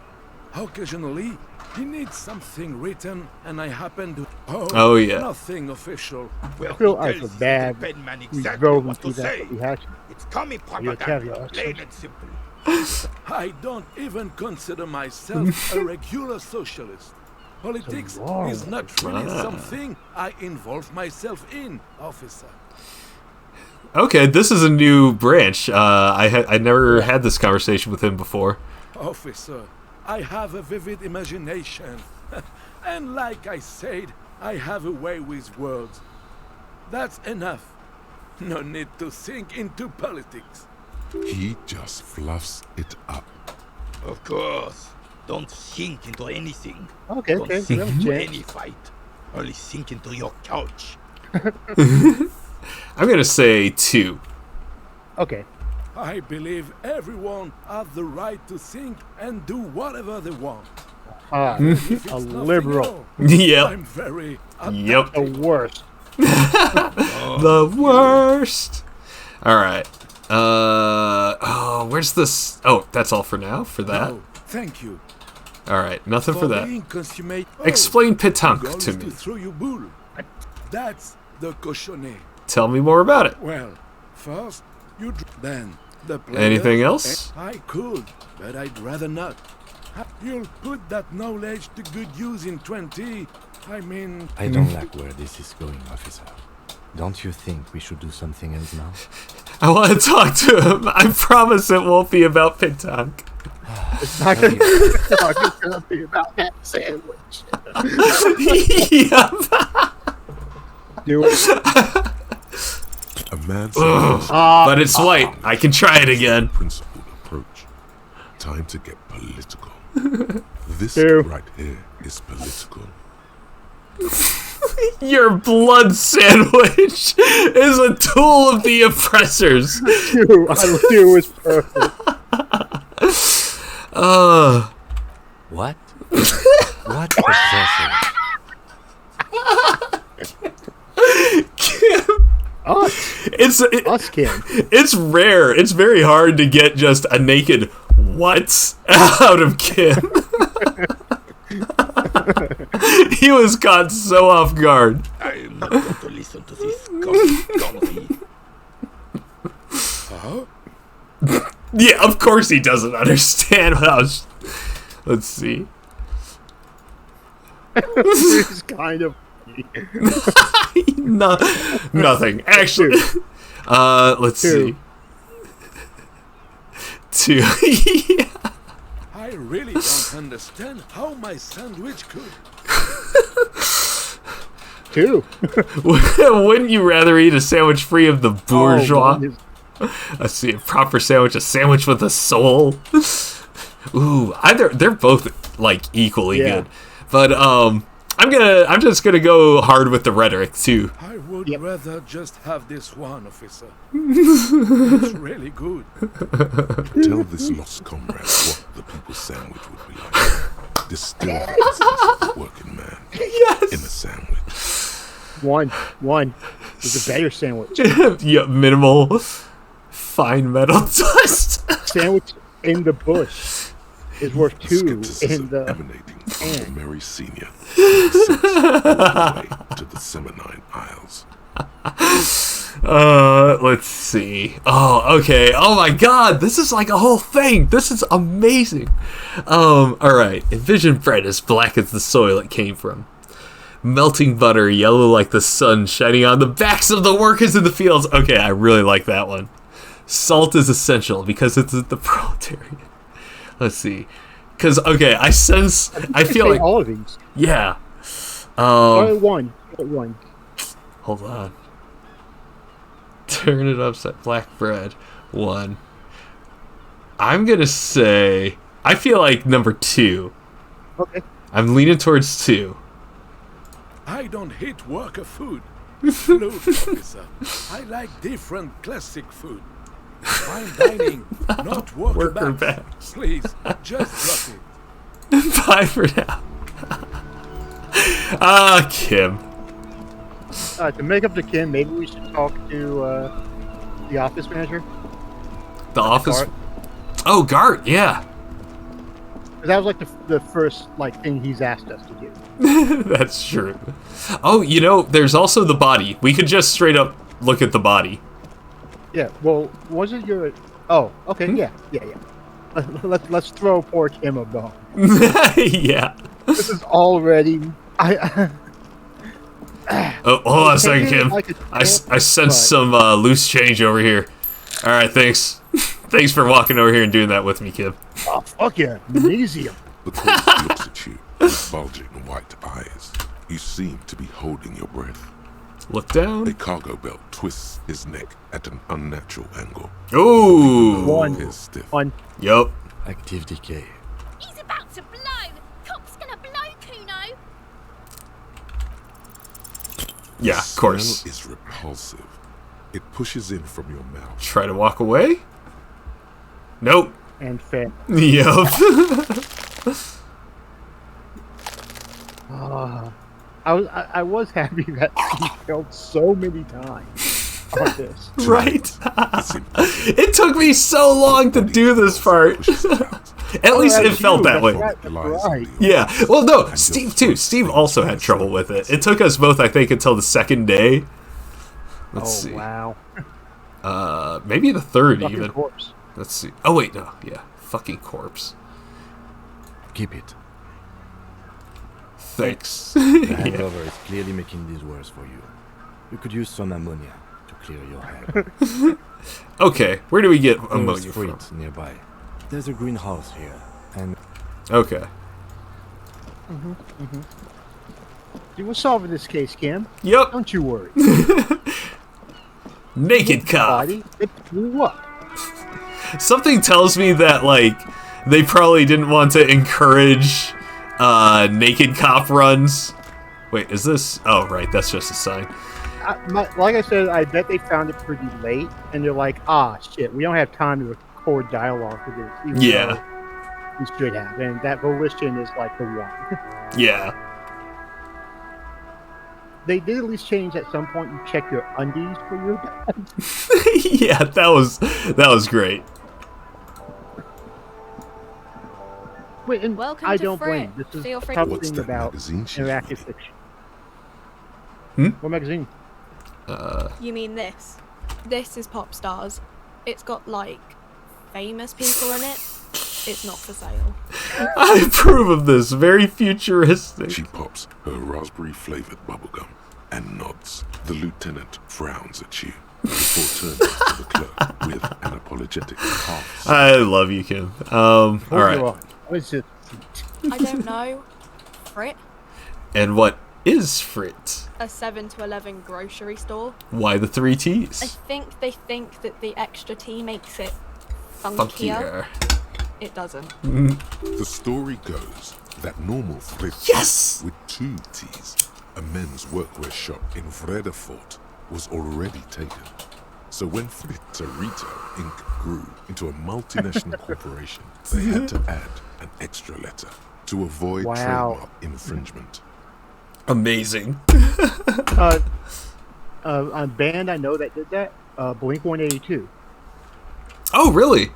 Speaker 14: Occasionally, he needs something written, and I happen to...
Speaker 1: Oh, yeah.
Speaker 14: Nothing official.
Speaker 2: I feel I feel bad. We drove him through that reaction.
Speaker 3: It's coming propaganda, plain and simple.
Speaker 14: I don't even consider myself a regular socialist. Politics is not really something I involve myself in, officer.
Speaker 1: Okay, this is a new branch. I never had this conversation with him before.
Speaker 14: Officer, I have a vivid imagination. And like I said, I have a way with words. That's enough. No need to sink into politics.
Speaker 5: He just fluffs it up.
Speaker 3: Of course. Don't sink into anything.
Speaker 2: Okay,
Speaker 3: Don't
Speaker 2: okay.
Speaker 3: sink
Speaker 2: We have a
Speaker 3: into
Speaker 2: chance.
Speaker 3: any fight. Only sink into your couch.
Speaker 1: I'm gonna say 2.
Speaker 2: Okay.
Speaker 14: I believe everyone has the right to think and do whatever they want.
Speaker 2: A liberal.
Speaker 1: Yep.
Speaker 14: I'm very...
Speaker 1: Yep.
Speaker 2: The worst.
Speaker 1: The worst. All right. Oh, where's this? Oh, that's all for now. For that.
Speaker 14: No, thank you.
Speaker 1: All right, nothing for that.
Speaker 14: being consummate...
Speaker 1: Explain
Speaker 14: goal
Speaker 1: pétanque
Speaker 14: is
Speaker 1: to
Speaker 14: to
Speaker 1: me.
Speaker 14: throw you bull. That's the cochonnet.
Speaker 1: Tell me more about it.
Speaker 14: Well, first you then the player.
Speaker 1: Anything else?
Speaker 14: I could, but I'd rather not. You'll put that knowledge to good use in 20. I mean,
Speaker 10: I don't like where this is going, officer. Don't you think we should do something else now?
Speaker 1: I want to talk to him. I promise it won't be about pétanque.
Speaker 2: It's not gonna be about that sandwich.
Speaker 1: Yep.
Speaker 2: Do it.
Speaker 5: A man's
Speaker 1: But it's white. I can try it again.
Speaker 5: Principled approach. Time to get political. This
Speaker 2: Two.
Speaker 5: right here is political.
Speaker 1: Your blood sandwich is a tool of the oppressors.
Speaker 2: Two is perfect.
Speaker 10: What? What possession?
Speaker 2: Us, Kim.
Speaker 1: It's rare. It's very hard to get just a naked what out of Kim. He was caught so off guard.
Speaker 3: I am not going to listen to this comedy.
Speaker 1: Yeah, of course he doesn't understand what I was... Let's see.
Speaker 2: It's kind of
Speaker 1: no, nothing. Actually, let's see. 2. Yeah.
Speaker 14: I really don't understand how my sandwich could.
Speaker 2: 2.
Speaker 1: Wouldn't you rather eat a sandwich free of the bourgeois?
Speaker 2: Oh,
Speaker 1: Let's see, a proper sandwich, a sandwich with a soul. Ooh, they're both like equally good. But I'm just gonna go hard with the rhetoric too.
Speaker 14: I would rather just have this one, officer. It's really good.
Speaker 5: Tell this lost comrade what the people's sandwich would be like. Distill the essence of the working man in a sandwich.
Speaker 2: One is a better sandwich.
Speaker 1: Yeah, minimal fine metal dust.
Speaker 2: Sandwich in the bush is worth 2 in the
Speaker 5: emanating from the Mary Senior all the way to the Seminine Isles.
Speaker 1: Let's see. Oh, okay. Oh my god, this is like a whole thing. This is amazing. Alright. Envision bread as black as the soil it came from. Melting butter, yellow like the sun, shining on the backs of the workers in the fields. Okay, I really like that one. Salt is essential because it's the proletariat. Let's see. Because, okay, I feel like...
Speaker 2: all of these.
Speaker 1: Yeah.
Speaker 2: One.
Speaker 1: Hold on. Turn it upside black bread. 1. I'm going to say... I feel like number 2.
Speaker 2: Okay.
Speaker 1: I'm leaning towards 2.
Speaker 14: I don't hate worker food. Look, officer, I like different classic food. Fine dining, not worker bags. Please, just drop it.
Speaker 1: Bye for now. Kim.
Speaker 2: To make up to Kim, maybe we should talk to the office manager.
Speaker 1: The office.
Speaker 2: Gart.
Speaker 1: Oh, Gart. Yeah.
Speaker 2: That was like the first thing he's asked us to do.
Speaker 1: That's true. Oh, there's also the body. We could just straight up look at the body.
Speaker 2: Yeah. Well, wasn't your? Oh, okay. Yeah. Let's throw poor Kim a bone.
Speaker 1: Yeah.
Speaker 2: This is already.
Speaker 1: Oh, hold on a second, Kim. I sense some loose change over here. All right, thanks. Thanks for walking over here and doing that with me, Kim.
Speaker 2: Oh, fuck yeah. Elysium.
Speaker 5: The corpse looks at you with bulging white eyes. You seem to be holding your breath.
Speaker 1: Look down.
Speaker 5: A cargo belt twists his neck at an unnatural angle.
Speaker 1: Ooh.
Speaker 2: One.
Speaker 1: Yup.
Speaker 10: Active decay.
Speaker 11: He's about to blow. Cop's gonna blow, Kuno.
Speaker 1: Yeah, of course.
Speaker 5: The smell is repulsive. It pushes in from your mouth.
Speaker 1: Try to walk away? Nope.
Speaker 2: And fair.
Speaker 1: Yup.
Speaker 2: I was happy that he failed so many times on this.
Speaker 1: Right. It took me so long to do this part. At least it felt that way.
Speaker 2: Right.
Speaker 1: Yeah. Well, no, Steve too. Steve also had trouble with it. It took us both, I think, until the second day. Let's see.
Speaker 2: Wow.
Speaker 1: Maybe the third
Speaker 2: Fucking
Speaker 1: even.
Speaker 2: Corpse.
Speaker 1: Let's see. Oh wait, no. Yeah. Fucking corpse.
Speaker 10: Keep it.
Speaker 1: Thanks.
Speaker 10: The
Speaker 1: Yeah.
Speaker 10: hangover is clearly making this worse for you. You could use some ammonia to clear your head.
Speaker 1: Okay, where do we get
Speaker 10: There's
Speaker 1: ammonia
Speaker 10: fruit
Speaker 1: from?
Speaker 10: nearby. There's a greenhouse here, and
Speaker 1: Okay.
Speaker 2: We're solving this case, Kim.
Speaker 1: Yep.
Speaker 2: Don't you worry.
Speaker 1: Naked cop.
Speaker 2: Body, it blew up.
Speaker 1: Something tells me that they probably didn't want to encourage naked cop runs. Wait, is this? Oh, right, that's just a sign.
Speaker 2: Like I said, I bet they found it pretty late, and they're like, shit, we don't have time to record dialogue for this. Even though we should have, and that volition is the one.
Speaker 1: Yeah.
Speaker 2: They did at least change at some point. You check your undies for your bed.
Speaker 1: Yeah, that was great.
Speaker 2: Wait, and
Speaker 11: Welcome
Speaker 2: I
Speaker 11: to
Speaker 2: don't
Speaker 11: Frit.
Speaker 2: blame. This is
Speaker 11: Feel free
Speaker 2: a
Speaker 11: to-
Speaker 2: tough thing about
Speaker 5: magazine she's
Speaker 2: interactive
Speaker 5: reading?
Speaker 2: fiction.
Speaker 1: Hmm?
Speaker 2: What magazine?
Speaker 15: You mean this? This is Pop Stars. It's got famous people in it. It's not for sale.
Speaker 1: I approve of this. Very futuristic.
Speaker 5: She pops her raspberry-flavored bubblegum and nods. The lieutenant frowns at you before turning to the clerk with an apologetic half.
Speaker 1: I love you, Kim. All right.
Speaker 2: What is it?
Speaker 15: I don't know. Frit?
Speaker 1: And what is Frit?
Speaker 15: A 7 to 11 grocery store.
Speaker 1: Why the 3
Speaker 15: I
Speaker 1: T's?
Speaker 15: think they think that the extra T makes it funkier.
Speaker 1: Funkier.
Speaker 15: It doesn't.
Speaker 5: The story goes that normal Frit with 2 T's, a men's workwear shop in Vredefort, was already taken. So when Fritterito Inc. grew into a multinational corporation, they had to add an extra letter to avoid trademark infringement.
Speaker 1: Amazing.
Speaker 2: A band I know that did that, Blink 182.
Speaker 1: Oh, really?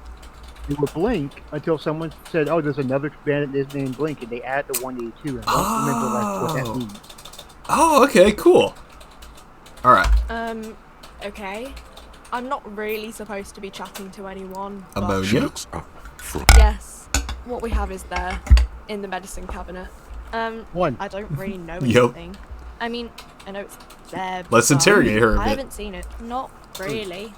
Speaker 2: It would Blink until someone said, "Oh, there's another band that is named Blink," and they add the 182, and I don't remember what that means.
Speaker 1: Oh, okay, cool. All right.
Speaker 15: Okay. I'm not really supposed to be chatting to anyone. But
Speaker 1: Ammonia?
Speaker 15: yes. What we have is there, in the medicine cabinet.
Speaker 2: One.
Speaker 15: I don't really know
Speaker 1: Yup.
Speaker 15: anything. I mean, I know it's there.
Speaker 1: Let's
Speaker 15: but
Speaker 1: interrogate her a
Speaker 15: I
Speaker 1: bit.
Speaker 15: haven't seen it. Not really.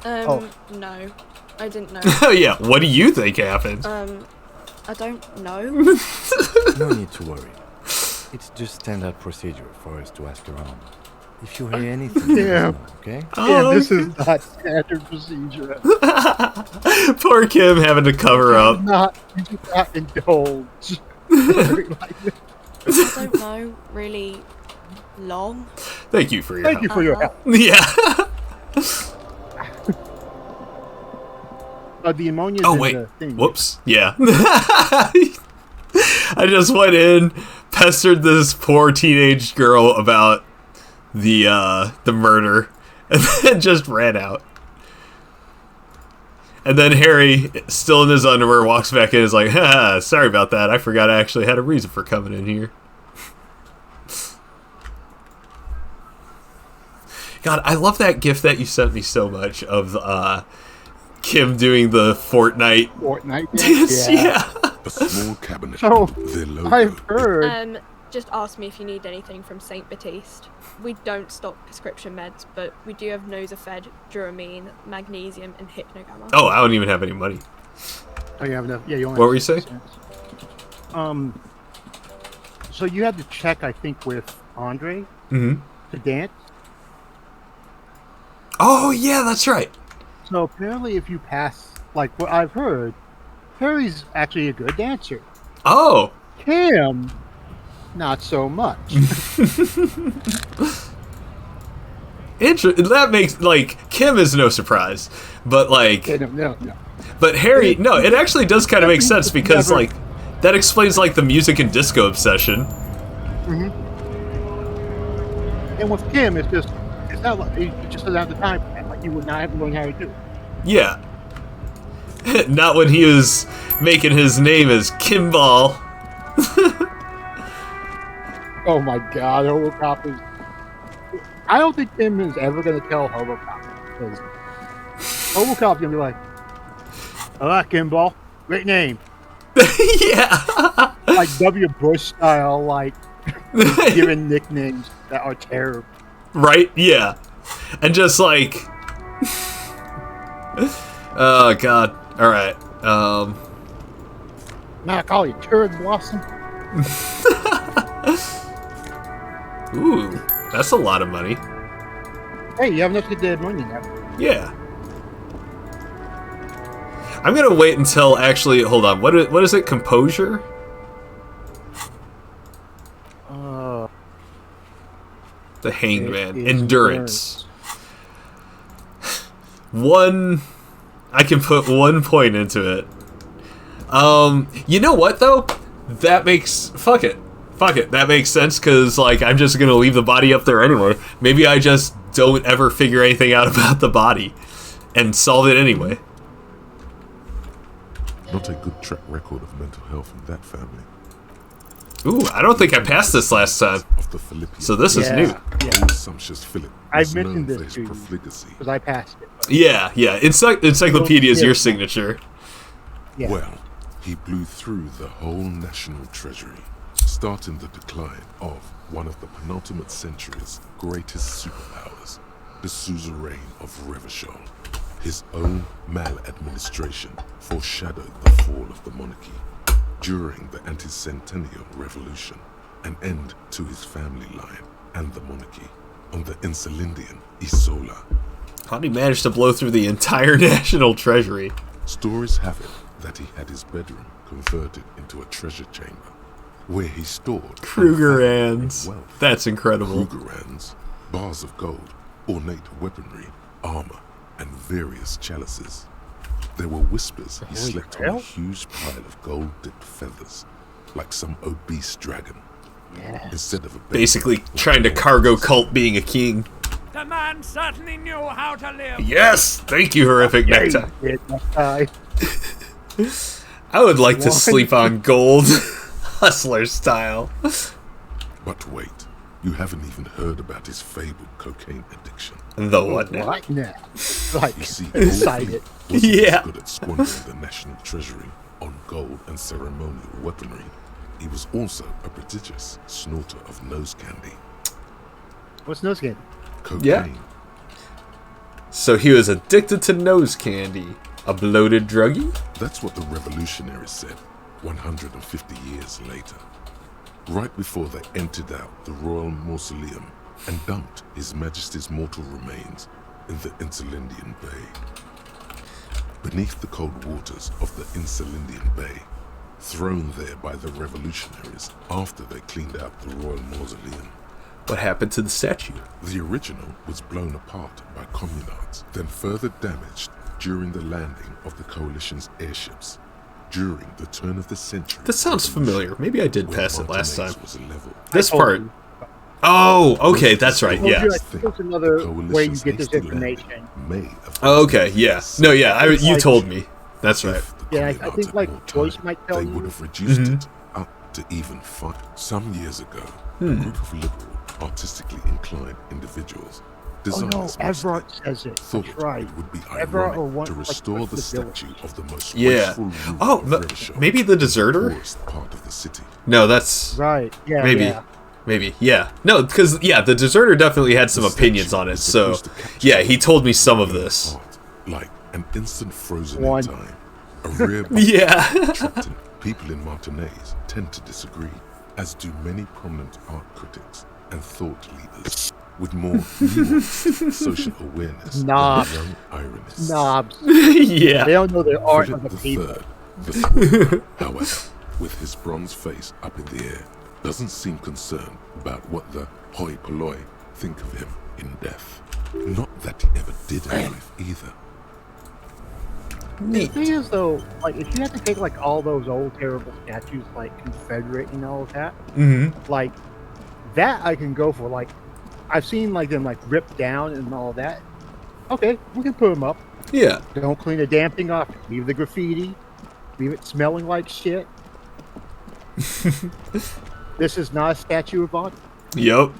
Speaker 2: Oh.
Speaker 15: No. I didn't know.
Speaker 1: Oh yeah, what do you think happened?
Speaker 15: I don't know.
Speaker 10: no need to worry. It's just standard procedure for us to ask around. If you hear anything, let us know, okay?
Speaker 2: This is not standard procedure.
Speaker 1: Poor Kim having to cover up.
Speaker 2: You do not indulge.
Speaker 15: I don't know really long.
Speaker 1: Thank you for your
Speaker 2: Thank you
Speaker 1: help.
Speaker 2: for your help.
Speaker 1: Yeah.
Speaker 2: The ammonia.
Speaker 1: Oh
Speaker 2: in
Speaker 1: wait.
Speaker 2: the thing.
Speaker 1: Whoops. Yeah. I just went in, pestered this poor teenage girl about the murder, and then just ran out. And then Harry, still in his underwear, walks back in and is like, "Ha, sorry about that. I forgot I actually had a reason for coming in here." God, I love that GIF that you sent me so much of Kim doing the Fortnite dance. Yeah.
Speaker 5: A small cabinet.
Speaker 2: So,
Speaker 5: their logo.
Speaker 2: I've heard.
Speaker 15: Just ask me if you need anything from Saint Baptiste. We don't stock prescription meds, but we do have Nosafed, Duramine, Magnesium, and Hypnogamma.
Speaker 1: Oh, I don't even have any money.
Speaker 2: Oh, you have enough? Yeah, you only
Speaker 1: What
Speaker 2: have
Speaker 1: were you saying?
Speaker 2: So you had to check, I think, with Andre
Speaker 1: Mm-hmm.
Speaker 2: to dance.
Speaker 1: Oh, yeah, that's right.
Speaker 2: So apparently if you pass, like what I've heard, Harry's actually a good dancer.
Speaker 1: Oh.
Speaker 2: Kim, not so much.
Speaker 1: That makes, like, Kim is no surprise. But, like...
Speaker 2: Yeah, no.
Speaker 1: But Harry, no, it actually does kind of make sense because, like, that explains, like, the music and disco obsession.
Speaker 2: Mm-hmm. And with Kim, it's not like, he just doesn't have the time for that. Like, he would not have to learn how to do it.
Speaker 1: Yeah. Not when he was making his name as Kimball.
Speaker 2: Oh my God, Hobocop is... I don't think Kim is ever going to tell Hobocop. Because Hobocop's going to be like, I like Kimball. Great name.
Speaker 1: Yeah.
Speaker 2: Like W. Bush style, like, giving nicknames that are terrible.
Speaker 1: Right? Yeah. And just like... Oh, God. Alright.
Speaker 2: Now I call you Turd Blossom.
Speaker 1: Ooh, that's a lot of money.
Speaker 2: Hey, you have enough to get the money now.
Speaker 1: Yeah. I'm gonna wait until actually... Hold on. What is it? Composure? The Hanged Man. Endurance. I can put 1 point into it. You know what, though? That makes... Fuck it. That makes sense, because, like, I'm just gonna leave the body up there anyway. Maybe I just don't ever figure anything out about the body and solve it anyway.
Speaker 5: Not a good track record of mental health in that family.
Speaker 1: Ooh, I don't think I passed this last time. So this is new.
Speaker 5: Old sumptuous Philip
Speaker 2: I've
Speaker 5: was
Speaker 2: mentioned
Speaker 5: known for
Speaker 2: this
Speaker 5: his
Speaker 2: to you,
Speaker 5: profligacy.
Speaker 2: because I passed it.
Speaker 1: Yeah. Encyclopedia is your signature.
Speaker 2: Yeah.
Speaker 5: Well, he blew through the whole national treasury, starting the decline of one of the penultimate century's greatest superpowers, the suzerain of Revachol. His own maladministration foreshadowed the fall of the monarchy during the anti-centennial revolution, an end to his family line and the monarchy on the Insulindian Isola.
Speaker 1: How did he manage to blow through the entire national treasury?
Speaker 5: Stories have it that he had his bedroom converted into a treasure chamber, where he stored
Speaker 1: Krugerrands. That's incredible.
Speaker 5: Krugerrands, bars of gold, ornate weaponry, armor, and various chalices. There were whispers he slept on a huge pile of gold-dipped feathers, like some obese dragon.
Speaker 2: Yeah.
Speaker 5: Instead of a
Speaker 1: Basically trying to cargo cult being a king.
Speaker 4: The man certainly knew how to live.
Speaker 1: Yes! Thank you, Horrific Necktie. I would like to sleep on gold. Hustler style.
Speaker 5: But wait, you haven't even heard about his fabled cocaine addiction.
Speaker 1: The what now?
Speaker 2: What now? Like,
Speaker 5: you see,
Speaker 2: inside it.
Speaker 5: Wasn't as good at squandering the national treasury on gold and ceremonial weaponry. He was also a prodigious snorter of nose candy.
Speaker 2: What's nose candy?
Speaker 5: Cocaine.
Speaker 1: Yeah. So he was addicted to nose candy. A bloated druggie?
Speaker 5: That's what the revolutionaries said 150 years later. Right before they emptied out the royal mausoleum and dumped His Majesty's mortal remains in the Insulindian Bay. Beneath the cold waters of the Insulindian Bay, thrown there by the revolutionaries after they cleaned out the royal mausoleum.
Speaker 1: What happened to the statue?
Speaker 5: The original was blown apart by communards, then further damaged during the landing of the coalition's airships during the turn of the century.
Speaker 1: This sounds familiar. Maybe I did pass it last time.
Speaker 5: Was a level.
Speaker 1: This part. Oh, okay, that's right. Yeah.
Speaker 2: I think there's another way you get this information.
Speaker 1: Oh, okay, yeah. No, yeah, you told me. That's right.
Speaker 2: Yeah, I think like Joyce might tell
Speaker 5: They
Speaker 2: you.
Speaker 5: would have reduced it up to even 5. Some years ago, a group of liberal, artistically inclined individuals
Speaker 2: Oh no,
Speaker 5: designed
Speaker 2: Everett says it.
Speaker 5: thought
Speaker 2: That's right.
Speaker 5: it would be
Speaker 2: Everett or
Speaker 5: ironic
Speaker 2: one
Speaker 5: to
Speaker 2: like,
Speaker 5: restore the
Speaker 2: village.
Speaker 5: statue of the most
Speaker 1: Yeah.
Speaker 5: graceful ruler
Speaker 1: Oh,
Speaker 5: of Revachol,
Speaker 1: maybe the deserter?
Speaker 5: poorest part of the city.
Speaker 1: No, that's
Speaker 2: Right. Yeah.
Speaker 1: maybe.
Speaker 2: Yeah.
Speaker 1: Maybe, yeah. No, because, yeah, the deserter definitely had some opinions on it, so, yeah, he told me some of this.
Speaker 5: Like an instant frozen
Speaker 2: One.
Speaker 5: in time. A rare
Speaker 1: Yeah.
Speaker 5: trapped in. People in Martinaise tend to disagree, as do many prominent art critics and thought leaders with more nuanced social awareness
Speaker 2: Knobs.
Speaker 5: than young ironists.
Speaker 2: Knobs.
Speaker 1: Yeah.
Speaker 2: They don't know their art
Speaker 5: Philip
Speaker 2: of the people.
Speaker 5: the Third, however, with his bronze face up in the air, doesn't seem concerned about what the hoi polloi think of him in death. Not that he ever did in life either.
Speaker 2: The thing is, though, like if you have to take like all those old terrible statues, like Confederate and all of that, like that I can go for. Like I've seen like them like ripped down and all that. Okay, we can put them up.
Speaker 1: Yeah.
Speaker 2: Don't clean the damn thing off. Leave the graffiti. Leave it smelling like shit. This is not a statue of honor.
Speaker 1: Yep.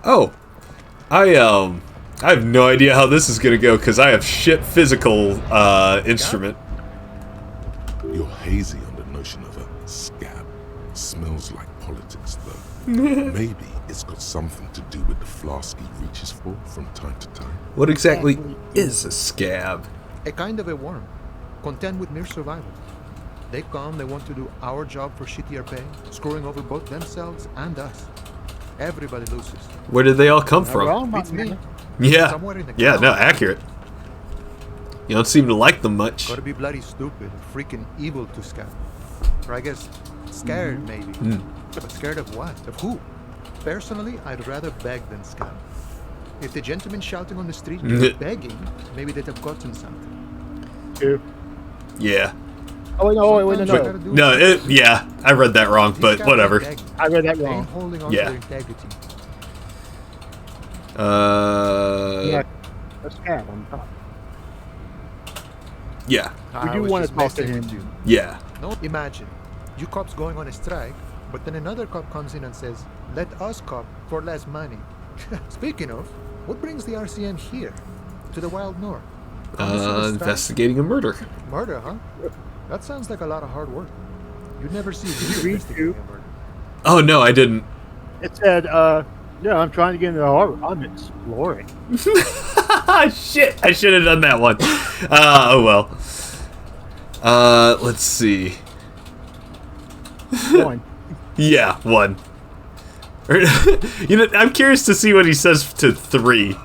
Speaker 1: Oh, I have no idea how this is gonna go because I have shit physical instrument.
Speaker 5: You're hazy on the notion of a scab. Smells like politics, though. Maybe it's got something to do with the flask he reaches for from time to time.
Speaker 1: What exactly is a scab?
Speaker 16: A kind of a worm, content with mere survival. They come, they want to do our job for shittier pay, screwing over both themselves and us. Everybody loses.
Speaker 1: Where did they all come from?
Speaker 2: Well,
Speaker 16: Beats me.
Speaker 1: Yeah.
Speaker 16: Somewhere in the
Speaker 1: Yeah, no,
Speaker 16: cloud.
Speaker 1: accurate. You don't seem to like them much.
Speaker 16: Gotta be bloody stupid, freaking evil to scab. Or I guess scared maybe. But scared of what? Of who? Personally, I'd rather beg than scab. If the gentleman shouting on the street were begging, maybe they'd have gotten something.
Speaker 2: Ew.
Speaker 1: Yeah.
Speaker 2: Oh wait, no, wait, no.
Speaker 1: No, yeah, I read that wrong, but whatever.
Speaker 2: I read that wrong.
Speaker 16: Holding on
Speaker 1: Yeah.
Speaker 16: to their integrity.
Speaker 2: Yeah, a scab on top.
Speaker 1: Yeah.
Speaker 2: We do want to talk to him.
Speaker 1: Yeah.
Speaker 16: No, imagine, you cops going on a strike, but then another cop comes in and says, "Let us cop for less money." Speaking of, what brings the RCM here, to the wild north?
Speaker 1: Investigating a murder.
Speaker 16: Murder, huh? That sounds like a lot of hard work. You'd never see
Speaker 2: you
Speaker 16: me
Speaker 2: read
Speaker 16: investigating
Speaker 2: too?
Speaker 16: a murder.
Speaker 1: Oh no, I didn't.
Speaker 2: It said, yeah, I'm trying to get into the harbor. I'm exploring.
Speaker 1: Shit, I should have done that one. Oh well. Let's see.
Speaker 2: One.
Speaker 1: Yeah, 1. You know, I'm curious to see what he says to 3.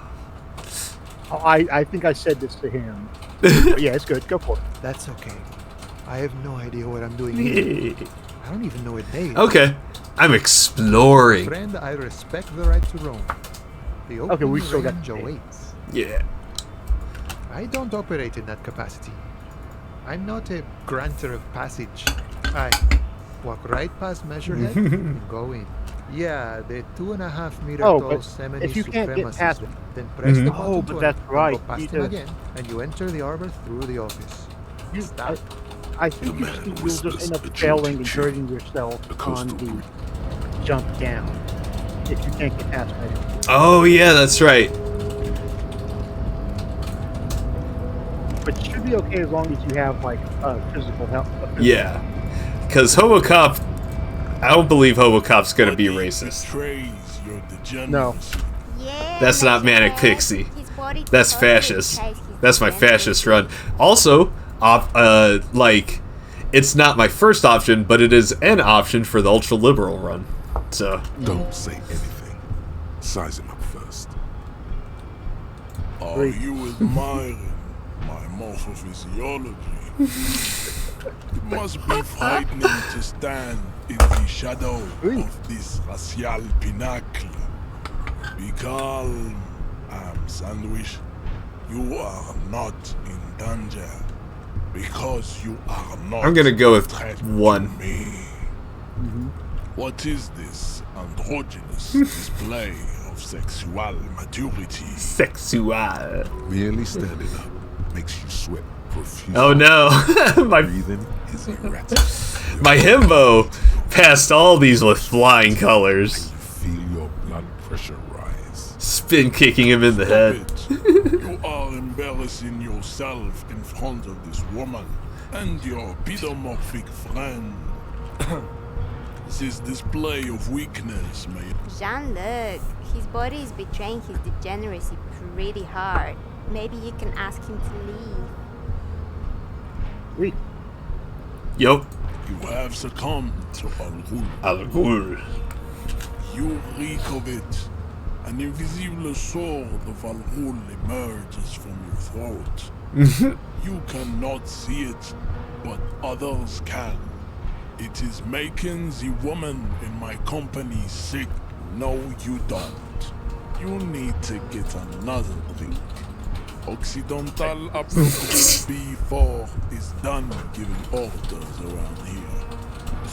Speaker 2: Oh, I think I said this to him. But yeah, it's good. Go for it.
Speaker 16: That's okay. I have no idea what I'm doing here. I don't even know what day.
Speaker 1: Okay, I'm exploring.
Speaker 16: Friend, I respect the right to roam. The open
Speaker 2: Okay, we still got
Speaker 16: range
Speaker 2: the day.
Speaker 16: awaits.
Speaker 1: Yeah.
Speaker 16: I don't operate in that capacity. I'm not a granter of passage. I walk right past Measurehead and go in. Yeah, the 2.5 meter
Speaker 2: Oh,
Speaker 16: tall
Speaker 2: but
Speaker 16: Semini
Speaker 2: if you can't get
Speaker 16: supremacist.
Speaker 2: past it.
Speaker 16: Then press the
Speaker 1: Mhm.
Speaker 16: button
Speaker 2: Oh, but
Speaker 16: twice,
Speaker 2: that's
Speaker 16: then
Speaker 2: right.
Speaker 16: Go past
Speaker 2: You
Speaker 16: him
Speaker 2: need to-
Speaker 16: again, and you enter the arbor through the office.
Speaker 2: I think you'll just end up failing and hurting yourself on the jump down if you can't get past it.
Speaker 1: Oh yeah, that's right.
Speaker 2: But you should be okay as long as you have like physical health.
Speaker 1: Yeah, because Hobocop, I don't believe Hobocop's gonna be racist.
Speaker 2: No.
Speaker 1: That's not Manic Pixie. That's fascist. That's my fascist run. Also, like, it's not my first option, but it is an option for the ultra liberal run. So
Speaker 5: Don't say anything. Size him up first.
Speaker 17: Are you admiring my morphophysiology? It must be frightening to stand in the shadow of this racial pinnacle. Be calm, Sandwich. You are not in danger. Because you are not.
Speaker 1: I'm gonna go with 1.
Speaker 17: Me. What is this androgynous display of sexual maturity?
Speaker 1: Sexual.
Speaker 5: Merely standing up makes you sweat profusely.
Speaker 1: Oh no. My
Speaker 5: breathing is erratic.
Speaker 1: My himbo passed all these with flying colors.
Speaker 5: Feel your blood pressure rise.
Speaker 1: Spin kicking him in the head.
Speaker 17: You are embarrassing yourself in front of this woman and your pedomorphic friend. This display of weakness may...
Speaker 12: Jean-Luc, his body is betraying his degeneracy pretty hard. Maybe you can ask him to leave.
Speaker 1: Yup.
Speaker 17: You have succumbed to Al-Ghul.
Speaker 1: Al-Ghul.
Speaker 17: You reek of it. An invisible sword of Al-Ghul emerges from your throat. You cannot see it, but others can. It is making the woman in my company sick. No, you don't. You need to get another drink. Occidental Approval B4 is done giving orders around here.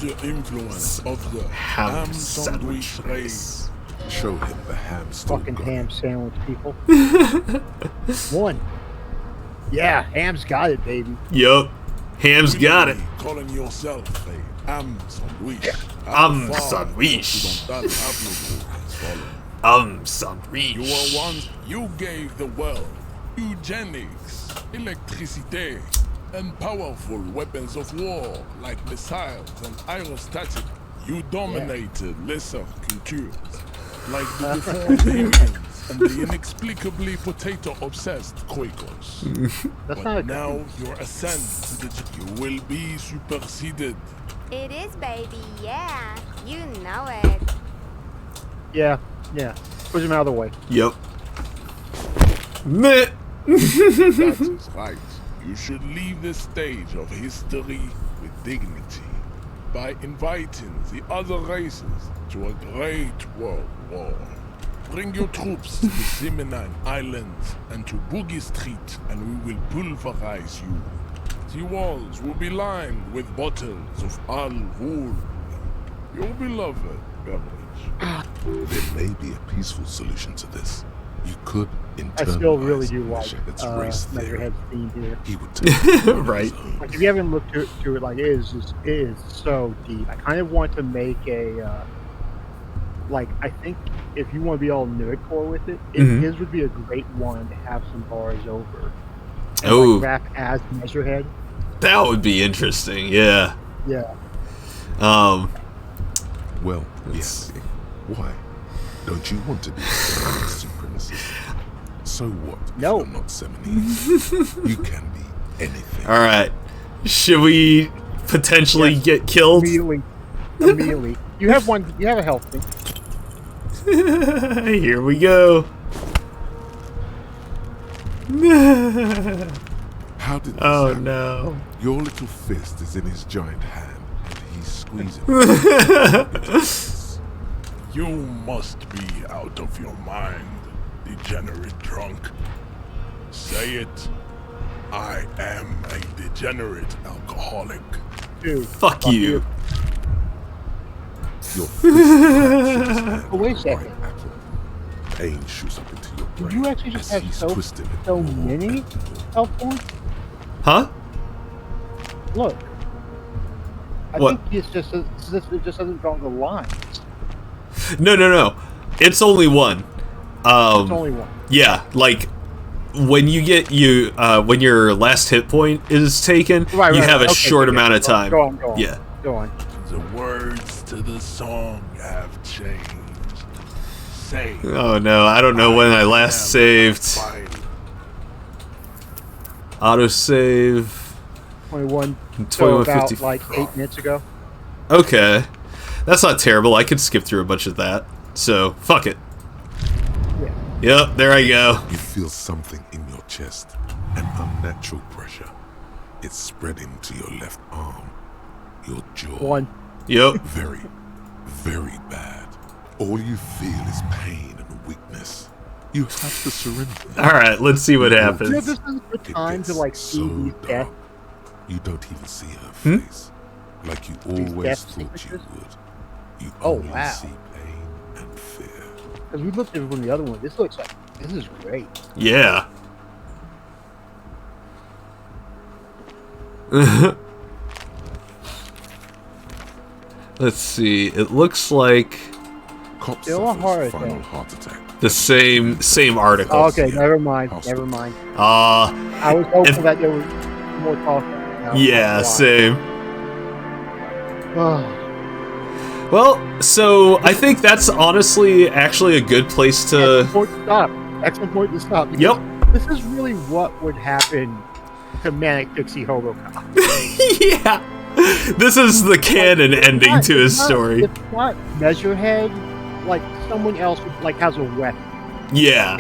Speaker 17: The influence of the ham sandwich race.
Speaker 5: Show him the ham
Speaker 2: Fucking ham sandwich, people. 1. Yeah, ham's got it, baby.
Speaker 1: Yup. Ham's got it.
Speaker 17: Calling yourself a ham sandwich.
Speaker 1: Sandwich. Sandwich.
Speaker 17: You were once, you gave the world eugenics, electricity, and powerful weapons of war like missiles and aerostatic. You dominated lesser cultures like the deformed aliens and the inexplicably potato-obsessed Quakers. But now your ascent to the you will be superseded.
Speaker 12: It is, baby, yeah. You know it.
Speaker 2: Yeah. Push him out of the way.
Speaker 1: Yup. Meh.
Speaker 17: That is right. You should leave the stage of history with dignity by inviting the other races to a great world war. Bring your troops to the Simonine Islands and to Boogie Street, and we will pulverize you. The walls will be lined with bottles of Al-Ghul, your beloved beverage.
Speaker 5: There may be a peaceful solution to this. You could
Speaker 2: I still really do like Measurehead's theme here. He would
Speaker 1: right.
Speaker 2: Like if you haven't looked to it, like it is so deep. I kind of want to make a like I think if you want to be all nerdcore with it, his would be a great one to have some bars over. And like rap as Measurehead.
Speaker 1: That would be interesting. Yeah.
Speaker 2: Yeah.
Speaker 5: Well, yes. Why? Don't you want to be a Seminole supremacist? So what if you're not Seminole? You can be anything.
Speaker 1: Alright. Should we potentially get killed?
Speaker 2: Immediately. You have a health thing.
Speaker 1: Here we go.
Speaker 5: How did this happen?
Speaker 1: No.
Speaker 5: Your little fist is in his giant hand, and he's squeezing.
Speaker 17: You must be out of your mind, degenerate drunk. Say it. I am a degenerate alcoholic.
Speaker 2: Dude,
Speaker 1: fuck you.
Speaker 5: Your fist
Speaker 2: wait a second.
Speaker 5: Pain shoots up into your brain.
Speaker 2: Did you actually just have so many health points?
Speaker 1: Huh?
Speaker 2: Look. I
Speaker 1: What?
Speaker 2: think it just doesn't draw the lines.
Speaker 1: No. It's only one.
Speaker 2: It's only one.
Speaker 1: Yeah, like when you get when your last hit point is taken, you have a short amount of time.
Speaker 2: Go on.
Speaker 1: Yeah.
Speaker 2: Go on.
Speaker 17: The words to the song have changed. Say.
Speaker 1: Oh no, I don't know when I last saved. Autosave.
Speaker 2: 21. So about like 8 minutes ago.
Speaker 1: Okay. That's not terrible. I could skip through a bunch of that. So, fuck it.
Speaker 2: Yeah.
Speaker 1: Yep, there I go.
Speaker 5: You feel something in your chest, an unnatural pressure. It's spreading to your left arm, your jaw.
Speaker 2: 1.
Speaker 1: Yep.
Speaker 5: Very, very bad. All you feel is pain and weakness. You have to surrender.
Speaker 1: Alright, let's see what happens.
Speaker 2: You know, this is a good time to like see these death
Speaker 5: You don't even see her face, like you always thought you would. You only see pain and fear.
Speaker 2: Because we looked at one of the other ones. This looks like this is great.
Speaker 1: Yeah. Let's see. It looks like
Speaker 2: still a heart
Speaker 5: attack.
Speaker 1: The same article.
Speaker 2: Oh, okay, never mind. Never mind.
Speaker 1: I
Speaker 2: was hoping that there was more talk.
Speaker 1: Yeah, same. Well, so I think that's honestly actually a good place to.
Speaker 2: Excellent point to stop.
Speaker 1: Yep.
Speaker 2: This is really what would happen to Manic Pixie Hobocop.
Speaker 1: Yeah. This is the canon ending to his story.
Speaker 2: It's not Measurehead, like someone else like has a weapon.
Speaker 1: Yeah.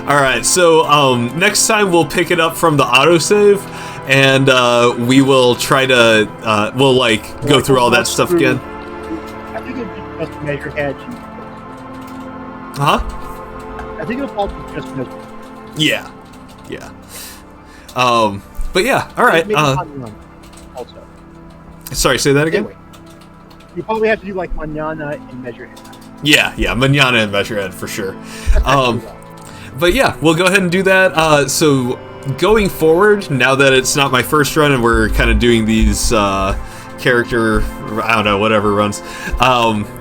Speaker 1: Alright, so next time we'll pick it up from the autosave, and we will try to we'll like go through all that stuff again.
Speaker 2: I think it'd be just Measurehead.
Speaker 1: Huh?
Speaker 2: I think it'll probably be just Measurehead.
Speaker 1: Yeah. Yeah. But yeah, alright.
Speaker 2: Also.
Speaker 1: Sorry, say that again?
Speaker 2: Anyway, you probably have to do like Manana and Measurehead.
Speaker 1: Yeah, Manana and Measurehead for sure. But yeah, we'll go ahead and do that. So going forward, now that it's not my first run and we're kind of doing these character, I don't know, whatever runs,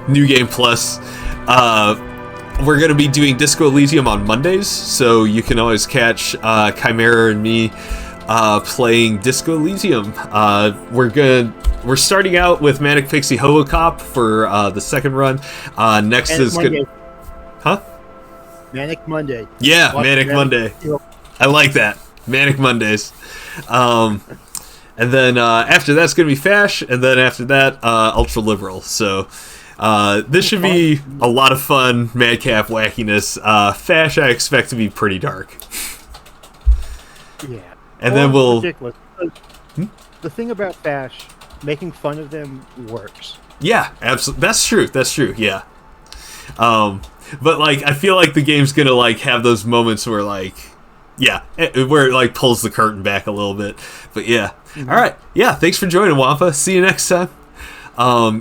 Speaker 1: New Game Plus, we're going to be doing Disco Elysium on Mondays, so you can always catch Chimerror and me playing Disco Elysium. We're starting out with Manic Pixie Hobocop for the second run. Next Manic is
Speaker 2: Monday.
Speaker 1: good. Huh?
Speaker 2: Manic Monday.
Speaker 1: Yeah, Manic Monday. I like that. Manic Mondays. And then after that's gonna be Fash, and then after that, Ultra Liberal. So this should be a lot of fun, madcap wackiness. Fash I expect to be pretty dark.
Speaker 2: Yeah.
Speaker 1: And then we'll.
Speaker 2: Ridiculous. The thing about Fash, making fun of them works.
Speaker 1: Yeah, absolutely. That's true. That's true. Yeah. But like, I feel like the game's gonna like have those moments where like, yeah, where it like pulls the curtain back a little bit. But yeah. All right. Yeah. Thanks for joining, Wampa. See you next time.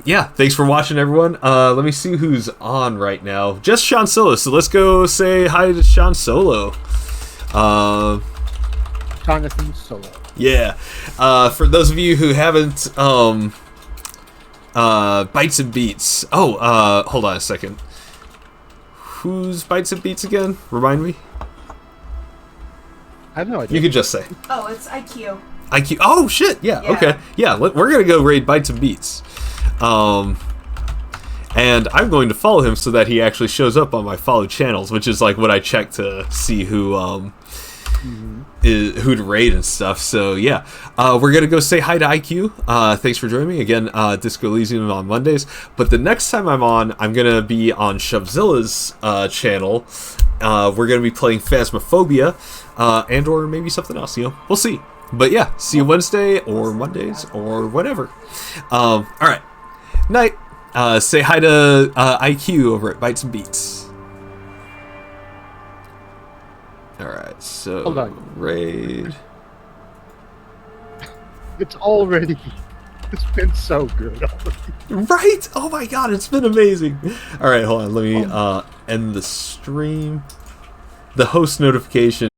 Speaker 1: Yeah. Thanks for watching, everyone. Let me see who's on right now. Just Sean Solo. So let's go say hi to Sean Solo.
Speaker 2: Jonathan Solo.
Speaker 1: Yeah. For those of you who haven't, Bites and Beats. Oh, hold on a second. Who's Bites and Beats again? Remind me.
Speaker 2: I have no idea.
Speaker 1: You could just say.
Speaker 6: Oh, it's IQ.
Speaker 1: IQ. Oh shit. Yeah. Okay. Yeah. We're gonna go raid Bites and Beats. And I'm going to follow him so that he actually shows up on my followed channels, which is like what I check to see who who to raid and stuff. So yeah, we're gonna go say hi to IQ. Thanks for joining me again. Disco Elysium on Mondays, but the next time I'm on, I'm gonna be on Shovzilla's channel. We're gonna be playing Phasmophobia, and or maybe something else. You know, we'll see. But yeah, see you Wednesday or Mondays or whatever. All right, night. Say hi to IQ over at Bites and Beats. Alright, so
Speaker 2: hold on.
Speaker 1: Raid.
Speaker 2: It's been so good already.
Speaker 1: Right? Oh my god, it's been amazing. Alright, hold on, let me end the stream. The host notification